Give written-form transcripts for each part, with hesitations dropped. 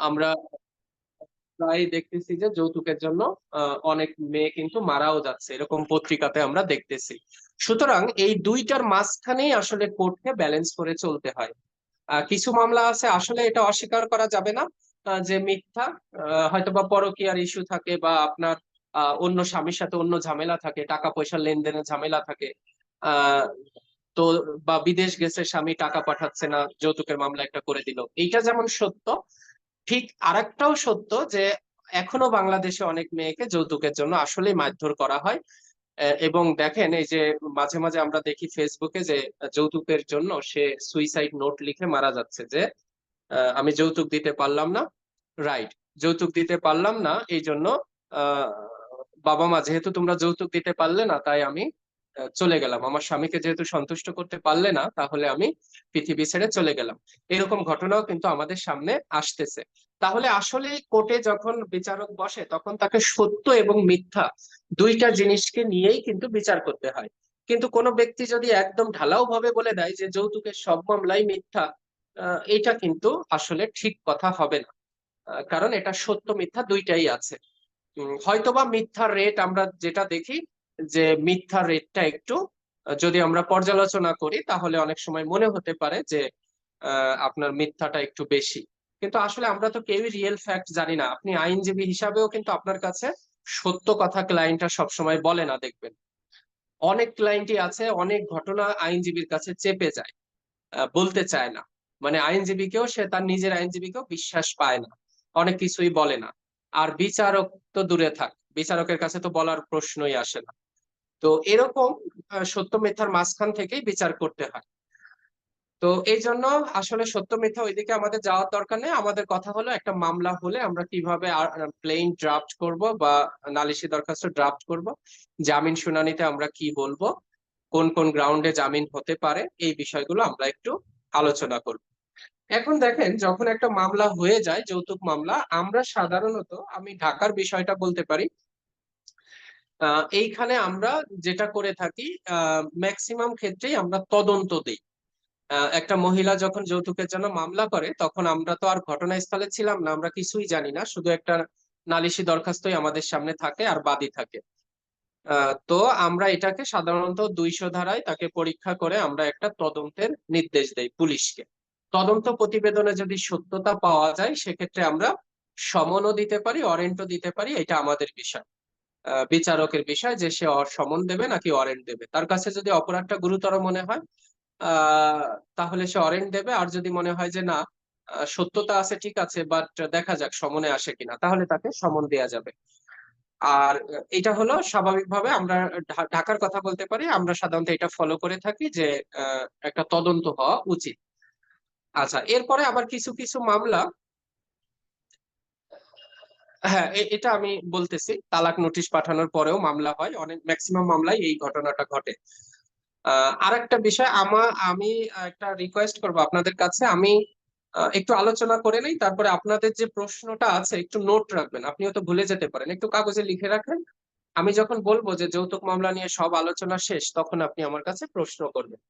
আমরা প্রায় দেখতেছি যে যৌতুকের জন্য অনেক মেয়ে কিন্তু মারাও যাচ্ছে, এরকম পত্রিকাতে আমরা দেখতেছি। সুতরাং এই দুইটার মাঝখানেই আসলে কোর্টকে ব্যালেন্স করে চলতে হয়। কিছু মামলা আছে আসলে এটা অস্বীকার করা যাবে না, যে মিথ্যা। হয়তোবা পরকীয়ার ইস্যু থাকে, বা আপনার অন্য স্বামীর সাথে অন্য ঝামেলা থাকে, টাকা পয়সার লেনদেনের ঝামেলা থাকে। আহ তো বা বিদেশ গেছে স্বামী, টাকা পাঠাচ্ছে না, যৌতুকের মামলা একটা করে দিল, এইটা যেমন সত্য, ঠিক আরেকটাও সত্য যে এখনো বাংলাদেশে অনেক মেয়েকে যৌতুকের জন্য আসলেই মারধর করা হয়। এবং দেখেন, এই যে মাঝে মাঝে আমরা দেখি ফেসবুকে যে যৌতুকের জন্য সে সুইসাইড নোট লিখে মারা যাচ্ছে, যে আমি যৌতুক দিতে পারলাম না। রাইট, যৌতুক দিতে পারলাম না এই জন্য আহ, বাবা মা যেহেতু তোমরা যৌতুক দিতে পারলে না, তাই আমি চলে গেলাম, আমার স্বামীকে যেহেতু সন্তুষ্ট করতে পারলে না, তাহলে আমি পৃথিবী ছেড়ে চলে গেলাম। এরকম ঘটনাও কিন্তু আমাদের সামনে আসতেছে। তাহলে আসলে কোর্টে যখন বিচারক বসে, তখন তাকে সত্য এবং মিথ্যা দুইটা জিনিসকে নিয়েই কিন্তু বিচার করতে হয়। কিন্তু কোনো ব্যক্তি যদি একদম ঢালাও ভাবে বলে দেয় যে যৌতুকের সব মামলাই মিথ্যা, এটা কিন্তু আসলে ঠিক কথা হবে না। কারণ এটা সত্য মিথ্যা দুইটাই আছে। হয়তোবা মিথ্যার রেট আমরা যেটা দেখি, যে মিথ্যার রেটটা একটু যদি আমরা পর্যালোচনা করি, তাহলে অনেক সময় মনে হতে পারে যে আপনার মিথ্যাটা একটু বেশি। কিন্তু আসলে আমরা তো কেউই রিয়েল ফ্যাক্ট জানি না। আপনি আইনজীবী হিসাবেও কিন্তু আপনার কাছে সত্য কথা ক্লায়েন্টরা সবসময় বলে না, দেখবেন অনেক ক্লায়েন্টই আছে, অনেক ঘটনা আইনজীবীর কাছে চেপে যায়, বলতে চায় না। মানে আইনজীবীকেও, সে তার নিজের আইনজীবীকেও বিশ্বাস পায় না, অনেক কিছুই বলে না। আর বিচারক তো দূরে থাক, বিচারকের কাছে তো বলার প্রশ্নই আসে না। তো এরকম সত্য মিথ্যার মাঝখান থেকেই বিচার করতে হয়। তো এই জন্য আসলে সত্য মিথ্যা ওইদিকে আমাদের যাওয়ার দরকার নেই। আমাদের কথা হলো একটা মামলা হলে আমরা কিভাবে প্লেইন ড্রাফট করব, বা নালিশি দরখাস্ত ড্রাফট করব, জামিন শুনানিতে আমরা কি বলবো, কোন কোন গ্রাউন্ডে জামিন হতে পারে, এই বিষয়গুলো আমরা একটু আলোচনা করব। এখন দেখেন, যখন একটা মামলা হয়ে যায়, যৌতুক মামলা, আমরা সাধারণত, আমি ঢাকার বিষয়টা বলতে পারি, এইখানে আমরা যেটা করে থাকি, ম্যাক্সিমাম ক্ষেত্রেই আমরা তদন্ত দিই। একটা মহিলা যখন যৌতুকের জন্য মামলা করে, তখন আমরা তো আর ঘটনাস্থলে ছিলাম না, আমরা কিছুই জানি না, শুধু একটা নালিশি দরখাস্তই আমাদের সামনে থাকে আর বাদী থাকে। তো আমরা এটাকে সাধারণত 200 ধারায় তাকে পরীক্ষা করে আমরা একটা তদন্তের নির্দেশ দেই পুলিশকে। তদন্ত প্রতিবেদনে যদি সত্যতা পাওয়া যায়, সেক্ষেত্রে আমরা সমনও দিতে পারি, ওয়ারেন্টও দিতে পারি, এটা আমাদের বিষয়, বিচারকের বিষয়, যে সে সমন দেবে নাকি ওয়ারেন্ট দেবে। তার কাছে যদি অপরাধটা গুরুতর মনে হয়, আহ তাহলে সে ওয়ারেন্ট দেবে। আর যদি মনে হয় যে না, সত্যতা আছে, ঠিক আছে, বাট দেখা যাক সমনে আসে কিনা, তাহলে তাকে সমন দেয়া যাবে। আর এটা হলো স্বাভাবিকভাবে আমরা ঢাকার কথা বলতে পারি, আমরা সাধারণত এটা ফলো করে থাকি যে একটা তদন্ত হওয়া উচিত। আচ্ছা, এরপরে আবার কিছু কিছু মামলা, হ্যাঁ এটা আমি বলতেছি, তালাক নোটিশ পাঠানোর পরেও মামলা হয়, অনেক ম্যাক্সিমাম মামলায় এই ঘটনাটা ঘটে। আর একটা বিষয়, আমি একটা রিকোয়েস্ট করবো আপনাদের কাছে, আমি একটু আলোচনা করে নেই, তারপরে আপনাদের যে প্রশ্নটা আছে একটু নোট রাখবেন, আপনিও তো ভুলে যেতে পারেন, একটু কাগজে লিখে রাখেন। আমি যখন বলবো যে যৌতুক মামলা নিয়ে সব আলোচনা শেষ, তখন আপনি আমার কাছে প্রশ্ন করবেন।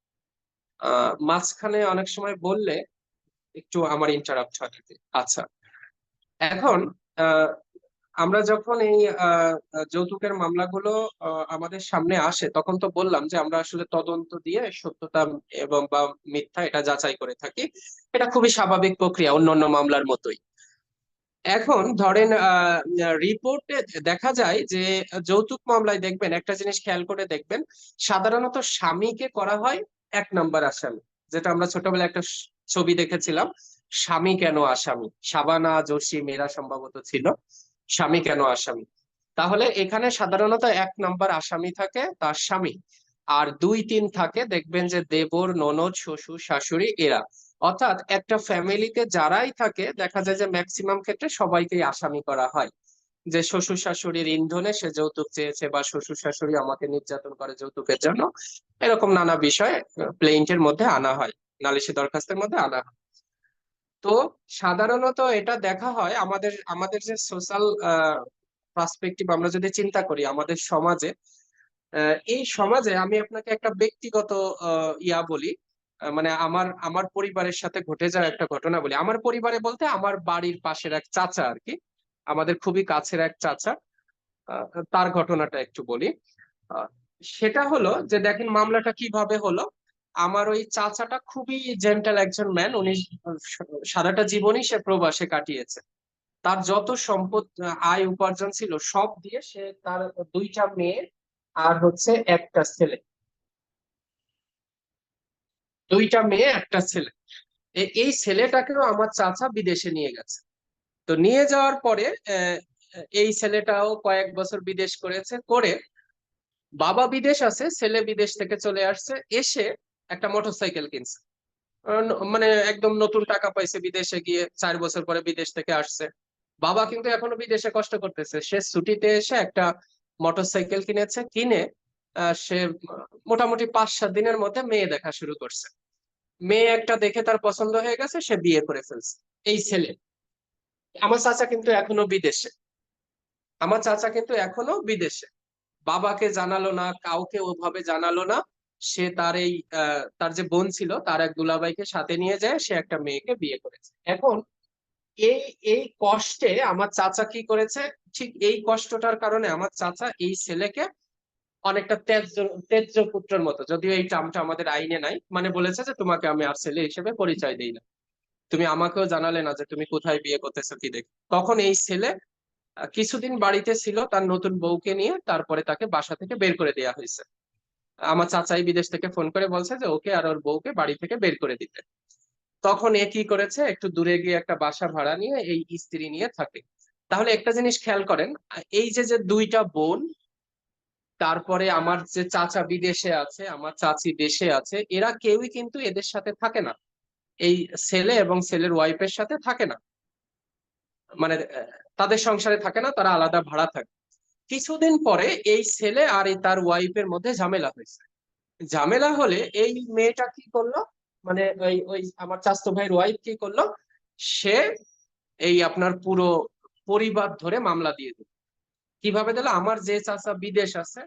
মাঝখানে অনেক সময় বললে একটু আমার ইন্টারাপ্ট হয় আর কি। আচ্ছা, এখন আহ, আমরা যখন এই যৌতুকের মামলাগুলো আমাদের সামনে আসে, তখন তো বললাম যে আমরা আসলে তদন্ত দিয়ে সত্যতা এবং বা মিথ্যা এটা যাচাই করে থাকি। এটা খুবই স্বাভাবিক প্রক্রিয়া, অন্যান্য মামলার মতোই। এখন ধরেন রিপোর্টে দেখা যায় যে যৌতুক মামলায় দেখবেন, একটা জিনিস খেয়াল করে দেখবেন, সাধারণত স্বামীকে করা হয় 1 নম্বর আসামি। যেটা আমরা ছোটবেলায় একটা ছবি দেখেছিলাম, স্বামী কেন আসামি, শাবানা জসিম এরা সম্ভবত ছিল, স্বামী কেন আসামি। তাহলে এখানে সাধারণত 1 নম্বর আসামি থাকে তার স্বামী, আর 2 3 থাকে দেখবেন যে দেবর, ননদ, শ্বশুর, শাশুড়ি এরা। অর্থাৎ একটা ফ্যামিলিতে যারাই থাকে, দেখা যায় যে ম্যাক্সিমাম ক্ষেত্রে সবাইকেই আসামি করা হয়, যে শ্বশুর শাশুড়ির ইন্ধনে সে যৌতুক চেয়েছে, বা শ্বশুর শাশুড়ি আমাকে নির্যাতন করে যৌতুকের জন্য, এরকম নানা বিষয় প্লেইন্টের মধ্যে আনা হয়, নালিশি দরখাস্তের মধ্যে আনা হয়। তো সাধারণত এটা দেখা হয় আমাদের আমাদের যে সোশ্যাল পার্সপেক্টিভ, আমরা যদি চিন্তা করি আমাদের সমাজে, এই সমাজে আমি আপনাকে একটা ব্যক্তিগত ইয়া বলি। মানে আমার আমার পরিবারের সাথে ঘটে যাওয়া একটা ঘটনা বলি। আমার পরিবারে বলতে আমার বাড়ির পাশের এক চাচা আর কি, আমাদের খুবই কাছের এক চাচা। আহ, তার ঘটনাটা একটু বলি। আহ, সেটা হলো যে দেখেন মামলাটা কিভাবে হলো। আমার ওই চাচাটা খুবই জেন্টাল একজন ম্যান, উনি সারাটা জীবনই সে প্রবাসে কাটিয়েছে। তার যত সম্পদ আয় উপার্জন ছিল সব দিয়ে সে তার দুইটা মেয়ে আর হচ্ছে একটা ছেলে, দুইটা মেয়ে একটা ছেলে, এই ছেলেটাকেও আমার চাচা বিদেশে নিয়ে গেছে। তো নিয়ে যাওয়ার পরে এই ছেলেটাও কয়েক বছর বিদেশ করেছে, করে বাবা বিদেশ আছে, ছেলে বিদেশ থেকে চলে আসছে, এসে একটা মোটরসাইকেল কিনছে। মানে একদম নতুন টাকা পাইছে, বিদেশে গিয়ে 4 বছর পরে বিদেশ থেকে আসছে। বাবা কিন্তু এখনো বিদেশে কষ্ট করতেছে, সে ছুটিতে এসে একটা মোটরসাইকেল কিনেছে, কিনে সে মোটামুটি 5-7 দিনের মধ্যে মেয়ে দেখা শুরু করছে। মেয়ে একটা দেখে তার পছন্দ হয়ে গেছে, সে বিয়ে করে ফেলছে। এই ছেলে, আমার চাচা কিন্তু এখনো বিদেশে, আমার চাচা কিন্তু এখনো বিদেশে, বাবাকে জানালো না, কাউকে ওভাবে জানালো না। সে তার এই তার যে বোন ছিল তার এক দুলাভাইকে সাথে নিয়ে যায়, সে একটা মেয়েকে বিয়ে করেছে। এখন এই এই কষ্টে আমার চাচা কি করেছে, ঠিক এই কষ্টটার কারণে আমার চাচা এই ছেলেকে অনেকটা তেজ্য তেজ্য পুত্রের মতো, যদিও এই টার্মটা আমাদের আইনে নাই, মানে বলেছে যে তোমাকে আমি আর ছেলে হিসেবে পরিচয় দিই না, তুমি আমাকেও জানালে না যে তুমি কোথায় বিয়ে করতেছো কি দেখে। তখন এই ছেলে কিছুদিন বাড়িতে ছিল তার নতুন বউকে নিয়ে, তারপরে তাকে বাসা থেকে বের করে দেওয়া হয়েছে। আমার চাচাই বিদেশ থেকে ফোন করে বলছে যে ওকে আর ওর বউকে বাড়ি থেকে বের করে দিতে। তখন এ কি করেছে, একটু দূরে গিয়ে একটা বাসা ভাড়া নিয়ে এই স্ত্রী নিয়ে থাকে। তাহলে একটা জিনিস খেয়াল করেন, এই যে যে দুইটা বোন, তারপরে আমার যে চাচা বিদেশে আছে, আমার চাচি দেশে আছে, এরা কেউই কিন্তু এদের সাথে থাকে না, এই ছেলে এবং ছেলের ওয়াইফের সাথে থাকে না। মানে তাদের সংসারে থাকে না, তারা আলাদা ভাড়া থাকে। কিছুদিন পরে এই ছেলে আর এই তার ওয়াইফের মধ্যে ঝামেলা হয়েছে। ঝামেলা হলে এই মেয়েটা কি করলো, মানে ওই ওই আমার চাচাতো ভাইয়ের ওয়াইফ কি করলো, সে এই আপনার পুরো পরিবার ধরে মামলা দিয়ে দিল। কিভাবে দিল, আমার যে চাচা বিদেশ আছে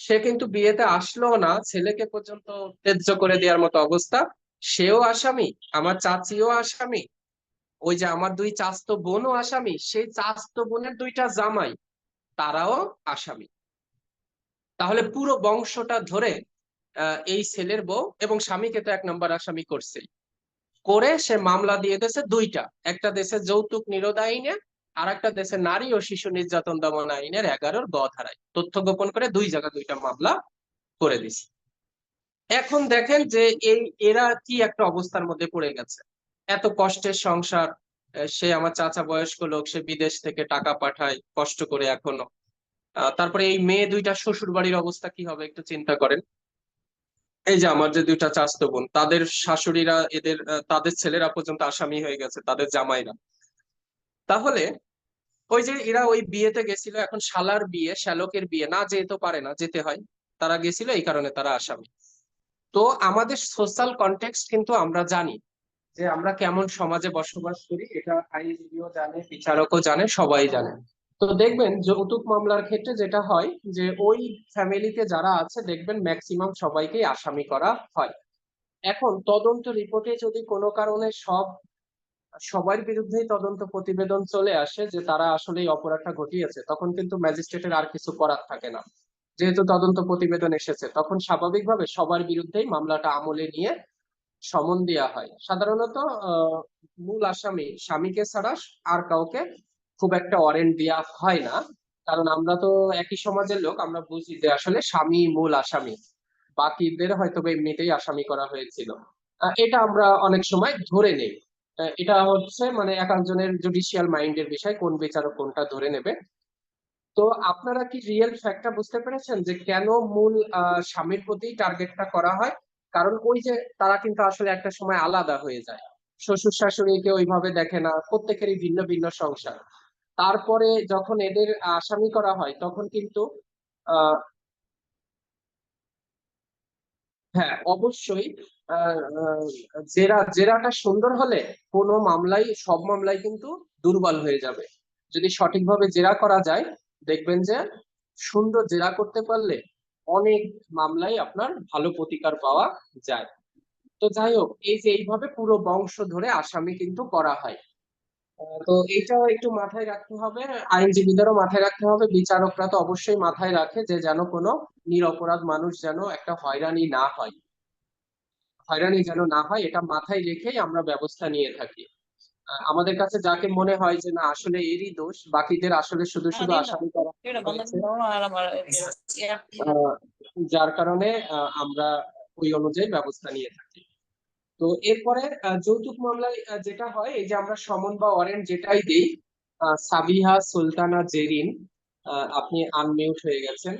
সে কিন্তু বিয়েতে আসলো না, ছেলেকে পর্যন্ত ত্যায্য করে দেওয়ার মতো অবস্থা, সেও আসামি, আমার চাচিও আসামি, ওই যে আমার দুই চাচতো বোনও আসামি, সেই চাচতো বোনের দুইটা জামাই তারাও আসামি। তাহলে পুরো বংশটা ধরে এই ছেলের বউ এবং স্বামীকে তো 1 নম্বর আসামি করছেই, করে সে মামলা দিয়ে দিয়েছে দুইটা, একটা দেশে যৌতুক নিরোধ আইনে, আর একটা দেশে নারী ও শিশু নির্যাতন দমন আইনের 11 ধারায় তথ্য গোপন করে দুই জায়গা দুইটা মামলা করে দিছে। এখন দেখেন যে এই এরা কি একটা অবস্থার মধ্যে পড়ে গেছে, এত কষ্টের সংসার। সে আমার চাচা বয়স্ক লোক, সে বিদেশ থেকে টাকা পাঠায় কষ্ট করে এখনো। তারপরে এই মেয়ে দুইটা শ্বশুর বাড়ির অবস্থা কি হবে একটু চিন্তা করেন। এই যে আমার যে দুইটা চাচাতো বোন, তাদের শাশুড়িরা এদের তাদের ছেলেরা পর্যন্ত আসামি হয়ে গেছে, তাদের জামাইরা। তাহলে ওই যে এরা ওই বিয়েতে গেছিল, এখন শালার বিয়ে, শ্যালকের বিয়ে, না যেতে পারে না, যেতে হয়, তারা গেছিল এই কারণে তারা আসামি। তো আমাদের সোশ্যাল কনটেক্সট কিন্তু আমরা জানি যে আমরা কেমন সমাজে বসবাস করি, এটা আইনজীবীও জানে, বিচারকও জানে, সবাই জানে। তো দেখবেন যৌতুক মামলার ক্ষেত্রে যেটা হয়, যে ওই ফ্যামিলিতে যারা আছে দেখবেন ম্যাক্সিমাম সবাইকেই আসামি করা হয়। এখন তদন্ত রিপোর্টে যদি কোনো কারণে সবার বিরুদ্ধেই তদন্ত প্রতিবেদন চলে আসে যে তারা আসলে এই অপরাধটা ঘটিয়েছে, তখন কিন্তু ম্যাজিস্ট্রেটের আর কিছু করার থাকে না। যেহেতু তদন্ত প্রতিবেদন এসেছে, তখন স্বাভাবিকভাবে সবার বিরুদ্ধেই মামলাটা আমলে নিয়ে সমন দেওয়া হয়। সাধারণত আহ, মূল আসামি স্বামীকে ছাড়া আর কাউকে খুব একটা ওয়ারেন্ট দেওয়া হয় না, কারণ আমরা তো একই সমাজের লোক, আমরা বুঝি যে আসলে স্বামী মূল আসামি, বাকিদের হয়তো বা এমনিতেই আসামি করা হয়েছিল। এটা আমরা অনেক সময় ধরে নেই। এটা হচ্ছে মানে এক একজনের জুডিশিয়াল মাইন্ডের বিষয়, কোন বিচারক কোনটা ধরে নেবে। তো আপনারা কি রিয়েল ফ্যাক্টটা বুঝতে পেরেছেন যে কেন মূল স্বামীর প্রতি টার্গেটটা করা হয়? কারণ ওই যে তারা কিন্তু আসলে একটা সময় আলাদা হয়ে যায়, শ্বশুর শাশুড়িকে ওইভাবে দেখে না, প্রত্যেকেরই ভিন্ন ভিন্ন সংসার। তারপরে যখন এদের আসামি করা হয় তখন কিন্তু আহ হ্যাঁ, অবশ্যই। জেরাটা সুন্দর হলে কোনো মামলাই, সব মামলাই কিন্তু দুর্বল হয়ে যাবে। যদি সঠিকভাবে জেরা করা যায়, দেখবেন যে সুন্দর জেরা করতে পারলে অনেক মামলাই আপনার ভালো প্রতিকার পাওয়া যায়। তো তো যাই হোক, এই যে এইভাবে পুরো বংশ ধরে আসামি কিন্তু করা হয়। তো এইটাও একটু মাথায় রাখতে হবে, আইনজীবীদেরও মাথায় রাখতে হবে, বিচারকরা তো অবশ্যই মাথায় রাখে যে যেন কোনো নিরপরাধ মানুষ যেন একটা হয়রানি না হয়, হয়রানি যেন না হয়, এটা মাথায় রেখেই আমরা ব্যবস্থা নিয়ে থাকি। আমাদের কাছে যাকে মনে হয় যে না আসলে এরই দোষ, বাকিদের আসলে শুধু শুধু আসামি করা হয়েছে, আহ, যার কারণে আমরা ওই অনুযায়ী ব্যবস্থা নিয়ে থাকি। তো এরপরে যৌতুক মামলায় যেটা হয়, এই যে আমরা সমন বা ওয়ারেন্ট যেটাই দেই, সাবিহা সুলতানা জেরিন, আপনি আনমিউট হয়ে গেছেন,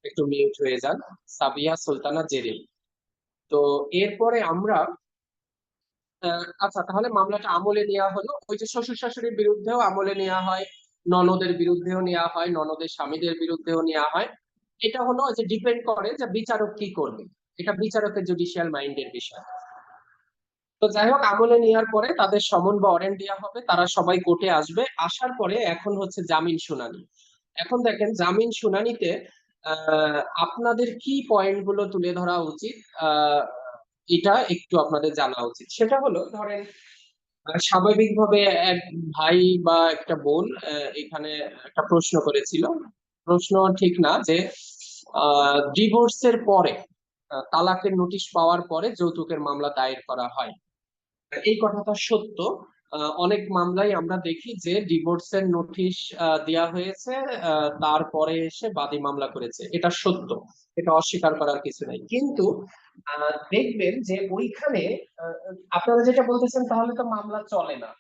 একটু মিউট হয়ে যান। সাবিহা সুলতানা জেরিন। তো এরপরে আমরা আচ্ছা, তাহলে মামলাটা আমলে নেওয়া হলো, ওই যে শ্বশুর শাশুড়ির বিরুদ্ধেও আমলে নেওয়া হয়, ননদের বিরুদ্ধেও নেওয়া হয়, ননদের স্বামীদের বিরুদ্ধেও নেওয়া হয়। এটা হলো যে ডিপেন্ড করে যে বিচারক কি করবে, এটা বিচারকের জুডিশিয়াল মাইন্ডের বিষয়। তো যাই হোক, আমলে নেওয়ার পরে তাদের সমন বা ওয়ারেন্ট দেওয়া হবে, তারা সবাই কোর্টে আসবে, আসার পরে এখন হচ্ছে জামিন শুনানি। এখন দেখেন জামিন শুনানিতে আপনাদের কি পয়েন্ট গুলো তুলে ধরা উচিত, এটা একটু আপনাদের জানা উচিত। সেটা হলো ধরেন স্বাভাবিকভাবে এক ভাই বা একটা বোন এখানে একটা প্রশ্ন করেছিল, প্রশ্ন ঠিক না, যে ডিভোর্সের পরে তালাকের নোটিশ পাওয়ার পরে যৌতুকের মামলা দায়ের করা হয়। এই কথাটা সত্য। অনেক মামলায় আমরা দেখি যে ডিভোর্সের নোটিশ দেয়া হয়েছে, তারপরে এসে বাদী মামলা করেছে, এটা সত্য, এটা অস্বীকার করার কিছু নেই। কিন্তু দেখবেন যে ওইখানে আহ, আপনারা যেটা বলতেছেন তাহলে তো মামলা চলে না,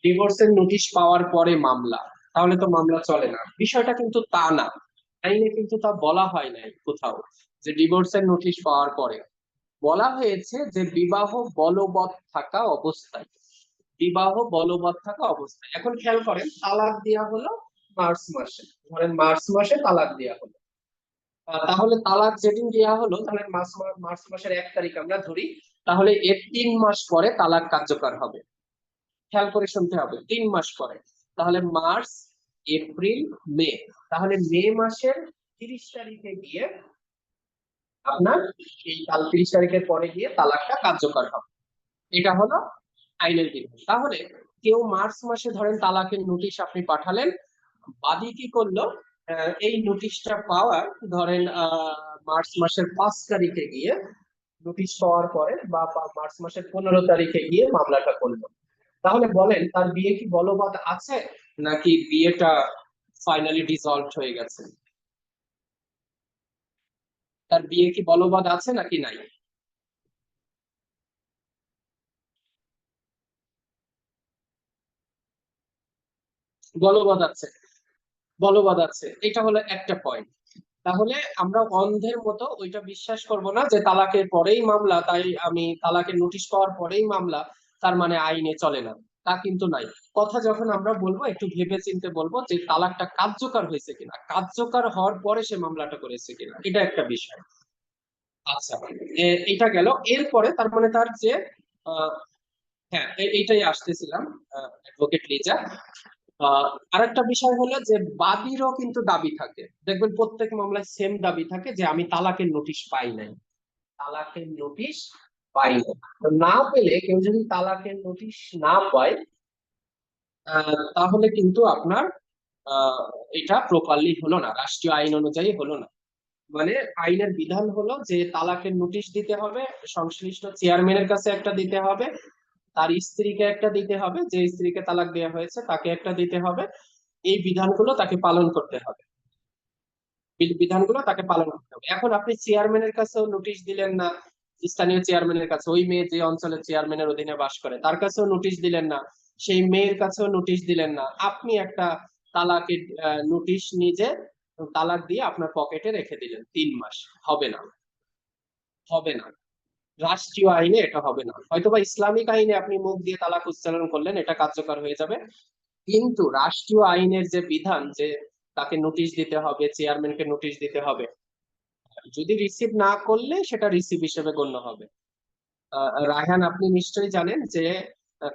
ডিভোর্সের নোটিশ পাওয়ার পরে মামলা, তাহলে তো মামলা চলে না, বিষয়টা কিন্তু তা না। আইনে কিন্তু তা বলা হয় নাই কোথাও যে ডিভোর্সের নোটিশ পাওয়ার পরে। বলা হয়েছে যে বিবাহ বলবৎ থাকা অবস্থায়, বিবাহ বলবৎ থাকা অবস্থায়। এখন খেয়াল করেন, তালাক দেওয়া হলো মার্চ মাসে, ধরেন মার্চ মাসে তালাক দেওয়া হলো, তাহলে তালাক যেদিন দেওয়া হলো, তাহলে মার্চ মাসের 1 তারিখ আমরা ধরি, তাহলে এর 3 মাস পরে তালাক কার্যকর হবে। খেয়াল করে শুনতে হবে, 3 মাস পরে। তাহলে মার্চ, এপ্রিল, মে, তাহলে মে মাসের 30 তারিখে গিয়ে আপনার এই 30 তারিখের পরে গিয়ে তালাকটা কার্যকর হবে। এটা হলো আইনের বিধান। তাহলে কেউ মার্চ মাসে ধরেন তালাকের নোটিশ আপনি পাঠালেন, বাদী কি করলো, এই নোটিশটা পাওয়ার ধরেন মার্চ মাসের 5 তারিখে গিয়ে, নোটিশ পাওয়ার পরে বা মার্চ মাসের 15 তারিখে গিয়ে মামলাটা করলো। তাহলে বলেন তার বিয়ে কি বলবৎ আছে, নাকি বিয়েটা ফাইনালি ডিসলভড হয়ে গেছে? তার বিয়ে কি বলবৎ আছে নাকি নাই? বলবৎ আছে, বলবৎ আছে, এটা হলো একটা পয়েন্ট। তাহলে আমরা অন্ধের মতো ওইটা বিশ্বাস করব না যে তালাকের পরেই মামলা, তাই আমি তালাকের নোটিশ পাওয়ার পরেই মামলা, তার মানে আইনে চলে না, তা কিন্তু নাই। কথা যখন আমরা বলবো একটু ভেবে চিন্তে বলবো যে তালাকটা কার্যকর হয়েছে কিনা, কার্যকর হওয়ার পরে সে মামলাটা করেছে কিনা, এটা একটা বিষয়। আচ্ছা, এটা গেল। এরপরে তার মানে তার যে আহ, হ্যাঁ, এইটাই আসতেছিলাম, অ্যাডভোকেট লিজা। আরেকটা বিষয় হলো যে বাদীরও কিন্তু দাবি থাকে, দেখবেন প্রত্যেক মামলায় সেম দাবি থাকে যে আমি তালাকের নোটিশ পাই নাই, তালাকের নোটিশ পাই নাই। তো না পেলে, কেউ যদি তালাকের নোটিশ না পায়, তাহলে কিন্তু আপনার আহ, এটা প্রপারলি হলো না, রাষ্ট্রীয় আইন অনুযায়ী হলো না। মানে আইনের বিধান হলো যে তালাকের নোটিশ দিতে হবে, সংশ্লিষ্ট চেয়ারম্যানের কাছে একটা দিতে হবে, তার স্ত্রীকে একটা দিতে হবে, যে স্ত্রীকে তালাক দেওয়া হয়েছে তাকে একটা দিতে হবে। এই বিধানগুলো তাকে পালন করতে হবে, বিধানগুলো তাকে পালন করতে হবে। এখন আপনি চেয়ারম্যানের কাছেও নোটিশ দিলেন না, স্থানীয় চেয়ারম্যানের কাছে, ওই মেয়ে যে অঞ্চলের চেয়ারম্যানের অধীনে বাস করে তার কাছেও নোটিশ দিলেন না, সেই মেয়ের কাছেও নোটিশ দিলেন না, আপনি একটা তালাকের নোটিশ নিজে তালাক দিয়ে আপনার পকেটে রেখে দিলেন 3 মাস, হবে না, হবে না। রাষ্ট্রীয় আইনে এটা হবে না, হয়তোবা ইসলামিক আইনে আপনি মুখ দিয়ে তালাক উচ্চারণ করলেন, এটা কার্যকর হয়ে যাবে। কিন্তু রাষ্ট্রীয় আইনের যে বিধান যে তাকে নোটিশ দিতে হবে, চেয়ারম্যানকে নোটিশ দিতে হবে, যদি রিসিভ না করলে সেটা রিসিভ হিসেবে গণ্য হবে। রায়হান, আপনি নিশ্চয়ই জানেন যে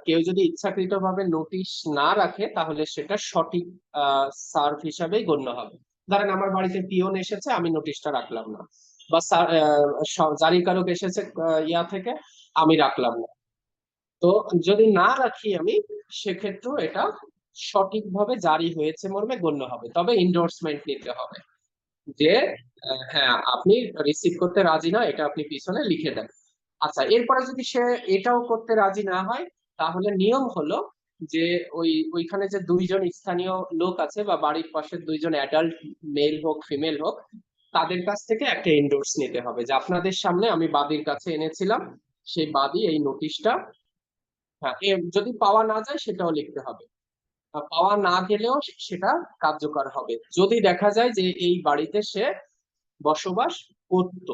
কেউ যদি ইচ্ছাকৃতভাবে নোটিশ না রাখে তাহলে সেটা সঠিক সার্ভ হিসাবেই গণ্য হবে। ধরেন আমার বাড়িতে পিয়ন এসেছে, আমি নোটিশটা রাখলাম না, বা জারিকারক এসেছে ইয়া থেকে, আমি রাখলাম না। তো যদি না রাখি আমি, সেক্ষেত্রেও এটা সঠিকভাবে জারি হয়েছে মর্মে গণ্য হবে, তবে ইন্ডোর্সমেন্ট নিতে হবে যে হ্যাঁ আপনি রিসিভ করতে রাজি না, এটা আপনি পিছনে লিখে দেন। আচ্ছা, এরপরে যদি সে এটাও করতে রাজি না হয়, তাহলে নিয়ম হলো যে ওইখানে যে দুইজন স্থানীয় লোক আছে বা বাড়ির পাশের দুইজন অ্যাডাল্ট, মেল হোক ফিমেল হোক, তাদের কাছ থেকে একটা এন্ডোর্স নিতে হবে যে আপনাদের সামনে আমি বাদীর কাছে এনেছিলাম, সেই বাদী এই নোটিশটা, হ্যাঁ যদি পাওয়া না যায় সেটাও লিখতে হবে। পাওয়া না গেলেও সেটা কার্যকর হবে যদি দেখা যায় যে এই বাড়িতে সে বসবাস করত।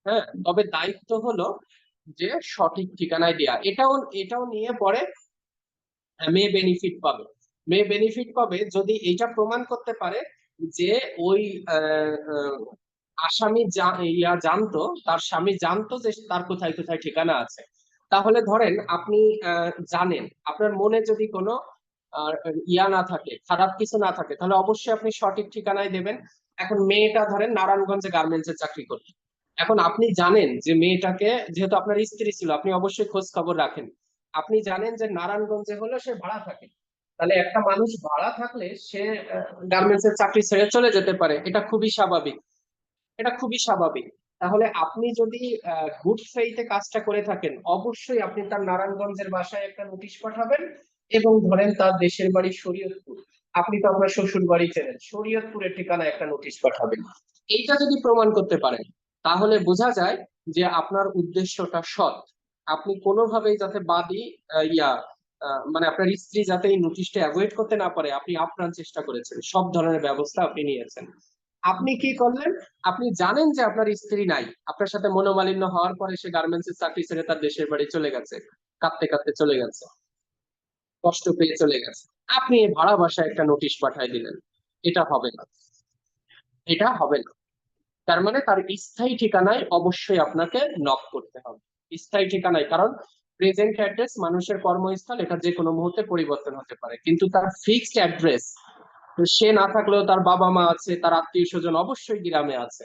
হ্যাঁ, তবে দায়িত্ব হলো যে সঠিক ঠিকানায় দেয়া। এটাও এটাও নিয়ে পরে মেয়ে বেনিফিট পাবে। মেয়ে বেনিফিট পাবে যদি এইটা প্রমাণ করতে পারে যে ওই আহ, আহ, আসামি জানতো, তার স্বামী জানতো যে তার কোথায় কোথায় ঠিকানা আছে। তাহলে ধরেন আপনি জানেন, আপনার মনে যদি কোনো আহ, না থাকে, খারাপ কিছু না থাকে, তাহলে অবশ্যই আপনি সঠিক ঠিকানায় দেবেন। এখন মেয়েটা ধরেন নারায়ণগঞ্জে গার্মেন্টসে চাকরি করত, এখন আপনি জানেন যে মেয়েটাকে, যেহেতু আপনার স্ত্রী ছিল, আপনি অবশ্যই খোঁজ খবর রাখেন, আপনি জানেন যে নারায়ণগঞ্জে হলো সে ভাড়া থাকে, তাহলে একটা মানুষ ভাড়া থাকলে সে গার্মেন্টস এর চাকরি ছেড়ে চলে যেতে পারে, এটা খুবই স্বাভাবিক, এটা খুবই স্বাভাবিক। তাহলে আপনি যদি গুড ফেইথে কাজটা করে থাকেন, অবশ্যই আপনি তার নারায়ণগঞ্জের বাসায় একটা নোটিশ পাঠাবেন, এবং ধরেন তার দেশের বাড়ি শরীয়তপুর, আপনি তো আপনার শ্বশুর বাড়ি চেনেন, শরীয়তপুরের ঠিকানা একটা নোটিশ পাঠাবেন। এইটা যদি প্রমাণ করতে পারেন, তাহলে বোঝা যায় যে আপনার উদ্দেশ্যটা সৎ। আপনি কোনোভাবেই যাতে বাদী মানে আপনার স্ত্রী যাতে এই নোটিশটা অ্যাভয়েড করতে না পারে, আপনি আপ্রাণ চেষ্টা করেছেন, সব ধরনের ব্যবস্থা আপনি নিয়েছেন। আপনি কি করলেন? আপনি জানেন যে আপনার স্ত্রী নাই, আপনার সাথে মনোমালিন্য হওয়ার পরে সে গার্মেন্টস এর চাকরি ছেড়ে তার দেশের বাড়ি চলে গেছে, কাঁদতে কাঁদতে চলে গেছে, কষ্ট পেয়ে চলে গেছে, আপনি এই ভাড়া বাসায় একটা নোটিশ পাঠাই দিলেন। এটা হবে না, এটা হবে না। তার মানে তার স্থায়ী ঠিকানায় অবশ্যই আপনাকে নক করতে হবে, স্থায়ী ঠিকানায়, কারণ প্রেজেন্ট অ্যাড্রেস মানুষের কর্মস্থল, এটা যে কোনো মুহূর্তে পরিবর্তন হতে পারে, কিন্তু তার ফিক্সড অ্যাড্রেস, সে না থাকলেও তার বাবা মা আছে, তার আত্মীয় স্বজন অবশ্যই গ্রামে আছে,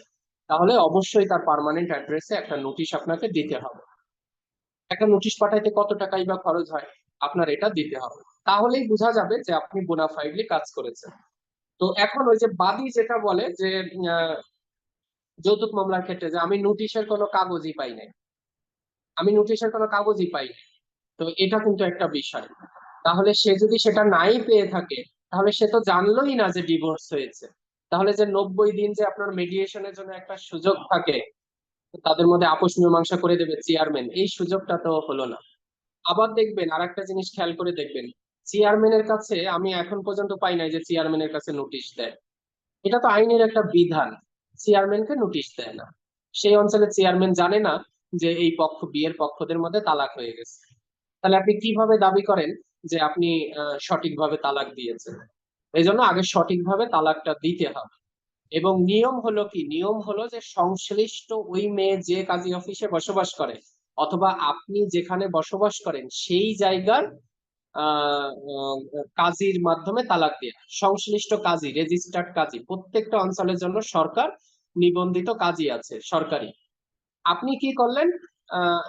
তাহলে অবশ্যই তার পার্মানেন্ট অ্যাড্রেসে একটা নোটিশ আপনাকে দিতে হবে। একটা নোটিশ পাঠাইতে কত টাকাই বা খরচ হয়, আপনার এটা দিতে হবে, তাহলেই বোঝা যাবে যে আপনি বোনাফাইডলি কাজ করেছেন। তো এখন ওই যে বাদী যেটা বলে যে আহ, যৌতুক মামলার ক্ষেত্রে যে আমি নোটিশের কোনো কাগজই পাই নাই, আমি নোটিশের কোনো কাগজই পাই নাই, তো এটা কিন্তু একটা বিষয়। তাহলে সে যদি সেটা নাই পেয়ে থাকে, তাহলে সে তো জানলোই না যে ডিভোর্স হয়েছে। তাহলে যে 90 দিন যে আপনার মেডিয়েশনের জন্য একটা সুযোগ থাকে, তাদের মধ্যে আপোষ মীমাংসা করে দেবে চেয়ারম্যান, এই সুযোগটা তো হলো না। আবার দেখবেন আর একটা জিনিস খেয়াল করে দেখবেন, চেয়ারম্যানের কাছে আমি এখন পর্যন্ত পাই নাই যে চেয়ারম্যানের কাছে নোটিশ দেয়। এটা তো আইনের একটা বিধান, চেয়ারম্যানকে নোটিশ দেয় না। সেই অঞ্চলে চেয়ারম্যান জানে না যে এই পক্ষ, বিয়ের পক্ষদের মধ্যে তালাক হয়ে গেছে। তাহলে আপনি কিভাবে দাবি করেন যে আপনি সঠিকভাবে তালাক দিয়েছেন? এই জন্য আগে সঠিকভাবে তালাকটা দিতে হবে। এবং নিয়ম হলো কি, নিয়ম হলো যে সংশ্লিষ্ট ওই মেয়ে যে কাজী অফিসে বসবাস করে, অথবা আপনি যেখানে বসবাস করেন সেই জায়গার আহ আহ, কাজীর মাধ্যমে তালাক দেয়া, সংশ্লিষ্ট কাজী, রেজিস্টার্ড কাজী, প্রত্যেকটা অঞ্চলের জন্য সরকার নিবন্ধিত কাজী আছে সরকারি। আপনি কি করলেন? আহ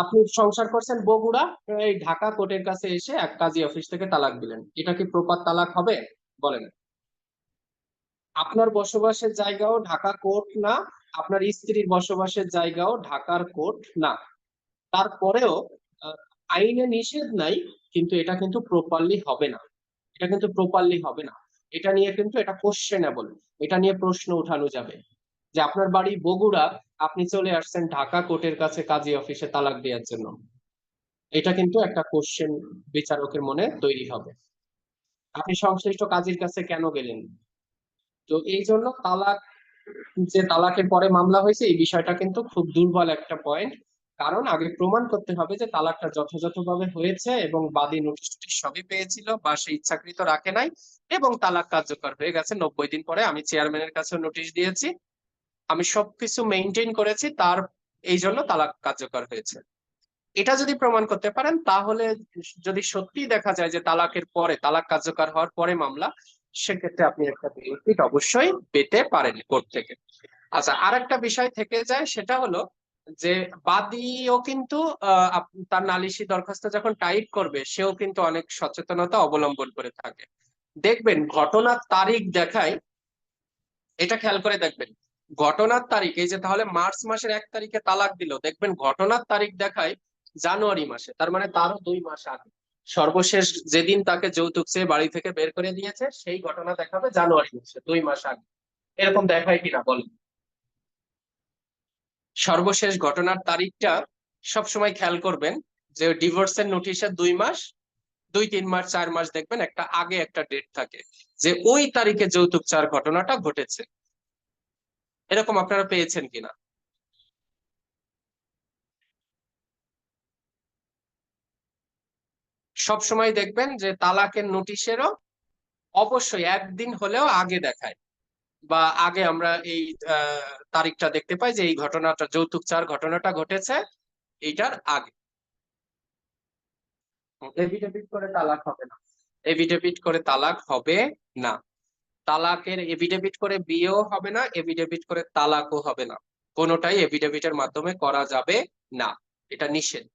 আপনি সংসার করছেন বগুড়া, এই ঢাকা কোর্টের কাছে এসে এক কাজী অফিস থেকে তালাক দিলেন, এটা কি প্রপার তালাক হবে? বলেন। আপনার বসবাসের জায়গাও ঢাকা কোর্ট না, আপনার স্ত্রীর বসবাসের জায়গাও ঢাকার কোর্ট না, তারপরেও আহ, আইনে নিষেধ নাই, কিন্তু এটা কিন্তু প্রপারলি হবে না, এটা কিন্তু প্রপারলি হবে না। এটা নিয়ে কিন্তু এটা কোশ্চেনেবল, এটা নিয়ে প্রশ্ন উঠানো যাবে যে আপনার বাড়ি বগুড়া, আপনি চলে আসছেন ঢাকা কোর্টের কাছে কাজী অফিসে তালাক দেওয়ার জন্য, এটা কিন্তু একটা কোশ্চেন বিচারকের মনে তৈরি হবে। আপনি সংশ্লিষ্ট কাজীর কাছে কেন গেলেন? তো এই জন্য তালাক, যে তালাকের পরে মামলা হয়েছে, এই বিষয়টা কিন্তু খুব দুর্বল একটা পয়েন্ট। কারণ আগে প্রমাণ করতে হবে যে তালাকটা যথাযথভাবে হয়েছে এবং বাদী নোটিশ টোটিশ সবই পেয়েছিল বা সে ইচ্ছাকৃত রাখে নাই, এবং তালাক কার্যকর হয়ে গেছে 90 দিন পরে। আমি চেয়ারম্যানের কাছে নোটিশ দিয়েছি, আমি সবকিছু মেনটেন করেছি, তার এই জন্য তালাক কার্যকর হয়েছে। এটা যদি প্রমাণ করতে পারেন, তাহলে যদি সত্যি দেখা যায় যে তালাকের পরে, তালাক কার্যকর হওয়ার পরে মামলা, সেক্ষেত্রে আপনি একটা বেনিফিট অবশ্যই পেতে পারেন কোর্ট থেকে। আচ্ছা, আর একটা বিষয় থেকে যায়, সেটা হলো যে বাদীও কিন্তু তার নালিশি দরখাস্ত যখন টাইপ করবে সেও কিন্তু অনেক সচেতনতা অবলম্বন করে থাকে। দেখবেন ঘটনার তারিখ দেখায়, এটা খেয়াল করে দেখবেন ঘটনার তারিখ, এই যে তাহলে মার্চ মাসের 1 তারিখে তালাক দিল, দেখবেন ঘটনার তারিখ দেখায় জানুয়ারি মাসে, তার মানে তারও 2 মাস আগে। সর্বশেষ যেদিন তাকে যৌতুক চেয়ে বাড়ি থেকে বের করে দিয়েছে সেই ঘটনা দেখাবে জানুয়ারি মাসে, 2 মাস আগে। এরকম দেখায় কিনা বলেন? সর্বশেষ ঘটনার তারিখটা সবসময় খেয়াল করবেন, যে ডিভোর্সের নোটিশের 2 মাস, 2-3 মাস 4 মাস দেখবেন একটা আগে একটা ডেট থাকে, যে ওই তারিখে যৌতুক চাওয়ার ঘটনাটা ঘটেছে। এরকম আপনারা পেয়েছেন কিনা? সব সময় দেখবেন যে তালাকের নোটিশেরও অবশ্যই একদিন হলেও আগে দেখায়, বা আগে আমরা এই তারিখটা দেখতে পাই যে এই ঘটনাটা, যৌতুক চাওয়ার ঘটনাটা ঘটেছে এইটার আগে। এফিডেভিট করে তালাক হবে না, এফিডেভিট করে তালাক হবে না। তালাকের এফিডেভিট করে বিয়েও হবে না, এফিডেভিট করে তালাকও হবে না। কোনোটাই এফিডেভিটের মাধ্যমে করা যাবে না, এটা নিষেধ।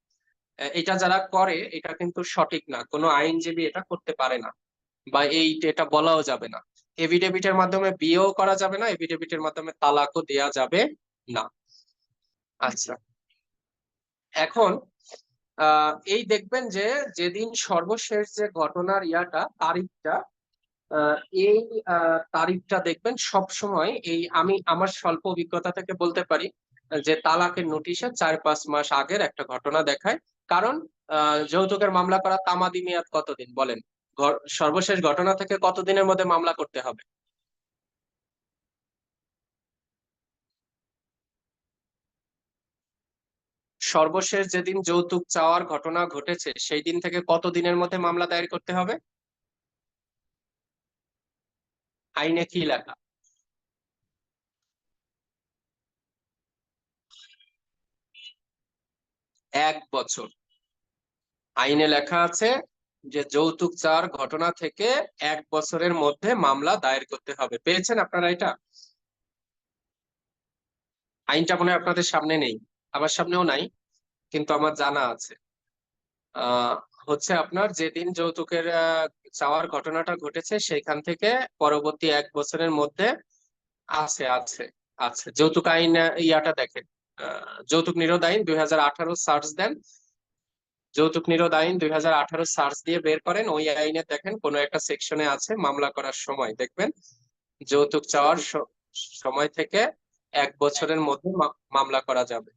এটা যারা করে এটা কিন্তু সঠিক না, কোনো আইনজীবী এটা করতে পারে না, বা এটা বলাও যাবে না। এফিডেভিটের মাধ্যমে বিয়েও করা যাবে না, এফিডেভিটের মাধ্যমে তালাকও দেয়া যাবে না। আচ্ছা, এখন এই দেখবেন যে যেদিন সর্বশেষ যে ঘটনার তারিখটা, আহ, এই তারিখটা দেখবেন সব সময়, এই আমি আমার স্বল্প অভিজ্ঞতা থেকে বলতে পারি যে তালাকের নোটিশে 4-5 মাস আগের একটা ঘটনা দেখায়। কারণ যৌতুকের মামলা করা তামাদি মেয়াদ কতদিন বলেন? সর্বশেষ ঘটনা থেকে কতদিনের মধ্যে মামলা করতে হবে? সর্বশেষ যেদিন যৌতুক চাওয়ার ঘটনা ঘটেছে সেই দিন থেকে কতদিনের মধ্যে মামলা দায়ের করতে হবে? আইনে কি লেখা? 1 বছর। আইনে লেখা আছে যে যৌতুক চাওয়ার ঘটনা থেকে 1 বছরের মধ্যে মামলা দায়ের করতে হবে। পেয়েছেন আপনারা এটা? আইনটা মনে হয় আপনাদের সামনে নেই, আমার সামনেও নাই, কিন্তু আমার জানা আছে। আহ হচ্ছে আপনার যেদিন যৌতুকের চাওয়ার ঘটনাটা ঘটেছে সেখান থেকে পরবর্তী 1 বছরের মধ্যে আছে আছে আছে যৌতুক আইন, ইয়াটা দেখেন, যৌতুক নিরোধ আইন 2018 সার্চ দেন, যৌতুক নিরোধ আইন 2018 সার্চ দিয়ে বের করেন, ওই আইনে দেখেন কোন একটা সেকশনে আছে মামলা করার সময় দেখবেন যৌতুক চাওয়ার সময় থেকে 1 বছরের মধ্যে মামলা করা যাবে।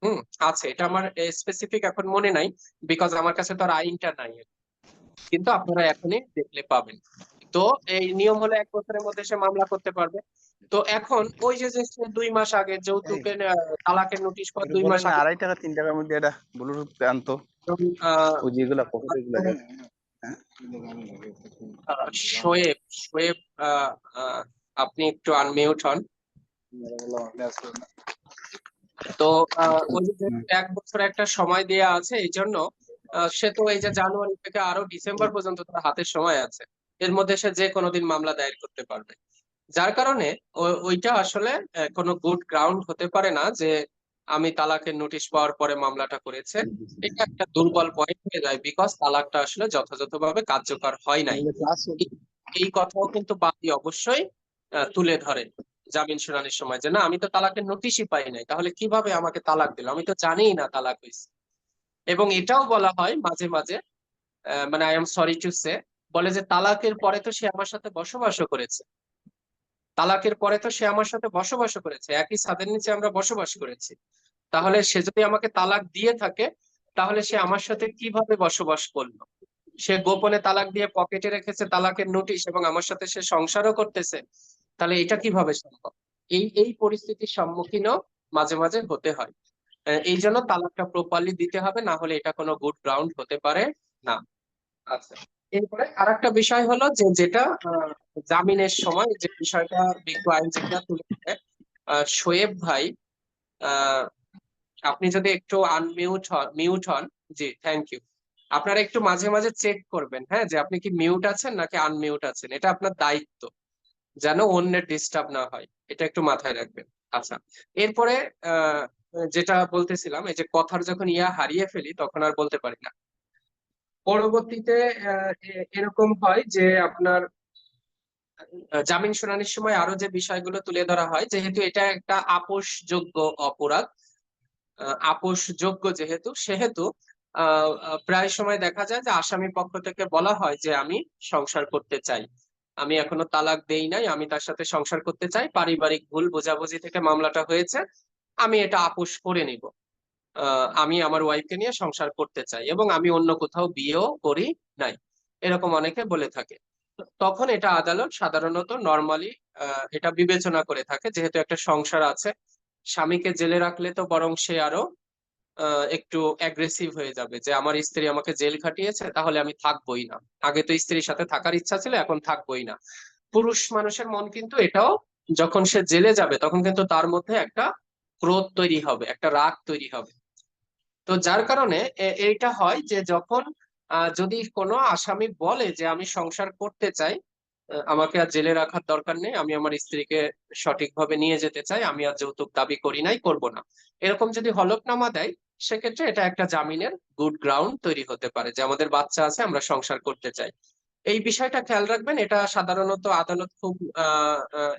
হুম, আছে, এটা আমার স্পেসিফিক এখন মনে নাই, বিকজ আমার কাছে তো আর আইনটা নাই, কিন্তু আপনারা এখনই দেখলে পাবেন। তো এই নিয়ম হলো 1 বছরের মধ্যে সে মামলা করতে পারবে। তো এখন ওই যে যে সে 2 মাস আগে এই যৌতুকের তালাকের নোটিশ পাওয়ার এটা 2 মাস বলেন না, আগে 2.5 টাকা 3 টাকার মধ্যে এটা ব্লুটুথ আনতো, আহ, ওই যেগুলা পকেটে গুলা। হ্যাঁ, শোয়েব শোয়েব আপনি একটু আনমিউট হন। তো ওই যে 1 বছর একটা সময় দেয়া আছে, এই জন্য সে তো এই যে জানুয়ারি থেকে আরো ডিসেম্বর পর্যন্ত তার হাতে সময় আছে, এর মধ্যে সে যে কোনোদিন মামলা দায়ের করতে পারবে। যার কারণে ওইটা আসলে কোনো গুড গ্রাউন্ড হতে পারে না যে আমি তালাকের নোটিশ পাওয়ার পরে মামলাটা করেছে। এটা একটা দুর্বল পয়েন্ট হয়ে যায়, বিকজ তালাকটা আসলে যথাযথভাবে কার্যকর হয় নাই। এই এই কথাও কিন্তু বাদী অবশ্যই তুলে ধরে জামিন শুনানির সময়, যে না আমি তো তালাকের নোটিশই পাই নাই, তাহলে কিভাবে আমাকে তালাক দিল, আমি তো জানিই না তালাক হয়েছে। এবং এটাও বলা হয় মাঝে মাঝে, মানে I am sorry to say, বলে যে তালাকের পরে তো সে আমার সাথে বসবাসও করেছে, তালাকের পরে তো সে আমার সাথে বসবাসও করেছে, একই ছাদের নিচে আমরা বসবাস করেছি, তাহলে সে যদি আমাকে তালাক দিয়ে থাকে তাহলে সে আমার সাথে কিভাবে বসবাস করলো? সে গোপনে তালাক দিয়ে পকেটে রেখেছে তালাকের নোটিশ এবং আমার সাথে সে সংসারও করতেছে, তাহলে এটা কিভাবে সম্ভব? এই এই পরিস্থিতির সম্মুখীনও মাঝে মাঝে হতে হয়। এই জন্য তালাকটা প্রপারলি দিতে হবে, না হলে এটা কোনো গুড গ্রাউন্ড হতে পারে না। আচ্ছা, এরপরে আরেকটা বিষয় হলো যে যেটা জামিনের সময় যে বিষয়টা বিজ্ঞ আইনজীবীরা তুলে ধরে, শোয়েব ভাই, আহ, আপনি যদি একটু আনমিউট হন, মিউট হন। জি, থ্যাংক ইউ। আপনারা একটু মাঝে মাঝে চেক করবেন, হ্যাঁ, যে আপনি কি মিউট আছেন নাকি আনমিউট আছেন, এটা আপনার দায়িত্ব। যেন অন্যের ডিস্টার্ব না হয়, এটা একটু মাথায় রাখবেন। আচ্ছা, এরপরে যেটা বলতেছিলাম, এই যে কথার যখন হারিয়ে ফেলি তখন আর বলতে পারি না। পরবর্তীতে এরকম হয় যে আপনার জামিন শুনানির সময় আরো যে বিষয়গুলো তুলে ধরা হয়, যেহেতু এটা একটা আপোষযোগ্য অপরাধ, আপোষযোগ্য সেহেতু প্রায় সময় দেখা যায় যে আসামি পক্ষ থেকে বলা হয় যে আমি সংসার করতে চাই, আমি এখনো তালাক দেই নাই, আমি তার সাথে সংসার করতে চাই, পারিবারিক ভুল বোঝাবুঝি থেকে মামলাটা হয়েছে, আমি এটা আপোষ করে নিব, আমি আমার ওয়াইফকে নিয়ে সংসার করতে চাই এবং আমি অন্য কোথাও বিয়েও করি নাই, এরকম অনেকে বলে থাকে। তখন এটা আদালত সাধারণত নর্মালি এটা বিবেচনা করে থাকে, যেহেতু একটা সংসার আছে, স্বামীকে জেলে রাখলে তো বরং সে আরো একটু অ্যাগ্রেসিভ হয়ে যাবে যে আমার স্ত্রী আমাকে জেল খাটিয়েছে, তাহলে আমি থাকবোই না, আগে তো স্ত্রীর সাথে থাকার ইচ্ছা ছিল, এখন থাকবোই না। পুরুষ মানুষের মন কিন্তু এটাও, যখন সে জেলে যাবে তখন কিন্তু তার মধ্যে একটা ক্রোধ তৈরি হবে, একটা রাগ তৈরি হবে। তো যার কারণে এইটা হয় যে যখন যদি কোনো আসামি বলে যে আমি সংসার করতে চাই, আমাকে আর জেলে রাখার দরকার নেই, আমি আমার স্ত্রীকে সঠিকভাবে নিয়ে যেতে চাই, আমি আর যৌতুক দাবি করি নাই, করব না, এরকম যদি হলফনামা দেয়, সেক্ষেত্রে এটা একটা জামিনের গুড গ্রাউন্ড তৈরি হতে পারে যে আমাদের বাচ্চা আছে, আমরা সংসার করতে চাই। এই বিষয়টা খেয়াল রাখবেন, এটা সাধারণত আদালত খুব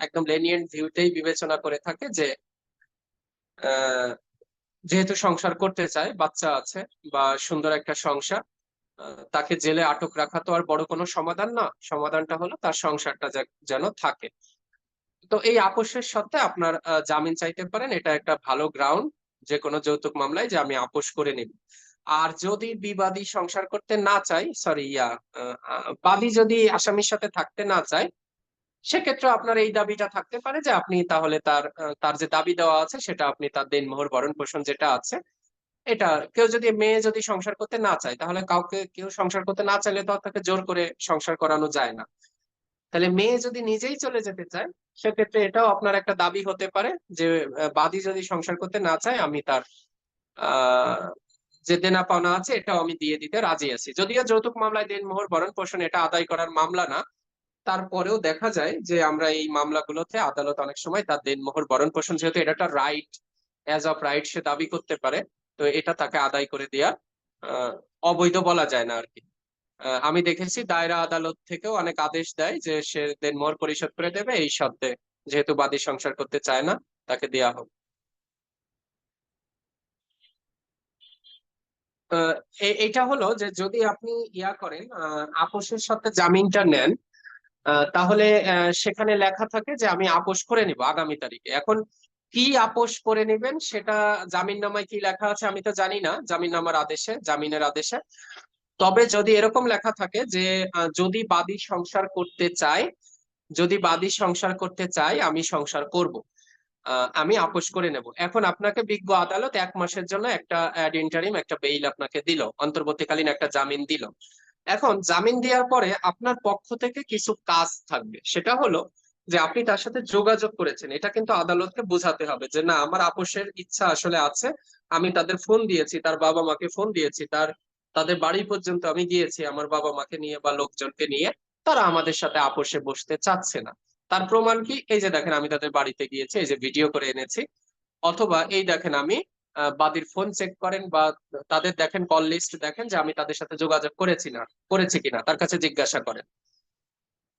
একদম লেনিয়েন্ট ভিউতেই বিবেচনা করে থাকে যে যেহেতু সংসার করতে চায়, বাচ্চা আছে বা সুন্দর একটা সংসার, তাকে জেলে আটক রাখা তো আর বড় কোনো সমাধান না, সমাধানটা হলো তার সংসারটা যেন থাকে। তো এই আপোষের সত্ত্বে আপনার জামিন চাইতে পারেন, এটা একটা ভালো গ্রাউন্ড যে কোনো যৌতুক মামলায় যে আমি আপোষ করে নিব। আর যদি বিবাদী সংসার করতে না চাই, সরি বাদী যদি আসামির সাথে থাকতে না চায়, সেক্ষেত্রে আপনার এই দাবিটা থাকতে পারে যে আপনি তাহলে তার যে দাবি দেওয়া আছে সেটা আপনি তার দেনমোহর ভরণ পোষণ যেটা আছে এটা, কেউ যদি মেয়ে যদি সংসার করতে না চায়, তাহলে কেউ সংসার করতে না চাইলে তো আর তাকে জোর করে সংসার করানো যায় না। তাহলে মেয়ে যদি নিজেই চলে যেতে চায়, সেক্ষেত্রে এটাও আপনার একটা দাবি হতে পারে যে বাদী যদি সংসার করতে না চায়, আমি তার আহ যে দেনা পাওনা আছে এটাও আমি দিয়ে দিতে রাজি আছি। যদিও যৌতুক মামলায় দেনমোহর ভরণ পোষণ এটা আদায় করার মামলা না, তারপরেও দেখা যায় যে আমরা এই মামলাগুলোতে আদালত অনেক সময় তার দেনমোহর ভরণ পোষণ, যেহেতু এটা একটা রাইট, অ্যাজ অফ রাইট সে দাবি করতে পারে, তো এটা তাকে আদায় করে দেয়া আহ, অবৈধ বলা যায় না আর কি। আমি দেখেছি দায়রা আদালত থেকেও অনেক আদেশ দেয় যে সে দেনমোহর পরিশোধ করে দেবে এই শর্তে, যেহেতু বাদী সংসার করতে চায় না, তাকে দেয়া হোক। আহ, এইটা হলো যে যদি আপনি করেন, আপোষের সাথে জামিনটা নেন, তাহলে সেখানে লেখা থাকে যে আমি আপোষ করে নিব আগামী তারিখে। এখন কি আপোষ করে নিবেন সেটা জামিন নামায় কি লেখা আছে আমি তো জানি না, জামিন নামার আদেশে, জামিনের আদেশে। তবে যদি এরকম লেখা থাকে যে যদি বাদী সংসার করতে চায়, যদি বাদী সংসার করতে চায় আমি সংসার করব, আমি আপোষ করে নেব। এখন আপনাকে বিজ্ঞ আদালত 1 মাসের জন্য একটা অ্যাড ইন্টারিম একটা বেইল আপনাকে দিল, অন্তর্বর্তীকালীন একটা জামিন দিল। এখন জামিন দেওয়ার পরে আপনার পক্ষ থেকে কিছু কাজ থাকবে, সেটা হলো যে আপনি তার সাথে যোগাযোগ করেছেন, এটা কিন্তু আদালতকে বোঝাতে হবে যে না আমার আপোষের ইচ্ছা আসলে আছে, আমি তাদের ফোন দিয়েছি, তার বাবা মাকে ফোন দিয়েছি, তাদের বাড়ি পর্যন্ত আমি গিয়েছি আমার বাবা মাকে নিয়ে বা লোকজনকে নিয়ে, তারা আমাদের সাথে আপোষে বসতে চাচ্ছে না। তার প্রমাণ কি, এই যে দেখেন আমি তাদের বাড়িতে গিয়েছি, এই যে ভিডিও করে এনেছি, অথবা এই দেখেন আমি বাদীর ফোন চেক করেন বা তাদের দেখেন কল লিস্ট দেখেন যে আমি তাদের সাথে যোগাযোগ করেছি কিনা তার কাছে জিজ্ঞাসা করেন,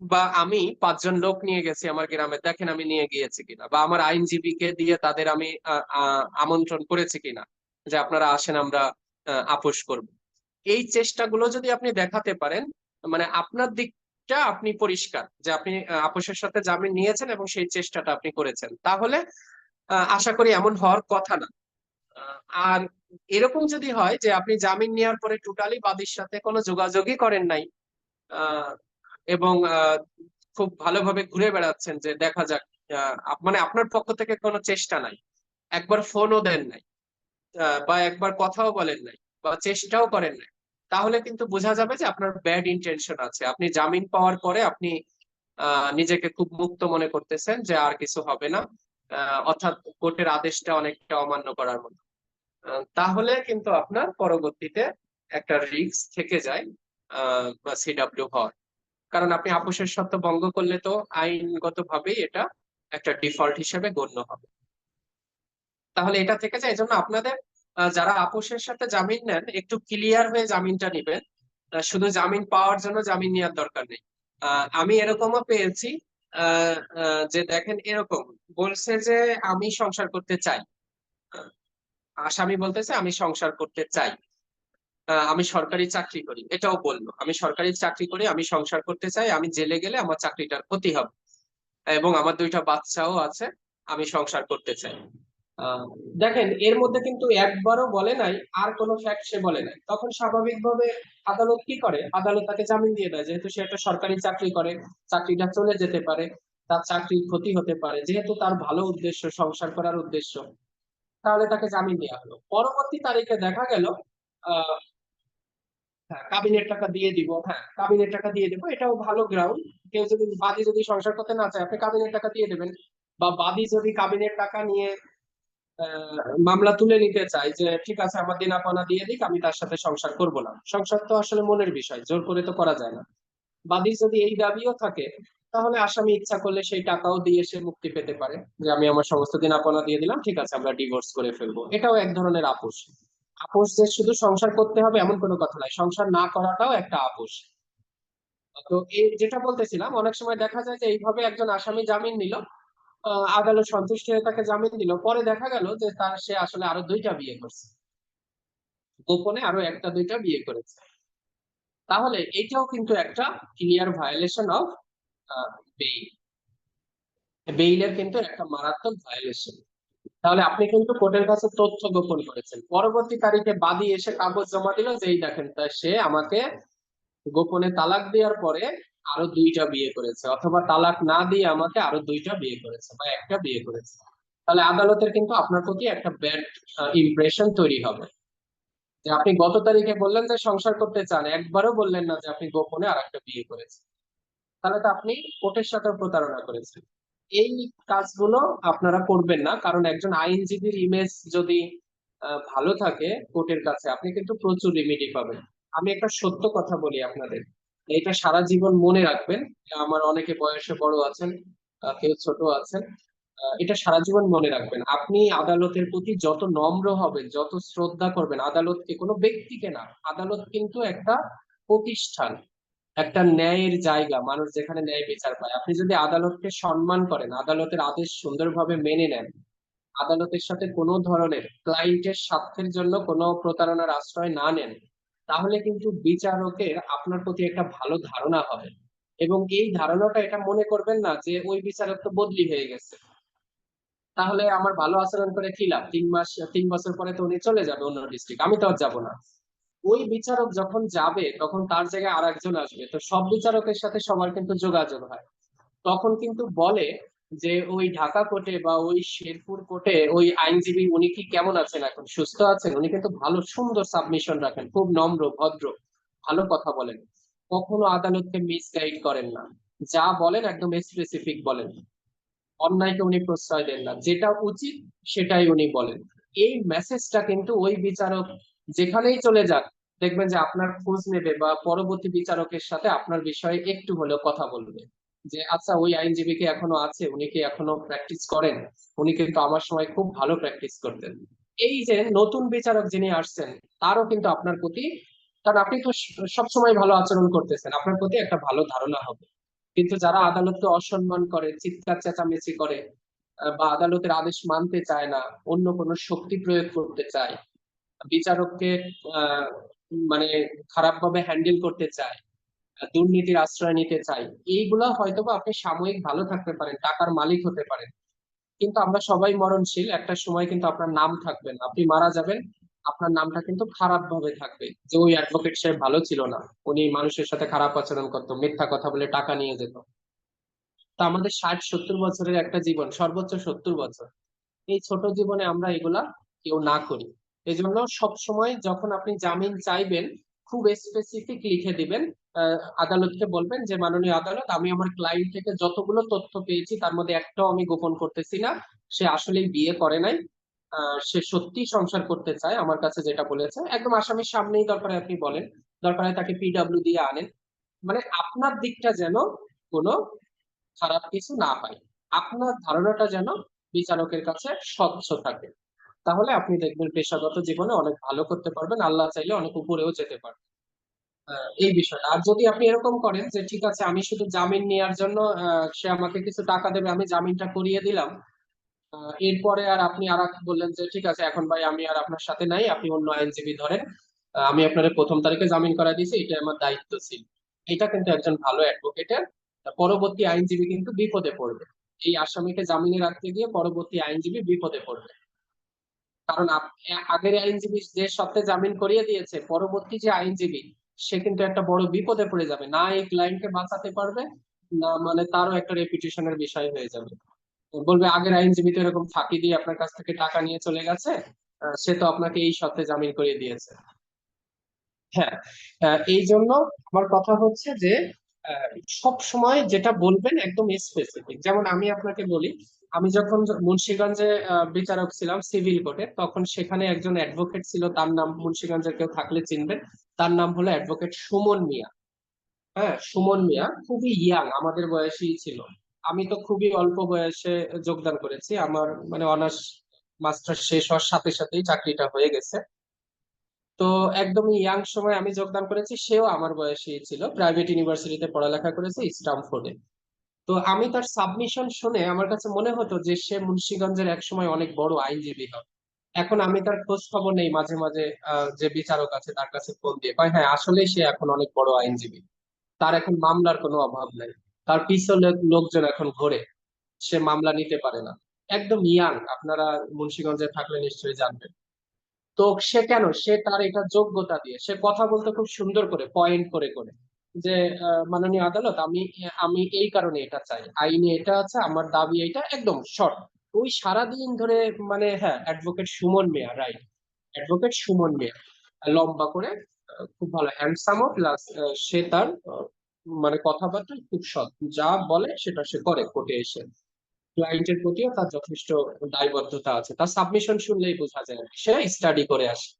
বা আমি 5 জন লোক নিয়ে গেছি আমার গ্রামে, দেখেন আমি নিয়ে গিয়েছি কিনা, বা আমার আইনজীবীকে দিয়ে তাদের আমি আমন্ত্রণ করেছি কিনা যে আপনারা আসেন আমরা আপোষ করব। এই চেষ্টাগুলো যদি আপনি দেখাতে পারেন, মানে আপনার দিকটা আপনি পরিষ্কার যে আপনি আপোষের সাথে জামিন নিয়েছেন এবং সেই চেষ্টাটা আপনি করেছেন, তাহলে আশা করি এমন হওয়ার কথা না। আহ, আর এরকম যদি হয় যে আপনি জামিন নেওয়ার পরে টোটালি বাদীর সাথে কোনো যোগাযোগই করেন নাই, আহ, এবং খুব ভালোভাবে ঘুরে বেড়াচ্ছেন যে দেখা যাক, মানে আপনার পক্ষ থেকে কোনো চেষ্টা নাই, একবার ফোনও দেন নাই, বা একবার কথাও বলেন নাই, বা চেষ্টাও করেন নাই, তাহলে কিন্তু বোঝা যাবে যে আপনার ব্যাড ইন্টেনশন আছে। আপনি জামিন পাওয়ার পরে আপনি নিজেকে খুব মুক্ত মনে করতেছেন যে আর কিছু হবে না, অর্থাৎ কোর্টের আদেশটা অনেকটা অমান্য করার মতো। তাহলে কিন্তু আপনার পরবর্তীতে একটা রিস্ক থেকে যায় সিডাব্লিউ হওয়ার। কারণ আপনি আপোষের শর্ত ভঙ্গ করলে তো আইনগতভাবেই এটা একটা ডিফল্ট হিসেবে গণ্য হবে। তাহলে এটা থেকে যায়, এই জন্য আপনাদের যারা আপোষের সাথে জামিন নেন একটু ক্লিয়ার হয়ে জামিনটা নিবেন। শুধু জামিন পাওয়ার জন্য জামিন নেওয়ার দরকার নেই। আমি এরকমও পেয়েছি যে দেখেন এরকম বলছে যে আমি সংসার করতে চাই, আসামি বলতেছে আমি সংসার করতে চাই, আমি সরকারি চাকরি করি, এটাও বললো আমি সরকারি চাকরি করি, আমি সংসার করতে চাই, আমি জেলে গেলে আমার চাকরিটার ক্ষতি হবে এবং আমার 2টা বাচ্চাও আছে, আমি সংসার করতে চাই। আহ, দেখেন এর মধ্যে কিন্তু একবারও বলে নাই আর কোনো ফ্যাক্ট সে বলে নাই, তখন স্বাভাবিকভাবে আদালত কি করে, আদালত তাকে জামিন দিয়ে দেয়, যেহেতু সে একটা সরকারি চাকরি করে, চাকরিটা চলে যেতে পারে, তার চাকরির ক্ষতি হতে পারে, যেহেতু তার ভালো উদ্দেশ্য সংসার করার উদ্দেশ্য, তাহলে তাকে জামিন দেওয়া হলো। পরবর্তী তারিখে দেখা গেল আহ হ্যাঁ কাবিনের টাকা দিয়ে দিব, হ্যাঁ কাবিনের টাকা দিয়ে দেবো, এটাও ভালো গ্রাউন্ড। কেউ যদি বাদী যদি সংসার করতে না চায় আপনি কাবিনের টাকা দিয়ে দেবেন, বা বাদী যদি কাবিনের টাকা নিয়ে মামলা তুলে নিতে চায় যে ঠিক আছে আমার দেনাপাওনা দিয়ে দিক, আমি তার সাথে সংসার করব না, সংসার তো আসলে মনের বিষয়, জোর করে তো করা যায় না, বাদীর যদি এই দাবিও থাকে তাহলে আসামি ইচ্ছা করলে সেই টাকাও দিয়ে সে মুক্তি পেতে পারে, যে আমি আমার সমস্ত দেনাপাওনা দিয়ে দিলাম, ঠিক আছে আমরা ডিভোর্স করে ফেলবো। এটাও এক ধরনের আপোষ। আপোষ যে শুধু সংসার করতে হবে এমন কোনো কথা নাই, সংসার না করাটাও একটা আপোষ। তো এই যেটা বলতেছিলাম, অনেক সময় দেখা যায় যে এইভাবে একজন আসামি জামিন নিল, আদালত সন্তুষ্ট হয়ে তাকে জামিন দিল, পরে দেখা গেল যে সে আসলে আরো 2টা বিয়ে করছে, গোপনে আরো 1টা 2টা বিয়ে করেছে। তাহলে এটাও কিন্তু একটা ক্লিয়ার ভায়োলেশন অফ বেইল। বেইলের কিন্তু একটা মারাত্মক ভায়োলেশন। তাহলে আপনি কিন্তু কোর্টের কাছে তথ্য গোপন করেছেন, পরবর্তী তারিখে বাদী এসে কাগজ জমা দিল যে এই দেখেন তা সে আমাকে গোপনে তালাক দেওয়ার পরে আরো 2টা বিয়ে করেছে, অথবা তালাক না দিয়ে আমাকে আরো 2টা বিয়ে করেছে বা 1টা বিয়ে করেছে। তাহলে আদালতের কিন্তু আপনার প্রতি একটা ব্যাড ইমপ্রেশন তৈরি হবে, যে আপনি গত তারিখে বললেন যে সংসার করতে চান, একবারও বললেন না যে আপনি গোপনে আরেকটা বিয়ে করেছেন। তাহলে তো আপনি কোর্টের সাথে প্রতারণা করেছেন। এই কাজগুলো আপনারা করবেন না, কারণ একজন আইনজীবীর ইমেজ যদি ভালো থাকে কোর্টের কাছে, আপনি কিন্তু প্রচুর রেমিডি পাবেন। আমি একটা সত্য কথা বলি আপনাদের, এটা সারা জীবন মনে রাখবেন। আমার অনেকে বয়সে বড় আছেন, কেউ ছোট আছেন, এটা সারা জীবন মনে রাখবেন। আপনি আদালতের প্রতি যত নম্র হবেন, যত শ্রদ্ধা করবেন, আদালতকে কোনো ব্যক্তিকে না, আদালত কিন্তু একটা প্রতিষ্ঠান, একটা ন্যায়ের জায়গা, মানুষ যেখানে ন্যায় বিচার পায়। আপনি যদি আদালতকে সম্মান করেন, আদালতের আদেশ সুন্দরভাবে মেনে নেন, আদালতের সাথে কোনো ধরনের ক্লায়েন্টের স্বার্থের জন্য কোনো প্রতারণার আশ্রয় না নেন, তাহলে কিন্তু বিচারকের আপনার প্রতি একটা ভালো ধারণা হবে। এবং এই ধারণাটা এটা মনে করবেন না যে ওই বিচারক তো বদলি হয়ে গেছে, তাহলে আমার ভালো আচরণ করে কি লাভ, 3 মাস 3 বছর পরে তো উনি চলে যাবে অন্য ডিস্ট্রিক্ট, আমি তো আর যাবো না। ওই বিচারক যখন যাবে তখন তার জায়গায় আরেকজন আসবে, তো সব বিচারকের সাথে সবার কিন্তু যোগাযোগ হয়। তখন কিন্তু বলে যে ওই ঢাকা কোর্টে বা ওই শেরপুর কোর্টে ওই আইনজীবী উনি কি কেমন আছেন, এখন সুস্থ আছেন, উনি কিন্তু ভালো সুন্দর সাবমিশন রাখেন, খুব নম্র ভদ্র, ভালো কথা বলেন, কখনো আদালতকে মিসগাইড করেন না, যা বলেন একদম স্পেসিফিক বলেন, অন্যায়কে উনি প্রশ্রয় দেন না, যেটা উচিত সেটাই উনি বলেন। এই মেসেজটা কিন্তু ওই বিচারক যেখানেই চলে যাক দেখবেন যে আপনার খোঁজ নেবে বা পরবর্তী বিচারকের সাথে আপনার বিষয়ে একটু হলেও কথা বলবে, যে আচ্ছা ওই আইনজীবী কি এখনো আছে, উনি কি এখনো প্র্যাকটিস করেন, উনি কিন্তু আমার সময় খুব ভালো প্র্যাকটিস করতেন। এই যে নতুন বিচারক যিনি আসছেন তারও কিন্তু আপনার প্রতি, কারণ আপনি তো সবসময় ভালো আচরণ করতেছেন, আপনার প্রতি একটা ভালো ধারণা হবে। কিন্তু যারা আদালতকে অসম্মান করে, চিৎকার চেঁচামেচি করে, বা আদালতের আদেশ মানতে চায় না, অন্য কোনো শক্তি প্রয়োগ করতে চায়, বিচারককে আহ মানে খারাপ ভাবে হ্যান্ডেল করতে চায়, দুর্নীতির আশ্রয় নিতে চায়, এইগুলা হয়তোবা আপনি সাময়িক ভালো থাকতে পারেন, টাকার মালিক হতে পারেন, কিন্তু আমরা সবাই মরণশীল, একটা সময় কিন্তু আপনার নাম থাকবে না, আপনি মারা যাবেন, আপনার নামটা কিন্তু খারাপ ভাবে থাকবে, যে ওই অ্যাডভোকেট সাহেব ভালো ছিল না, উনি মানুষের সাথে খারাপ আচরণ করতো, মিথ্যা কথা বলে টাকা নিয়ে যেত। তো আমাদের 60-70 বছরের একটা জীবন, সর্বোচ্চ 70 বছর, এই ছোট জীবনে আমরা এগুলা কেউ না করি। এই জন্য সবসময় যখন আপনি জামিন চাইবেন খুব স্পেসিফিক লিখে দিবেন, আদালতকে বলবেন যে মাননীয় আদালত, আমি আমার ক্লায়েন্ট থেকে যতগুলো তথ্য পেয়েছি তার মধ্যে একটাও আমি গোপন করতেছি না, সে আসলেই বিয়ে করে নাই, সে সত্যি সংসার করতে চায়, আমার কাছে যেটা বলেছে একদম আসামির সামনেই দরকার হয় আপনি বলেন, দরকার হয় তাকে পিডব্লিউ দিয়ে আনেন, মানে আপনার দিকটা যেন কোনো খারাপ কিছু না হয়, আপনার ধারণাটা যেন বিচারকের কাছে স্বচ্ছ থাকে, তাহলে আপনি দেখবেন পেশাগত জীবনে অনেক ভালো করতে পারবেন, আল্লাহ চাইলে অনেক উপরেও যেতে পারবেন। এই বিষয়টা। আর যদি আপনি এরকম করেন যে ঠিক আছে আমি শুধু জামিন নেওয়ার জন্য সে আমাকে কিছু টাকা দেবে, আমি জামিনটা করিয়ে দিলাম, এরপরে আর আপনি আর বললেন যে ঠিক আছে এখন ভাই আমি আর আপনার সাথে নাই, আপনি অন্য আইনজীবী ধরেন, আমি আপনার প্রথম তারিখে জামিন করা দিয়েছি, এটা আমার দায়িত্ব ছিল, এটা কিন্তু একজন ভালো অ্যাডভোকেটের পরবর্তী আইনজীবী কিন্তু বিপদে পড়বে। এই আসামিকে জামিনে রাখতে গিয়ে পরবর্তী আইনজীবী বিপদে পড়বে, কারণ আগের আইনজীবী যে সপ্তাহে জামিন করিয়ে দিয়েছে, পরবর্তী যে আইনজীবী সে কিন্তু একটা বড় বিপদে পড়ে যাবে, না এই ক্লায়েন্টকে বাঁচাতে পারবে, না মানে তারও একটা রেপুটেশনের বিষয় হয়ে যাবে। বলবে আগের আইনজীবী তো এরকম ফাঁকি দিয়ে আপনার কাছ থেকে টাকা নিয়ে চলে গেছে, সে তো আপনাকে এই সপ্তাহে জামিন করিয়ে দিয়েছে। হ্যাঁ, এই জন্য আমার কথা হচ্ছে যে সব সময় যেটা বলবেন একদম স্পেসিফিক। যেমন আমি আপনাকে বলি, আমি যখন মুন্সিগঞ্জে বিচারক ছিলাম সিভিল কোর্টে, তখন সেখানে একজন অ্যাডভোকেট ছিল, তার নাম মুন্সিগঞ্জের কেউ থাকলে চিনবেন, তার নাম হলো অ্যাডভোকেট সুমন মিয়া। হ্যাঁ, সুমন মিয়া খুবই ইয়াং, আমাদের বয়সী ছিল। আমি তো খুবই অল্প বয়সে যোগদান করেছি, আমার মানে অনার্স মাস্টার শেষ হওয়ার সাথে সাথেই চাকরিটা হয়ে গেছে। তো একদমই ইয়াং সময় আমি যোগদান করেছি, সেও আমার বয়সী ছিল, প্রাইভেট ইউনিভার্সিটিতে পড়ালেখা করেছে স্টামফোর্ডে। তো আমি তার সাবমিশন শুনে আমার কাছে মনে হতো যে সে মুন্সিগঞ্জের এক সময় অনেক বড় আইনজীবী হবে। এখন আমি তার খোঁজ খবর নেই, মাঝে মাঝে যে বিচারক আছে তার কাছে ফোন দিয়ে পাই, হ্যাঁ আসলেই সে এখন অনেক বড় আইনজীবী, তার এখন মামলার কোনো অভাব নাই, তার পিছনে লোকজন এখন ঘোরে, সে মামলা নিতে পারে না। একদম ইয়াং, আপনারা মুন্সিগঞ্জে থাকলে নিশ্চয়ই জানবেন। তো সে কেন, সে তার এটা যোগ্যতা দিয়ে সে কথা বলতে খুব সুন্দর করে পয়েন্ট করে করে, যে মাননীয় আদালত আমি আমি এই কারণে এটা চাই, আইনে এটা আছে, আমার দাবি এটা, একদম শর্ট। ওই সারাদিন ধরে, মানে হ্যাঁ advocate Suman Mia, right, advocate Suman Mia, লম্বা করে, খুব ভালো হ্যান্ডসামও প্লাস সে তার মানে কথাবার্তা খুব সৎ, যা বলে সেটা সে করে কোর্টে এসে, ক্লায়েন্টের প্রতিও তার যথেষ্ট দায়বদ্ধতা আছে, তার সাবমিশন শুনলেই বোঝা যায় সে স্টাডি করে আসে।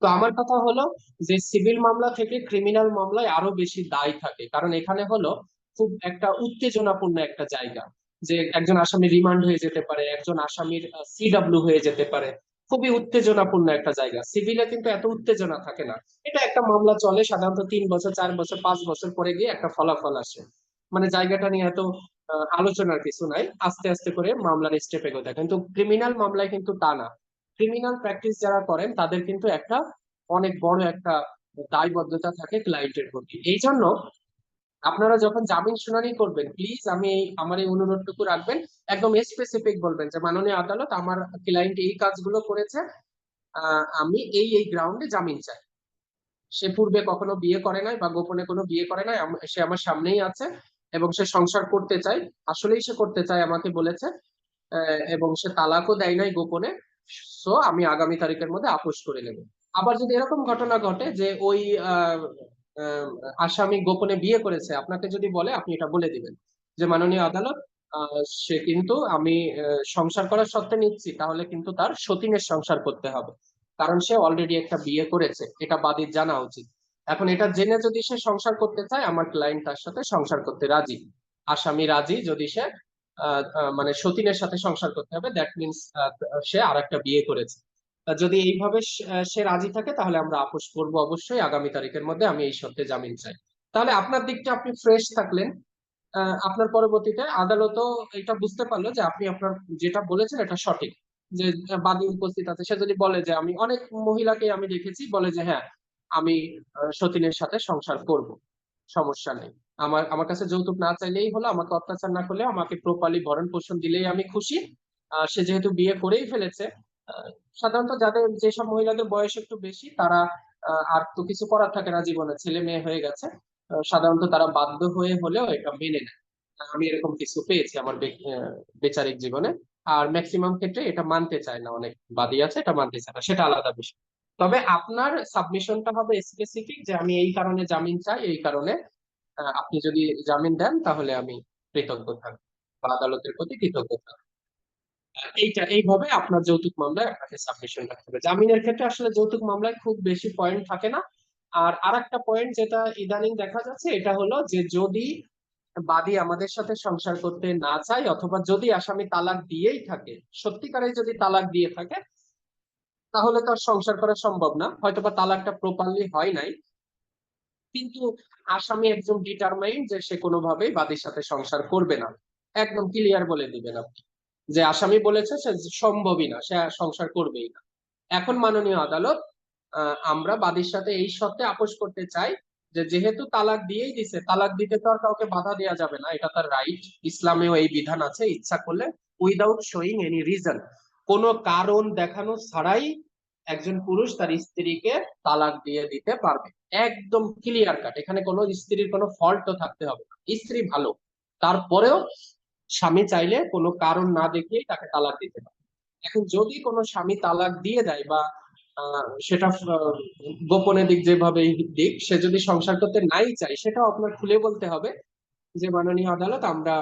তো আমার কথা হলো যে সিভিল মামলা থেকে ক্রিমিনাল মামলায় আরো বেশি দায় থাকে, কারণ এখানে হলো খুব একটা উত্তেজনাপূর্ণ একটা জায়গা, যে একজন আসামি রিমান্ড হয়ে যেতে পারে, একজন আসামির সিডব্লিউ হয়ে যেতে পারে, খুবই উত্তেজনাপূর্ণ একটা জায়গা। সিভিলে কিন্তু এত উত্তেজনা থাকে না, এটা একটা মামলা চলে সাধারণত 3 বছর 4 বছর 5 বছর পরে গিয়ে একটা ফলাফল আসে, মানে জায়গাটা নিয়ে এত আলোচনার কিছু নাই, আস্তে আস্তে করে মামলার স্টেপ এগোতে হয়। কিন্তু ক্রিমিনাল মামলায় কিন্তু তা না, ক্রিমিনাল প্র্যাকটিস যারা করেন তাদের কিন্তু একটা অনেক বড় একটা দায়বদ্ধতা থাকে ক্লায়েন্টের প্রতি। এই জন্য আপনারা যখন জামিন শুনানি করবেন প্লিজ আমার এই অনুরোধটুকু রাখবেন, একদম স্পেসিফিক বলবেন যে মাননীয় আদালত আমার ক্লায়েন্ট এই কাজগুলো করেছে, আমি এই গ্রাউন্ডে জামিন চাই, সে পূর্বে কখনো বিয়ে করে নাই বা গোপনে কোনো বিয়ে করে নাই, সে আমার সামনেই আছে এবং সে সংসার করতে চায়, আসলেই সে করতে চায় আমাকে বলেছে, এবং সে তালাকও দেয় নাই গোপনে। সো আমি আগামী তারিখের মধ্যে আপোস করে নেব। আবার যদি এরকম ঘটনা ঘটে যে ওই আহ, আহ, আসামি গোপনে বিয়ে করেছে, আপনাকে যদি বলে আপনি এটা বলে দিবেন যে মাননীয় আদালত, সে কিন্তু আমি সংসার করার শর্তে নিচ্ছি, তাহলে কিন্তু তার সতীনের সংসার করতে হবে, কারণ সে অলরেডি একটা বিয়ে করেছে, এটা বাদীর জানা উচিত। এখন এটা জেনে যদি সে সংসার করতে চায়, আমার ক্লায়েন্ট তার সাথে সংসার করতে রাজি, আসামি রাজি, যদি সে মানে সতীনের সাথে সংসার করতে হবে, দ্যাট মিনস সে আর একটা বিয়ে করেছে। যদি এইভাবে সে রাজি থাকে তাহলে আমরা আপোস করব অবশ্যই, আগামী তারিখের মধ্যে আমি এই শর্তে জামিন চাই। তাহলে আপনার দিকটা আপনি ফ্রেশ থাকলেন, আপনার পরবর্তীতে আদালতও এটা বুঝতে পারলো যে আপনি আপনার যেটা বলেছেন এটা সঠিক, যে বাদী উপস্থিত আছে, সে যদি বলে যে আমি অনেক মহিলাকে আমি দেখেছি বলে যে হ্যাঁ আমি সতীনের সাথে সংসার করব, সমস্যা নেই, আমার কাছে যৌতুক না চাইলেই হলো, আমাকে অত্যাচার না করলে, আমাকে প্রপারলি ভরণ পোষণ দিলেই আমি খুশি। সে যেহেতু বিয়ে করেই ফেলেছে, আহ, সাধারণত যাদের যেসব মহিলাদের বয়স একটু বেশি তারা আর তো কিছু করার থাকে না জীবনে, ছেলে মেয়ে হয়ে গেছে, সাধারণত তারা বাধ্য হয়ে হলেও এটা মেনে নেয়। আমি এরকম কিছু পেয়েছি আমার বেচারিক জীবনে। আর ম্যাক্সিমাম ক্ষেত্রে এটা মানতে চায় না, অনেক বাদী আছে এটা মানতে চায় না, সেটা আলাদা বিষয়। তবে আপনার সাবমিশনটা হবে স্পেসিফিক যে আমি এই কারণে জামিন চাই, এই কারণে আপনি যদি জামিন দেন তাহলে আমি কৃতজ্ঞ থাকবো বা আদালতের প্রতি কৃতজ্ঞ থাকবো। এইভাবে আপনার যৌতুক মামলায় আপনাকে সাবমিশন রাখতে হবে। জামিনের ক্ষেত্রে আসলে যৌতুক মামলায় খুব বেশি পয়েন্ট থাকে না, আর আরেকটা পয়েন্ট যেটা ইদানিং দেখা যাচ্ছে, এটা হলো যে যদি বাদী আমাদের সাথে সংসার করতে না চায়, অথবা যদি আসামি তালাক দিয়েই থাকে, সত্যিকারে যদি তালাক দিয়ে থাকে, তাহলে তো আর সংসার করা সম্ভব না। হয়তোবা তালাকটা প্রপারলি হয় নাই, কিন্তু আসামি একদম ডিটারমাইন্ড যে সে কোনোভাবেই বাদীর সাথে সংসার করবে না, একদম ক্লিয়ার বলে দিবেন আপনি যে আসামি বলেছে সে সম্ভবই না, সে আর সংসার করবেই না। এখন মাননীয় আদালত, আমরা বাদীর সাথে এই শর্তে আপোষ করতে চাই যে যেহেতু তালাক দিয়েই দিছে, তালাক দিতে তো আর কাউকে বাধা দেওয়া যাবে না, এটা তার রাইট। ইসলামেও এই বিধান আছে, ইচ্ছা করলে উইদাউট শোয়িং এনি রিজন, কোনো কারণ দেখানো ছাড়াই একজন পুরুষ তার স্ত্রীকে তালাক দিয়ে দিতে পারবে। একদম ক্লিয়ার কাট, এখানে কোনো স্ত্রীর কোনো ফল্টও থাকতে হবে না। স্ত্রী ভালো, তারপরেও স্বামী চাইলে কোনো কারণ না দেখিয়ে তাকে তালাক দিতে পারে। এখন যদি কোনো স্বামী তালাক দিয়ে দেয়, বা সেটা গোপনে দিক যেভাবে দিক, সে যদি সংসার করতে নাই চায়, সেটাও আপনার খুলে বলতে হবে যে মাননীয় আদালত, আমরা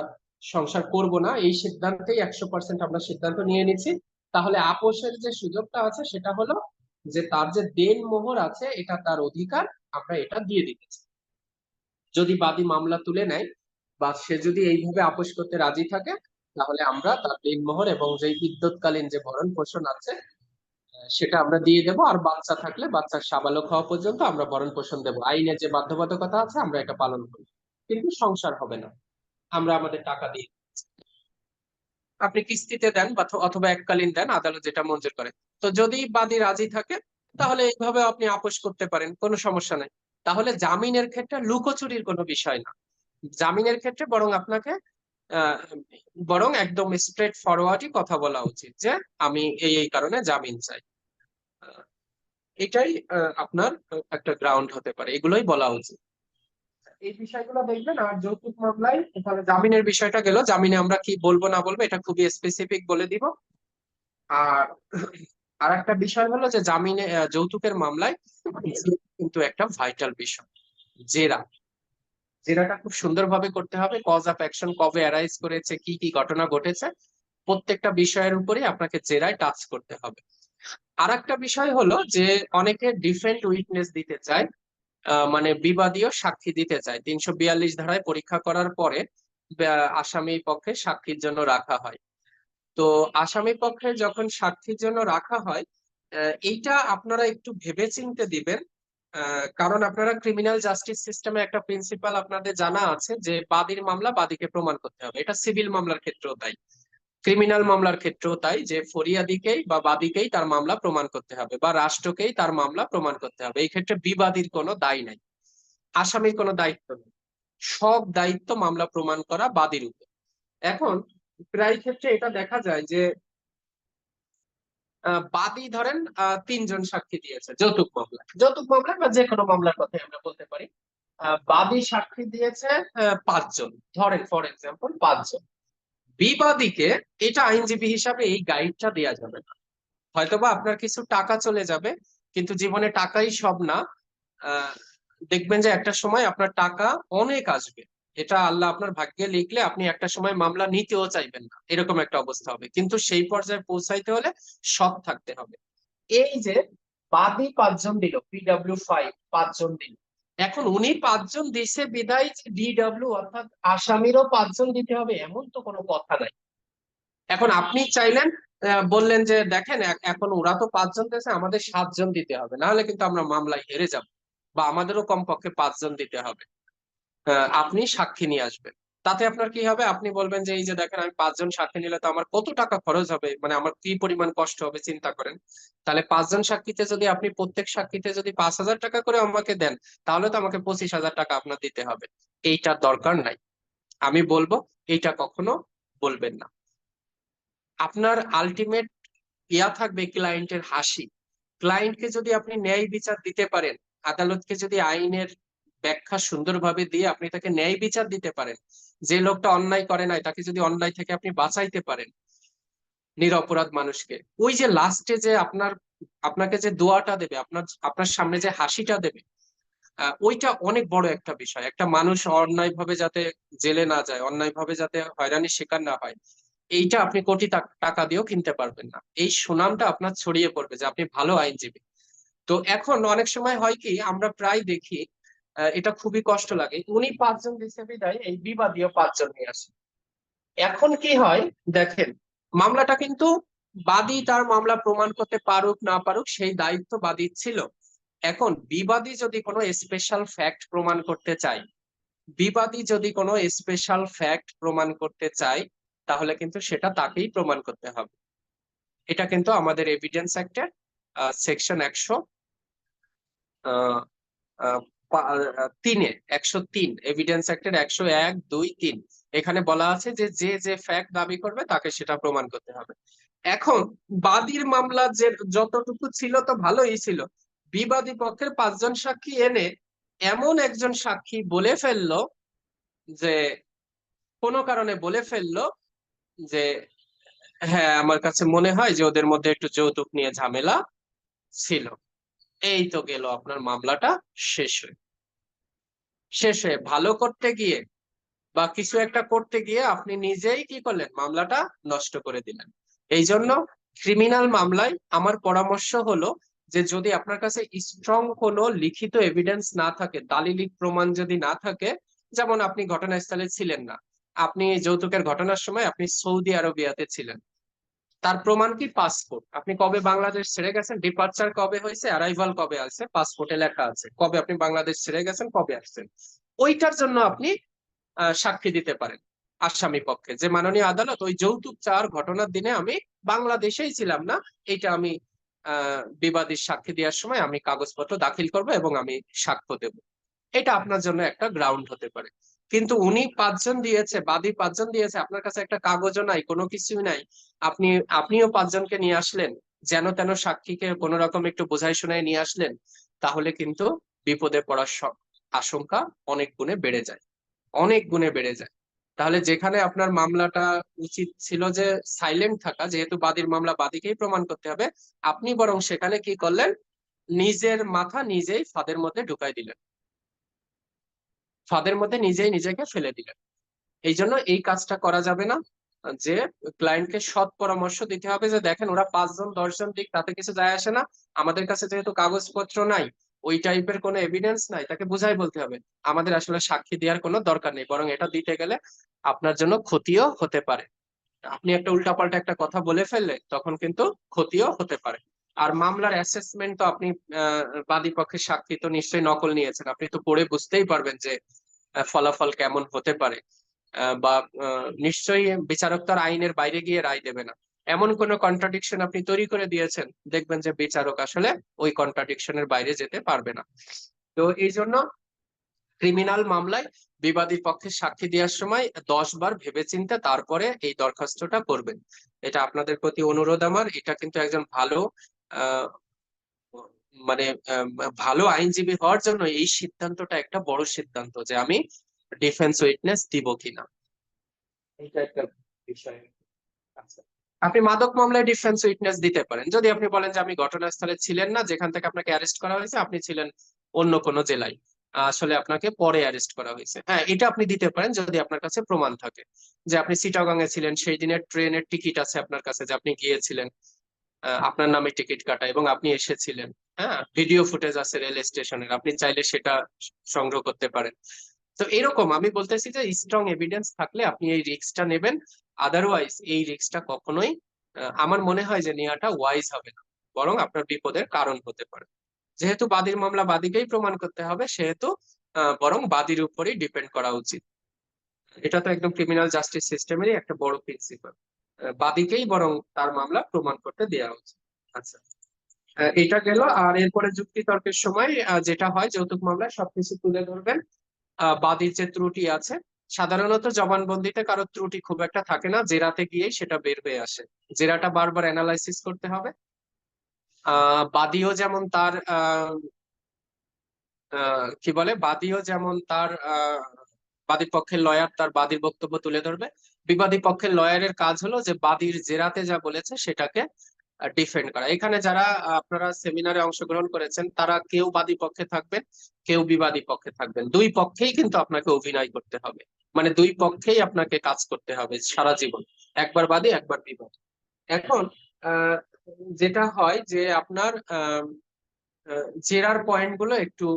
সংসার করব না, এই সিদ্ধান্তেই 100% আমরা সিদ্ধান্ত নিয়ে নিচ্ছি। তাহলে আপোষের যে সুযোগটা আছে সেটা হলো যে তার যে দেন মোহর আছে, এটা তার অধিকার, আমরা এটা দিয়ে দিতেছি। যদি বাদী মামলা তুলে নেয় বা সে যদি এইভাবে আপোষ করতে রাজি থাকে, তাহলে আমরা তার দেনমোহর এবং যে ইদ্যৎকালীন যে ভরণ পোষণ আছে সেটা আমরা দিয়ে দেবো। আর বাচ্চা থাকলে বাচ্চার সাবালক হওয়া পর্যন্ত আমরা ভরণ পোষণ দেবো। আইনে যে বাধ্যবাধকতা আছে আমরা এটা পালন করি, কিন্তু সংসার হবে না, আমরা আমাদের টাকা দিয়ে। আপনি কিস্তিতে দেন বা অথবা এককালীন দেন, আদালত যেটা মঞ্জুর করে। তো যদি বাদী রাজি থাকে, তাহলে এইভাবে আপনি আপোষ করতে পারেন, কোনো সমস্যা নাই। তাহলে জামিনের ক্ষেত্রে লুকোচুরির কোনো বিষয় না। জামিনের ক্ষেত্রে বরং আপনাকে আহ, বরং একদম স্ট্রেট ফরওয়ার্ডই কথা বলা উচিত যে আমি এই এই কারণে জামিন চাই। আহ, এটাই আপনার একটা গ্রাউন্ড হতে পারে, এগুলোই বলা উচিত। এই বিষয়গুলো দেখবেন। আর যৌতুক মামলায় তাহলে জামিনের বিষয়টা গেল, জামিনে আমরা কি বলবো না বলবো এটা খুবই স্পেসিফিক বলে দিব। আর আর একটা বিষয় হলো যে জামিনে যৌতুকের মামলায় জেরা কিন্তু একটা ভাইটাল বিষয়। জেরা, জেরাটা খুব সুন্দরভাবে করতে হবে। কজ অফ অ্যাকশন কবে অ্যারাইজ করেছে, কি কি ঘটনা ঘটেছে, প্রত্যেকটা বিষয়ের উপরে আপনাকে জেরায় টাচ করতে হবে। আর একটা বিষয় হলো যে অনেকে ডিফেন্ট উইটনেস দিতে চায়, মানে বিবাদীয় সাক্ষী দিতে চায়। 342 ধারায় পরীক্ষা করার পরে আসামি পক্ষে সাক্ষীর জন্য রাখা হয়। তো আসামি পক্ষে যখন সাক্ষীর জন্য রাখা হয়, এইটা আপনারা একটু ভেবেচিন্তে দিবেন। কারণ আপনারা ক্রিমিনাল জাস্টিস সিস্টেমে একটা প্রিন্সিপাল আপনাদের জানা আছে যে বাদীর মামলা বাদীকে প্রমাণ করতে হবে। এটা সিভিল মামলার ক্ষেত্রেও তাই, ক্রিমিনাল মামলার ক্ষেত্রেও তাই, যে ফরিয়াদিকেই বা বাদীকেই তার মামলা প্রমাণ করতে হবে, বা রাষ্ট্রকেই তার মামলা প্রমাণ করতে হবে। এই ক্ষেত্রে বিবাদীর কোনো দায় নাই, আসামির কোনো দায়িত্ব নেই। সব দায়িত্ব মামলা প্রমাণ করা বাদীর উপর। এখন প্রায় ক্ষেত্রে এটা দেখা যায় যে বাদী ধরেন 3 জন সাক্ষী দিয়েছে যৌতুক মামলায়, যৌতুক মামলায় বা যে কোনো মামলার কথাই আমরা বলতে পারি। বাদী সাক্ষী দিয়েছে 5 জন, ধরেন ফর এক্সাম্পল 5 জন। বিবাদীকে এটা আইনজীবী হিসাবে এই গাইডটা দেওয়া যাবে না। হয়তোবা আপনার কিছু টাকা চলে যাবে, কিন্তু জীবনে টাকাই সব না। আহ, দেখবেন যে একটা সময় আপনার টাকা অনেক আসবে, এটা আল্লাহ আপনার ভাগ্যে লিখলে আপনি একটা সময় মামলা নিতেও চাইবেন না, এরকম একটা অবস্থা হবে। কিন্তু সেই পর্যায়ে পৌঁছাইতে হলে সৎ থাকতে হবে। এই যে বাদী 5 জন দিল, PW5 5 জন দিল, এখন উনি 5 জন দিছে বিদায় DW অর্থাৎ আসামিরও 5 জন দিতে হবে এমন তো কোনো কথা নাই। এখন আপনি চাইলেন, বললেন যে দেখেন এখন ওরা তো 5 জন দিয়েছে, আমাদের 7 জন দিতে হবে, নাহলে কিন্তু আমরা মামলায় হেরে যাব, বা আমাদেরও কমপক্ষে 5 জন দিতে হবে। আপনি সাক্ষী নিয়ে আসবেন। তাতে আপনার কি হবে, আপনি বলবেন যে এই যে দেখেন আমি 5 জন সাক্ষী নিলে তো আমার কত টাকা খরচ হবে, মানে আমার কি পরিমাণ কষ্ট হবে চিন্তা করেন। তাহলে 5 জন সাক্ষীতে যদি আপনি প্রত্যেক সাক্ষীতে যদি 5,000 টাকা করে আমাকে দেন, তাহলে তো আমাকে 25,000 টাকা আপনার দিতে হবে। এইটার দরকার নাই। আমি বলবো এইটা কখনো বলবেন না। আপনার আলটিমেট ইয়া থাকবে ক্লায়েন্টের হাসি। ক্লায়েন্টকে যদি আপনি ন্যায় বিচার দিতে পারেন, আদালতকে যদি আইনের ব্যাখ্যা সুন্দরভাবে দিয়ে আপনি তাকে ন্যায় বিচার দিতে পারেন, যে লোকটা অন্যায় করে নাই তাকে যদি অন্যায় থেকে আপনি বাঁচাইতে পারেন, নিরপরাধ মানুষকে, ওই যে লাস্টে যে আপনাকে যে দোয়াটা দেবে, আপনার আপনার সামনে যে হাসিটা দেবে, ওইটা অনেক বড় একটা বিষয়। একটা মানুষ অন্যায়ভাবে যাতে জেলে না যায়, অন্যায়ভাবে যাতে হয়রানির শিকার না হয়, এইটা আপনি কোটি টাকা দিয়েও কিনতে পারবেন না। এই সুনামটা আপনার ছড়িয়ে পড়বে যে আপনি ভালো আইনজীবী। তো এখন অনেক সময় হয় কি, আমরা প্রায় দেখি এটা খুবই কষ্ট লাগে, উনি 5 জন দিছে বিদায় এই বিবাদীয় 5 জন নিয়ে আসে। এখন কি হয় দেখেন, মামলাটা কিন্তু বাদী তার মামলা প্রমাণ করতে পারুক না পারুক সেই দায়িত্ব বাদীর ছিল। এখন বিবাদী যদি কোনো স্পেশাল ফ্যাক্ট প্রমাণ করতে চায়, বিবাদী যদি কোনো স্পেশাল ফ্যাক্ট প্রমাণ করতে চায়, তাহলে কিন্তু সেটা তাকেই প্রমাণ করতে হবে। এটা কিন্তু আমাদের এভিডেন্স অ্যাক্টের সেকশন 103 এভিডেন্স অ্যাক্টের 101, 2, 3 এখানে বলা আছে যে যে যে ফ্যাক্ট দাবি করবে তাকে সেটা প্রমাণ করতে হবে। এখন বাদীর মামলা যে যতটুকু ছিল তো ভালোই ছিল, বিবাদী পক্ষের 5 জন সাক্ষী এনে এমন একজন সাক্ষী বলে ফেললো যে, কোনো কারণে বলে ফেললো যে হ্যাঁ আমার কাছে মনে হয় যে ওদের মধ্যে একটু যৌতুক নিয়ে ঝামেলা ছিল। এই তো গেল আপনার মামলাটা শেষ হয়ে। ভালো করতে গিয়ে বা কিছু একটা করতে গিয়ে আপনি নিজেই কি করলেন, মামলাটা নষ্ট করে দিলেন। এই জন্য ক্রিমিনাল মামলায় আমার পরামর্শ হলো যে যদি আপনার কাছে স্ট্রং কোনো লিখিত এভিডেন্স না থাকে, দালিলিক প্রমাণ যদি না থাকে, যেমন আপনি ঘটনাস্থলে ছিলেন না, আপনি যৌতুকের ঘটনার সময় আপনি সৌদি আরবিয়াতে ছিলেন, তার প্রমাণ কি পাসপোর্ট, আপনি কবে বাংলাদেশ ছেড়ে গেছেন, ডিপার্চার কবে হয়েছে, অ্যারাইভাল কবে আছে, পাসপোর্টে লেখা আছে কবে আপনি বাংলাদেশ ছেড়ে গেছেন, কবে আসছেন। ওইটার জন্য আপনি সাক্ষী দিতে পারেন আসামি পক্ষে, যে মাননীয় আদালত ওই যৌতুক চাওয়ার ঘটনার দিনে আমি বাংলাদেশেই ছিলাম না, এটা আমি বিবাদীর সাক্ষী দেওয়ার সময় আমি কাগজপত্র দাখিল করব এবং আমি সাক্ষ্য দেব। এটা আপনার জন্য একটা গ্রাউন্ড হতে পারে। কিন্তু উনি 5 জন দিয়েছে, বাদী 5 জন দিয়েছে, আপনার কাছে একটা কাগজও নাই, কোনো কিছুই নাই, আপনিও 5 জনকে নিয়ে আসলেন, যেন তেন সাক্ষীকে কোন রকম একটু বোঝাই শোনায় নিয়ে আসলেন, তাহলে কিন্তু বিপদে পড়ার আশঙ্কা অনেক গুণে বেড়ে যায়, অনেক গুণে বেড়ে যায়। তাহলে যেখানে আপনার মামলাটা উচিত ছিল যে সাইলেন্ট থাকা, যেহেতু বাদীর মামলা বাদীকেই প্রমাণ করতে হবে, আপনি বরং সেখানে কি করলেন, নিজের মাথা নিজেই ফাঁদের মধ্যে ঢুকাই দিলেন, ফাঁদের মধ্যে নিজেই নিজেকে ফেলে দিলেন। এই জন্য এই কাজটা করা যাবে না, যে ক্লায়েন্টকে সৎ পরামর্শ দিতে হবে যে দেখেন ওরা 5 জন 10 জন দিক তাতে কিছু যায় আসে না, আমাদের কাছে যেহেতু কাগজপত্র নাই, ওই টাইপের কোনো এভিডেন্স নাই, তাকে বুঝাই বলতে হবে আমাদের আসলে সাক্ষী দেওয়ার কোনো দরকার নেই, বরং এটা দিতে গেলে আপনার জন্য ক্ষতিও হতে পারে। আপনি একটা উল্টাপাল্টা একটা কথা বলে ফেললে তখন কিন্তু ক্ষতিও হতে পারে। আর মামলার অ্যাসেসমেন্ট তো আপনি বাদী পক্ষের সাক্ষী তো নিশ্চয়ই নকল নিয়েছেন, আপনি তো পড়ে বুঝতেই পারবেন যে ফলাফল কেমন হতে পারে। বা নিশ্চয়ই বিচারক তার আইনের বাইরে গিয়ে রায় দেবে না, এমন কোন কন্ট্রাডিকশন আপনি তৈরি করে দিয়েছেন, দেখবেন যে বিচারক আসলে ওই কন্ট্রাডিকশনের বাইরে যেতে পারবে না। তো এই জন্য ক্রিমিনাল মামলায় বিবাদী পক্ষে সাক্ষী দেওয়ার সময় 10 বার ভেবেচিন্তে তারপরে এই দরখাস্তটা করবেন। এটা আপনাদের প্রতি অনুরোধ আমার। এটা কিন্তু একজন ভালো আহ মানে ভালো আইনজীবী হওয়ার জন্য এই সিদ্ধান্তটা একটা বড় সিদ্ধান্ত, যে আমি ডিফেন্স উইটনেস দিব কিনা, এটা একটা বিষয়। আচ্ছা, আপনি মাদক মামলায় ডিফেন্স উইটনেস দিতে পারেন যদি আপনি বলেন যে আমি ঘটনাস্থলে ছিলেন না, যেখান থেকে আপনাকে অ্যারেস্ট করা হয়েছে আপনি ছিলেন অন্য কোনো জেলায়, আসলে আপনাকে পরে অ্যারেস্ট করা হয়েছে, হ্যাঁ এটা আপনি দিতে পারেন যদি আপনার কাছে প্রমাণ থাকে যে আপনি চিটাগাং এ ছিলেন, সেই দিনের ট্রেনের টিকিট আছে আপনার কাছে যে আপনি গিয়েছিলেন, আপনার নামে টিকিট কাটা এবং আপনি এসেছিলেন, হ্যাঁ ভিডিও ফুটেজ আছে রেল স্টেশনের, আপনি চাইলে সেটা সংগ্রহ করতে পারেন। তো এরকম আমি বলতেছি যে স্ট্রং এভিডেন্স থাকলে আপনি এই রিস্কটা নেবেন, আদারওয়াইজ এই রিস্কটা কখনোই আমার মনে হয় যে নেওয়াটা ওয়াইজ হবে না, বরং আপনার বিপদের কারণ হতে পারে। যেহেতু বাদীর মামলা বাদীকেই প্রমাণ করতে হবে, সেহেতু বরং বাদীর উপরেই ডিপেন্ড করা উচিত। এটা তো একদম ক্রিমিনাল জাস্টিস সিস্টেমেরই একটা বড় প্রিন্সিপাল, বাদীকেই বরং তার মামলা প্রমাণ করতে দেওয়া উচিত। আচ্ছা, এটা গেল। আর এরপরে যুক্তি তর্কের সময় যেটা হয়, যৌতুক মামলায় সবকিছু তুলে ধরবেন, বাদীর যে ত্রুটি আছে, সাধারণত জবানবন্দিতে কারো ত্রুটি খুব একটা থাকে না, জেরাতে গিয়েই সেটা বের হয়ে আসে, জেরাটা বারবার অ্যানালাইসিস করতে হবে। বাদীও যেমন তার কি বলে, বাদীও যেমন তার বাদী পক্ষের লয়ার তার বাদীর বক্তব্য তুলে ধরবে, বিবাদী পক্ষের লয়ারের কাজ হলো যে বাদীর জেরাতে যা বলেছে সেটাকে ডিফেন্ড করা। এখানে যারা আপনারা সেমিনারে অংশগ্রহণ করেছেন তারা কেউ বাদী পক্ষে থাকবেন, কেউ বিবাদী পক্ষে থাকবেন, দুই পক্ষেই কিন্তু আপনাকে অভিনয় করতে হবে, মানে দুই পক্ষেই আপনাকে কাজ করতে হবে সারা জীবন, একবার বাদী একবার বিবাদী। এখন আহ যেটা হয় যে আপনার জেরার পয়েন্ট গুলো একটু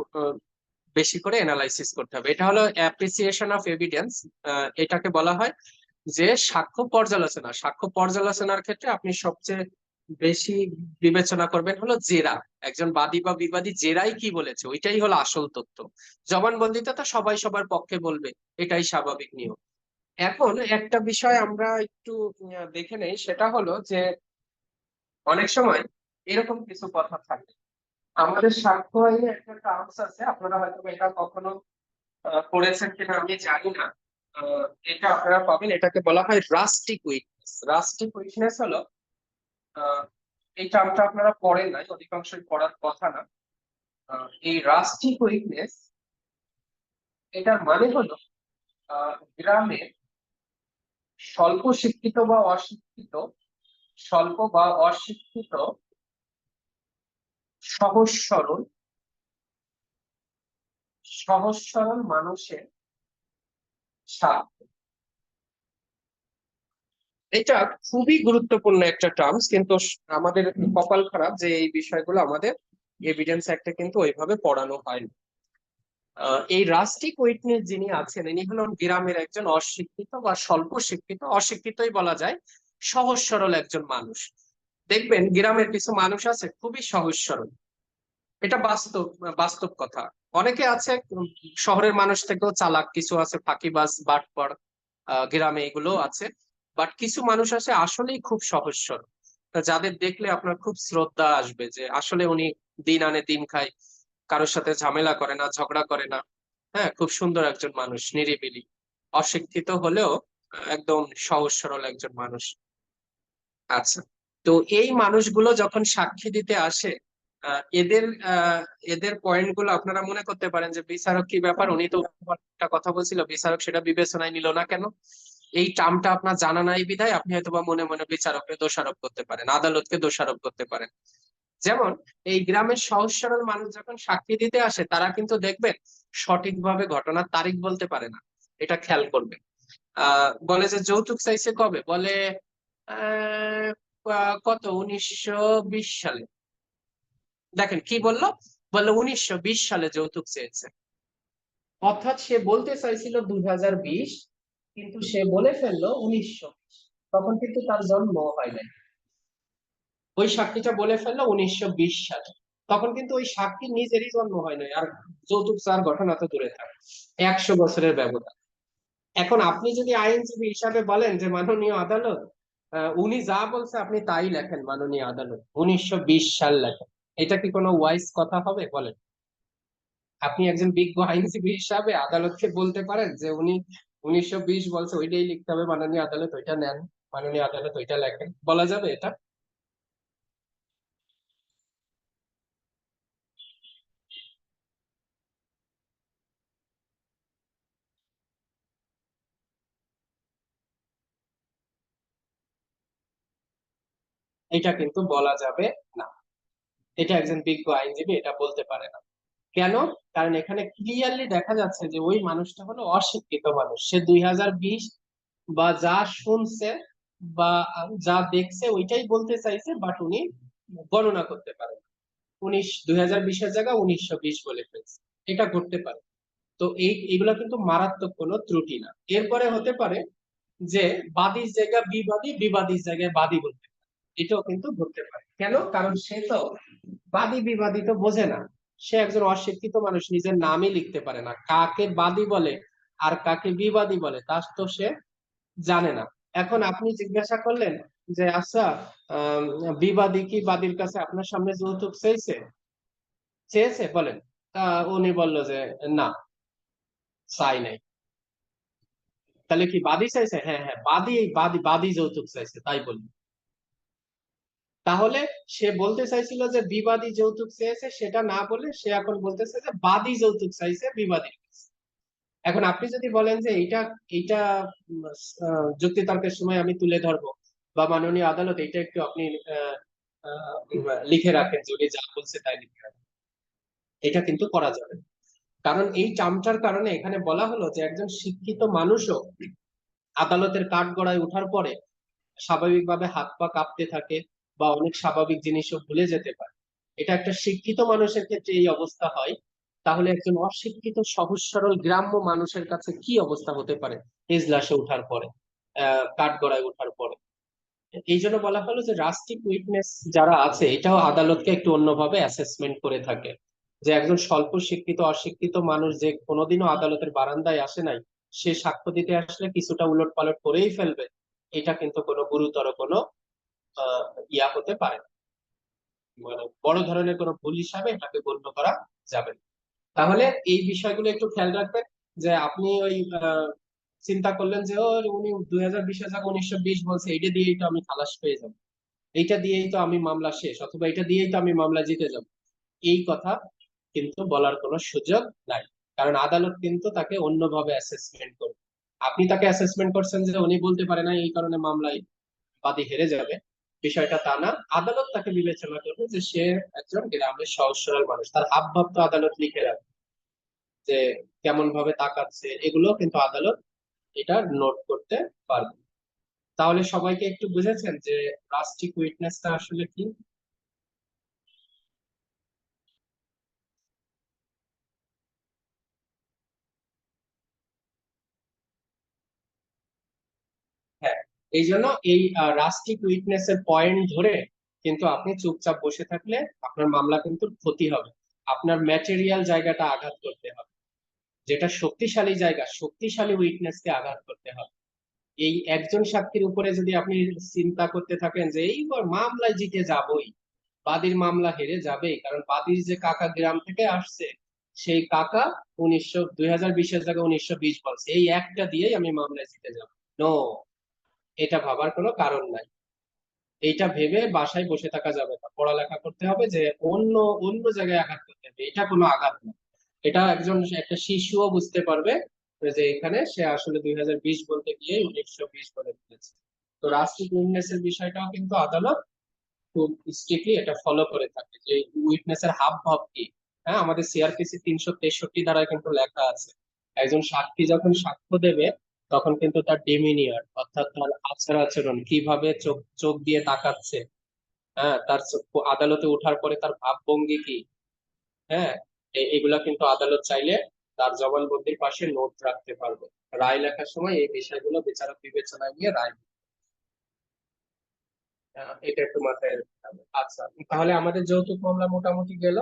বেশি করে অ্যানালাইসিস করতে হবে। এটা হলো অ্যাপ্রিসিয়েশন অফ এভিডেন্স। এটাকে বলা হয় যে সাক্ষ্য পর্যালোচনা। সাক্ষ্য পর্যালোচনার ক্ষেত্রে আপনি সবচেয়ে বেশি বিবেচনা করবেন হলো জেরা। একজন বাদী বা বিবাদী জেরাই কি বলেছে ওইটাই হলো আসল তথ্য। জবানবন্দিতে তো সবাই সবার পক্ষে বলবে, এটাই স্বাভাবিক নিয়ম। এখন একটা বিষয় আমরা একটু দেখে নেই, সেটা হলো যে অনেক সময় এরকম কিছু কথা থাকে। আমাদের সাক্ষ্য আইনে একটা টার্মস আছে, আপনারা হয়তো এটা কখনো পড়েছেন কিনা আমি জানি না। এটা আপনারা পাবেন, এটাকে বলা হয় রাস্টিক উইটনেস। রাস্টিক উইটনেস হলো এই টার্মটা আপনারা পড়েন নাই, অধিকাংশই পড়ার কথা না। এই রাস্টিক উইটনেস এটার মানে হলো গ্রামে স্বল্প শিক্ষিত বা অশিক্ষিত, স্বল্প বা অশিক্ষিত, সহজ সরল সহজ সরল মানুষের সাক্ষ্য। এটা খুবই গুরুত্বপূর্ণ একটা টার্মস, কিন্তু আমাদের কপাল খারাপ যে এই বিষয়গুলো আমাদের এভিডেন্স অ্যাক্টে কিন্তু ওইভাবে পড়ানো হয় না। এই রাস্টিক উইটনেস যিনি আছেন ইনি হলেন গ্রামের একজন অশিক্ষিত বা স্বল্প শিক্ষিত, অশিক্ষিতই বলা যায়, সহজ সরল একজন মানুষ। দেখবেন গ্রামের কিছু মানুষ আছে খুবই সহজ সরল, এটা বাস্তব বাস্তব কথা। অনেকে আছে শহরের মানুষ থেকেও চালাক, কিছু আছে ফাঁকিবাজ বাটপার, গ্রামে এগুলো আছে। বাট কিছু মানুষ আছে আসলেই খুব সহজ সরল, যাদের দেখলে আপনার খুব শ্রদ্ধা আসবে যে আসলে উনি দিন আনে দিন খায়, কারোর সাথে ঝামেলা করে না, ঝগড়া করে না। হ্যাঁ, খুব সুন্দর একজন মানুষ, নিরিবিলি, অশিক্ষিত হলেও একদম সহজ সরল একজন মানুষ। আচ্ছা, তো এই মানুষগুলো যখন সাক্ষী দিতে আসে, এদের এদের পয়েন্ট গুলো আপনারা মনে করতে পারেন যে বিচারক কি ব্যাপার, উনি তো একটা কথা বলছিল, বিচারক সেটা বিবেচনায় নিল না কেন? এই টার্মটা আপনার জানা নাই বিধায় আপনি হয়তোবা মনে মনে বিচারককে দোষারোপ করতে পারেন, আদালতকে দোষারোপ করতে পারেন। যেমন এই গ্রামের সহজ সরল মানুষ যখন সাক্ষী দিতে আসে, তারা কিন্তু দেখবেন সঠিকভাবে ঘটনার তারিখ বলতে পারে না। এটা খেয়াল করবেন। বলে যে যৌতুক চাইছে কবে, বলে আহ কত 1920 সালে। দেখেন কি বললো, বললো 1920 সালে যৌতুক চেয়েছে। অর্থাৎ সে বলতে চাইছিল 2020, কিন্তু সে বলে ফেললো 1920। তখন কিন্তু তার জন্ম হয় নাই। ওই সাক্ষীটা বলে ফেললো 1920 সালে, তখন কিন্তু ওই সাক্ষী নিজেরই জন্ম হয় নাই। আর যৌতুক চাওয়ার ঘটনা তো দূরে থাকে, 100 বছরের ব্যবধান। এখন আপনি যদি আইনজীবী হিসাবে বলেন যে মাননীয় আদালত, উনি যা বলছে আপনি তাই লেখেন, মাননীয় আদালত 1920 সাল লেখেন, এটা কি কোনো ওয়াইজ কথা হবে বলেন? আপনি একজন বিজ্ঞ আইনজীবী হিসাবে আদালতকে বলতে পারেন যে উনি 1920 বলছে, ওইটাই লিখতে হবে, মাননীয় আদালত ওইটা নেন, মাননীয় আদালত ওইটা লেখেন, বলা যাবে এটা? এটা কিন্তু বলা যাবে না। এটা একজন বিজ্ঞ আইনজীবী এটা বলতে পারে না। কেন? কারণ এখানে ক্লিয়ারলি দেখা যাচ্ছে যে ওই মানুষটা হলো অশিক্ষিত মানুষ। সে 2020 বা যা শুনছে বা যা দেখছে ওইটাই বলতে চাইছে, বাট উনি গণনা করতে পারেন 2020-এর জায়গায় 1920 বলে ফেলছে। এটা করতে পারে। তো এইগুলা কিন্তু মারাত্মক কোনো ত্রুটি না। এরপরে হতে পারে যে বাদীর জায়গায় বিবাদী, বিবাদীর জায়গায় বাদী বলতে পারে, এটাও কিন্তু ঘটতে পারে। কেন? কারণ সে তো বাদী বিবাদী তো বোঝে না। সে একজন অশিক্ষিত মানুষ, নিজের নামই লিখতে পারে না, কাকে বাদী বলে আর কাকে বিবাদী বলে তা তো সে জানে না। এখন আপনি জিজ্ঞাসা করলেন যে আচ্ছা, আহ বিবাদী কি বাদীর কাছে আপনার সামনে যৌতুক চেয়েছে? চেয়েছে বলেন? উনি বললো যে না, চাই নাই। তাহলে কি বাদী চাইছে? হ্যাঁ হ্যাঁ, বাদী, বাদী বাদী যৌতুক চাইছে তাই বলল। তাহলে সে বলতে চাইছিল যে বিবাদী যৌতুক চেয়েছে, সেটা না বলে সে এখন বলতেছে যে বাদী যৌতুক চাইছে বিবাদী। এখন আপনি যদি বলেন যে এইটা এইটা উম, যুক্তিতর্কের সময় আমি তুলে ধরবো, বা মাননীয় আদালত এটা একটু আপনি আহ, আহ, লিখে রাখেন, যদি যা বলছে তাই লিখে রাখেন, এটা কিন্তু করা যাবে না। কারণ এই চামচার কারণে এখানে বলা হলো যে একজন শিক্ষিত মানুষও আদালতের কাঠগড়ায় ওঠার পরে স্বাভাবিকভাবে হাত পা কাঁপতে থাকে, বা অনেক স্বাভাবিক জিনিসও ভুলে যেতে পারে। এটা একটা শিক্ষিত মানুষের ক্ষেত্রে এই অবস্থা হয়, তাহলে একজন অশিক্ষিত সহজ সরল গ্রাম্য মানুষের কাছে কি অবস্থা হতে পারে এজলাসে ওঠার পরে, কাঠগড়ায় ওঠার পরে। এই জন্য বলা হলো যে রাস্টিক উইটনেস যারা আছে এটাও আদালতকে একটু অন্যভাবে অ্যাসেসমেন্ট করে থাকে, যে একজন স্বল্প শিক্ষিত অশিক্ষিত মানুষ যে কোনোদিনও আদালতের বারান্দায় আসে নাই, সে সাক্ষ্য দিতে আসলে কিছুটা উলট পালট করেই ফেলবে, এটা কিন্তু কোনো গুরুতর কোনো আহ ইয়া হতে পারে না। মানে বড় ধরনের কোনো ভুল হিসাবে এটাকে গণ্য করা যাবে না। তাহলে এই বিষয়গুলো একটু খেয়াল রাখবেন, যে আপনি ওই চিন্তা করলেন যে ও উনি 2020-এর জায়গায় 1920 বলছে, এইটা দিয়েই তো আমি খালাস পেয়ে যাবো, এইটা দিয়েই তো আমি মামলা শেষ, অথবা এটা দিয়েই তো আমি মামলা জিতে যাব, এই কথা কিন্তু বলার কোনো সুযোগ নাই। কারণ আদালত কিন্তু তাকে অন্যভাবে অ্যাসেসমেন্ট করবে। আপনি তাকে অ্যাসেসমেন্ট করছেন যে উনি বলতে পারে না এই কারণে মামলায় বাদী হেরে যাবে, বিষয়টা তা না। আদালত তাকে বিবেচনা করবে যে সে একজন গ্রামের সহজ সরল মানুষ, তার হাব ভাব তো আদালত লিখে রাখবে, যে কেমন ভাবে তাকাচ্ছে, এগুলো কিন্তু আদালত এটা নোট করতে পারবে। তাহলে সবাইকে একটু বুঝেছেন যে রাস্টিক উইটনেসটা আসলে কি? হ্যাঁ, এই জন্য এই রাস্টিক উইটনেস এর পয়েন্ট ধরে কিন্তু আপনি চুপচাপ বসে থাকলে আপনার মামলা কিন্তু ক্ষতি হবে, আপনার ম্যাটেরিয়াল জায়গাটা আঘাত করতে হবে, যেটা শক্তিশালী জায়গা শক্তিশালী উইটনেসকে আঘাত করতে হবে। এই একজন সাক্ষীর উপরে যদি আপনি চিন্তা করতে থাকেন যে এইবার মামলায় জিতে যাবই, বাদীর মামলা হেরে যাবে, কারণ বাদীর যে কাকা গ্রাম থেকে আসছে, সেই কাকা 2020-এর জায়গায় 1920 বলছে, এই একটা দিয়েই আমি মামলায় জিতে যাব। নো, এটা ভাবার কোনো কারণ নাই। এইটা ভেবে বাসায় বসে থাকা যাবে না, পড়ালেখা করতে হবে, যে অন্য অন্য জায়গায় আঘাত করতে হবে, এটা কোনো আঘাত না। এটা একজন একটা শিশুও বুঝতে পারবে যে এখানে সে আসলে 2020 বলতে গিয়ে 1920 বলে ফেলেছে। তো রাষ্ট্রিক উইটনেসের বিষয়টাও কিন্তু আদালত খুব স্ট্রিক্টলি এটা ফলো করে থাকে, যে উইটনেসের হাব ভাব কি। হ্যাঁ, আমাদের সিআরপিসি 363 ধারায় কিন্তু লেখা আছে, একজন সাক্ষী যখন সাক্ষ্য দেবে তখন কিন্তু তার ডিমিনিয়ার অর্থাৎ তার আচার আচরণ কিভাবে, চোখ চোখ দিয়ে তাকাচ্ছে, হ্যাঁ, তার আদালতে ওঠার পরে তার ভাবভঙ্গি কি, হ্যাঁ, এগুলা কিন্তু আদালত চাইলে তার জবানবন্দির পাশে নোট রাখতে পারবে। রায় লেখার সময় এই বিষয়গুলো বিচারক বিবেচনায় নিয়ে রায় এটা একটু মাথায় রাখতে হবে। আচ্ছা, তাহলে আমাদের যৌতুক মামলা মোটামুটি গেল।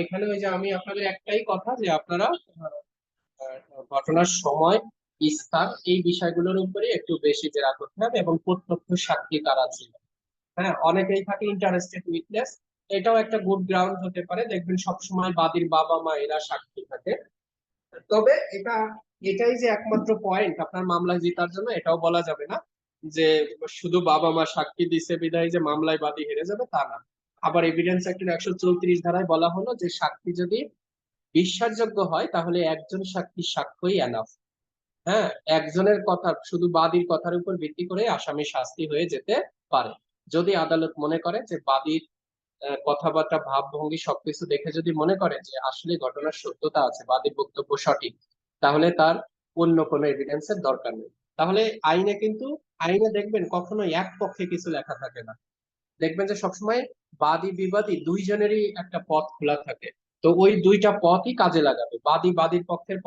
এখানে ওই যে আমি আপনাদের একটাই কথা, যে আপনারা আহ, ঘটনার সময়, স্থান, এই বিষয়গুলোর উপরে একটু বেশি জেরা করতে হবে, এবং প্রত্যক্ষ সাক্ষী কারা ছিল। হ্যাঁ, অনেকেই থাকে ইন্টারেস্টেড উইটনেস, এটাও একটা গুড গ্রাউন্ড হতে পারে, দেখবেন সবসময় বাদীর বাবা মা এরা সাক্ষী থাকে। তবে এটাই যে একমাত্র পয়েন্ট আপনার মামলা জেতার জন্য, এটাও বলা যাবে না যে শুধু বাবা মা সাক্ষী দিছে বিধায় যে মামলায় বাদী হেরে যাবে, তা না। আবার এভিডেন্স অ্যাক্টের 134 ধারায় বলা হলো যে সাক্ষী যদি বিশ্বাসযোগ্য হয় তাহলে একজন সাক্ষীর সাক্ষ্যই এনাফ। হ্যাঁ, একজনের কথা, শুধু বাদীর কথার উপর ভিত্তি করে আসামি শাস্তি হয়ে যেতে পারে। যদি আদালত মনে করে যে বাদীর কথাবার্তা ভাবভঙ্গি সবকিছু দেখে যদি মনে করে যে আসলে ঘটনার সত্যতা আছে, বাদীর বক্তব্য সঠিক, তাহলে তার অন্য কোনো এভিডেন্সের দরকার নেই। তাহলে আইনে কিন্তু, আইনে দেখবেন কখনো এক পক্ষে কিছু লেখা থাকে না, দেখবেন যে সবসময় বাদী বিবাদী দুইজনেরই একটা পথ খোলা থাকে। তো ওই দুইটা পথই কাজে লাগাবে, বাদী বাদীর পক্ষের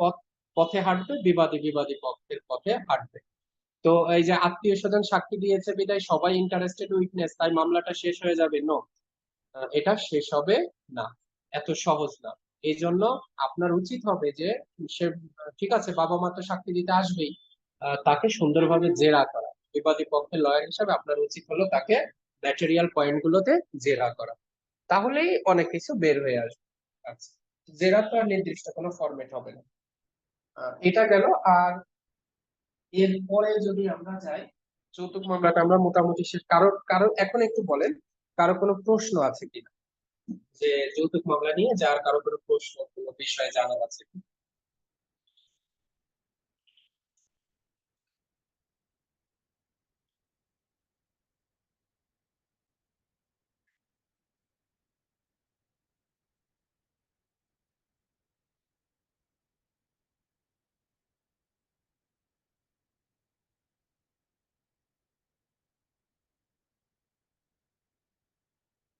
পথে হাঁটবে, বিবাদী বিবাদী পক্ষের পথে হাঁটবে। তো এই যে আত্মীয় স্বজন সাক্ষী দিয়েছে বিদায় সবাই ইন্টারেস্টেড উইটনেস, তাই মামলাটা শেষ হয়ে যাবে, নো, এটা শেষ হবে না, এত সহজ না। এই জন্য আপনার উচিত হবে যে সে, ঠিক আছে বাবা মা তো সাক্ষী দিতে আসবেই, তাকে সুন্দরভাবে জেরা করা, বিবাদী পক্ষের লয়ার হিসাবে আপনার উচিত হলো তাকে ম্যাটেরিয়াল পয়েন্ট গুলোতে জেরা করা, তাহলেই অনেক কিছু বের হয়ে আসবে। আচ্ছা, জেরা তো আর নির্দিষ্ট কোনো ফরম্যাট হবে না। এটা গেল। আর এরপরে যদি আমরা যাই, যৌতুক মামলাটা আমরা মোটামুটি শেষ। কারোর কারোর এখন একটু বলেন, কারো কোনো প্রশ্ন আছে কিনা, যে যৌতুক মামলা নিয়ে যার কারো কোনো প্রশ্ন, কোনো বিষয়ে জানার আছে কিনা?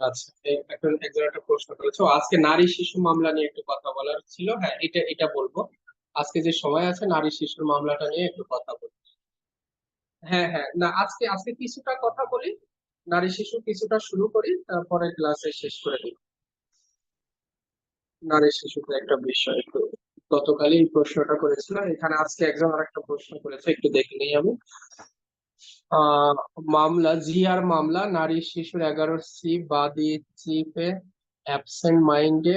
আচ্ছা, এখন একজন একটা প্রশ্ন করেছো, আজকে নারী শিশু মামলা নিয়ে একটু কথা বলার ছিল। হ্যাঁ, এটা বলবো। আজকে যে সময় আছে নারী শিশুর মামলাটা নিয়ে একটু কথা বলবো। হ্যাঁ হ্যাঁ, না আজকে আজকে কিছুটা কথা বলি, নারী শিশু কিছুটা শুরু করি, তারপরে ক্লাসে শেষ করে দিই। নারী শিশুতে একটা বিষয় একটু গতকালই এই প্রশ্নটা করেছিলাম, এখানে আজকে একজন আর একটা প্রশ্ন করেছে, একটু দেখে নিই আমি। আহ মামলা জিআর মামলা, নারী শিশুর 11C বাদী চিফে অ্যাবসেন্ট মাইন্ডে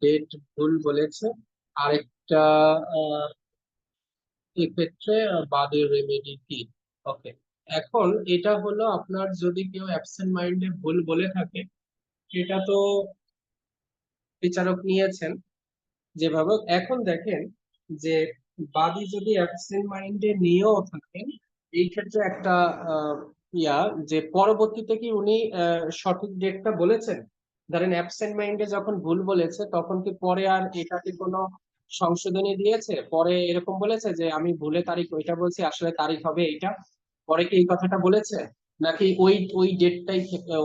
ডেট ভুল বলেছে। আরেকটা এক্ষেত্রে বাদীর রেমেডি কি? ওকে, এখন এটা হলো আপনার যদি কেউ অ্যাবসেন্ট মাইন্ডে ভুল বলে থাকে, এটা তো বিচারক নিয়েছেন যেভাবে। এখন দেখেন যে বাদী যদি অ্যাবসেন্ট মাইন্ডে নিয়েও থাকেন, এই ক্ষেত্রে একটা আহ, ইয়া যে পরবর্তীতে কি উনি সঠিক ডেটটা বলেছেন? ধরেন অ্যাবসেন্ট মাইন্ডে যখন ভুল বলেছে, তখন কি পরে আর এটাকে কোনো সংশোধনী দিয়েছে? পরে এরকম বলেছে যে আমি ভুলে তারিখ ওইটা বলছি, আসলে তারিখ হবে এইটা? পরে কি এই কথাটা বলেছে, নাকি ওই ওই ডেটটাই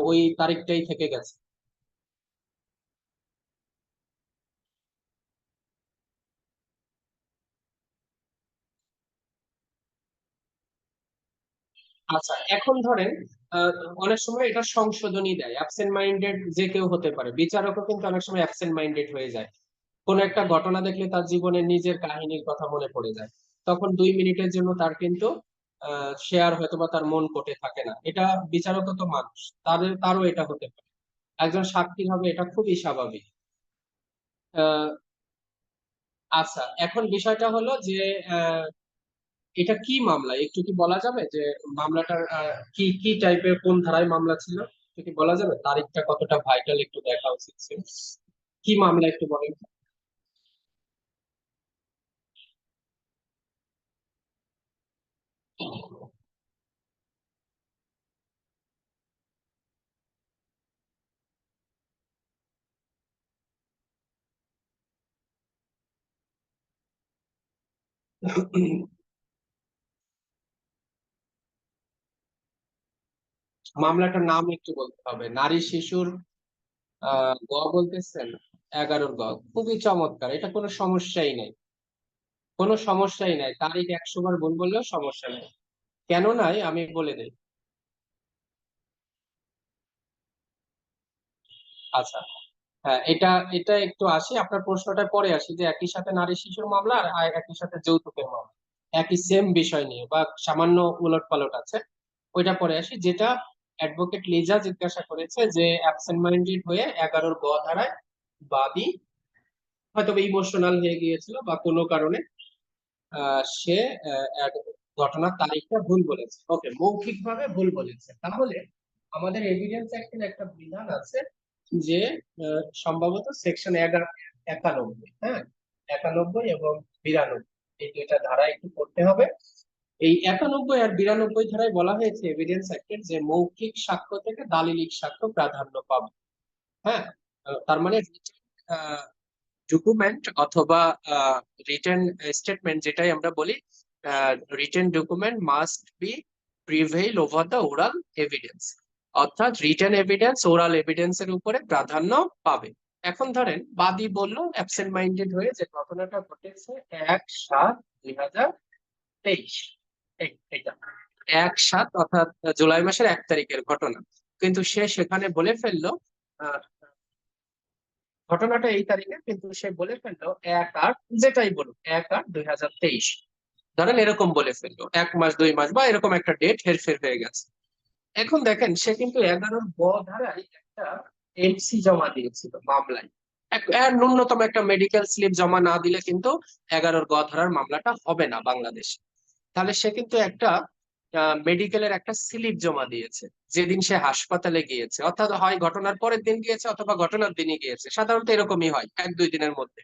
ওই তারিখটাই থেকে গেছে? আচ্ছা, এখন ধরেন আহ, অনেক সময় এটা সংশোধনী দেয়, অ্যাবসেন্ট মাইন্ডেড যে কেউ হতে পারে, বিচারকও কিন্তু অনেক সময় অ্যাবসেন্ট মাইন্ডেড হয়ে যায়। কোন একটা ঘটনা দেখলে তার জীবনের নিজের কাহিনীর কথা মনে পড়ে যায়, তখন 2 মিনিটের জন্য তার কিন্তু শেয়ার হয়তো বা তার মন পটে থাকে না। এটা বিচারকও তো মানুষ, তারও এটা হতে পারে, একজন সাক্ষী হবে, এটা খুবই স্বাভাবিক। আহ আচ্ছা, এখন বিষয়টা হলো যে এটা কি মামলা একটু কি বলা যাবে যে মামলাটার কি কি টাইপের, কোন ধারায় মামলা ছিল? একটু কি বলা যাবে তারিখটা কতটা ভাইটাল, একটু দেখা উচিত ছিল। কি মামলা একটু বলেন। মামলাটার নাম একটু বলতে হবে, নারী শিশুর গ বলতেছেন, 11-র গ। খুবই চমৎকার, এটা কোনো সমস্যাই নেই, কোনো সমস্যাই নাই, তারিখ 100 বার ভুল বললেও সমস্যা নেই। কেন নাই আমি বলে দিই। আচ্ছা, হ্যাঁ, এটা এটা একটু আসি আপনার প্রশ্নটা, পরে আসি যে একই সাথে নারী শিশুর মামলা আর একই সাথে যৌতুকের মামলা, একই সেম বিষয় নিয়ে বা সামান্য উলট পালট আছে, ওইটা পরে আসি। যেটা অ্যাডভোকেট লিজা জিজ্ঞাসা করেছে যে অ্যাবসেন্ট মাইন্ডেড হয়ে 11-র গ ধারায় বাদী হয়তো ইমোশনাল হয়ে গিয়েছিল বা কোনো কারণে সে এক ঘটনার তারিখটা ভুল বলেছে, ওকে, মৌখিকভাবে ভুল বলেছে। তাহলে আমাদের এভিডেন্স অ্যাক্টের একটা বিধান আছে যে সম্ভবত সেকশন 91, হ্যাঁ, 91 এবং 92, এই দুইটা ধারা একটু পড়তে হবে। এই 91 আর 92 ধারায় বলা হয়েছে এভিডেন্স অ্যাক্টের যে মৌখিক সাক্ষ্য থেকে দালিলিক সাক্ষ্য প্রাধান্য পাবে। হ্যাঁ, তার মানে ডকুমেন্ট অথবা রিটেন স্টেটমেন্ট যেটাই আমরা বলি, written document must be prevail over the oral evidence, অর্থাৎ রিটেন এভিডেন্স ওরাল এভিডেন্সের উপরে প্রাধান্য পাবে। এখন ধরেন বাদী বলল অ্যাবসেন্ট মাইন্ডেড হয়ে যে ঘটনাটা ঘটেছে 1/7/2023, এইটা 1/7 অর্থাৎ জুলাই মাসের 1 তারিখের ঘটনা, কিন্তু সে সেখানে বলে ফেললো আহ, ঘটনাটা এই তারিখে, কিন্তু সে বলে ফেললো 1/8, যেটাই বলুক 1/8/2023, ধরেন এরকম বলে ফেললো, 1 মাস 2 মাস বা এরকম একটা ডেট হেরফের হয়ে গেছে। এখন দেখেন সে কিন্তু 11-র গ ধারায় একটা এমসি জমা দিয়েছিল মামলায়, এর ন্যূনতম একটা মেডিকেল স্লিপ জমা না দিলে কিন্তু 11-র গ ধারার মামলাটা হবে না বাংলাদেশে। তাহলে সে কিন্তু একটা মেডিকেলের একটা স্লিপ জমা দিয়েছে যেদিন সে হাসপাতালে গিয়েছে, অর্থাৎ হয় ঘটনার পরের দিন গিয়েছে অথবা ঘটনার দিনই গিয়েছে, সাধারণত এরকমই হয় 1-2 দিনের মধ্যে।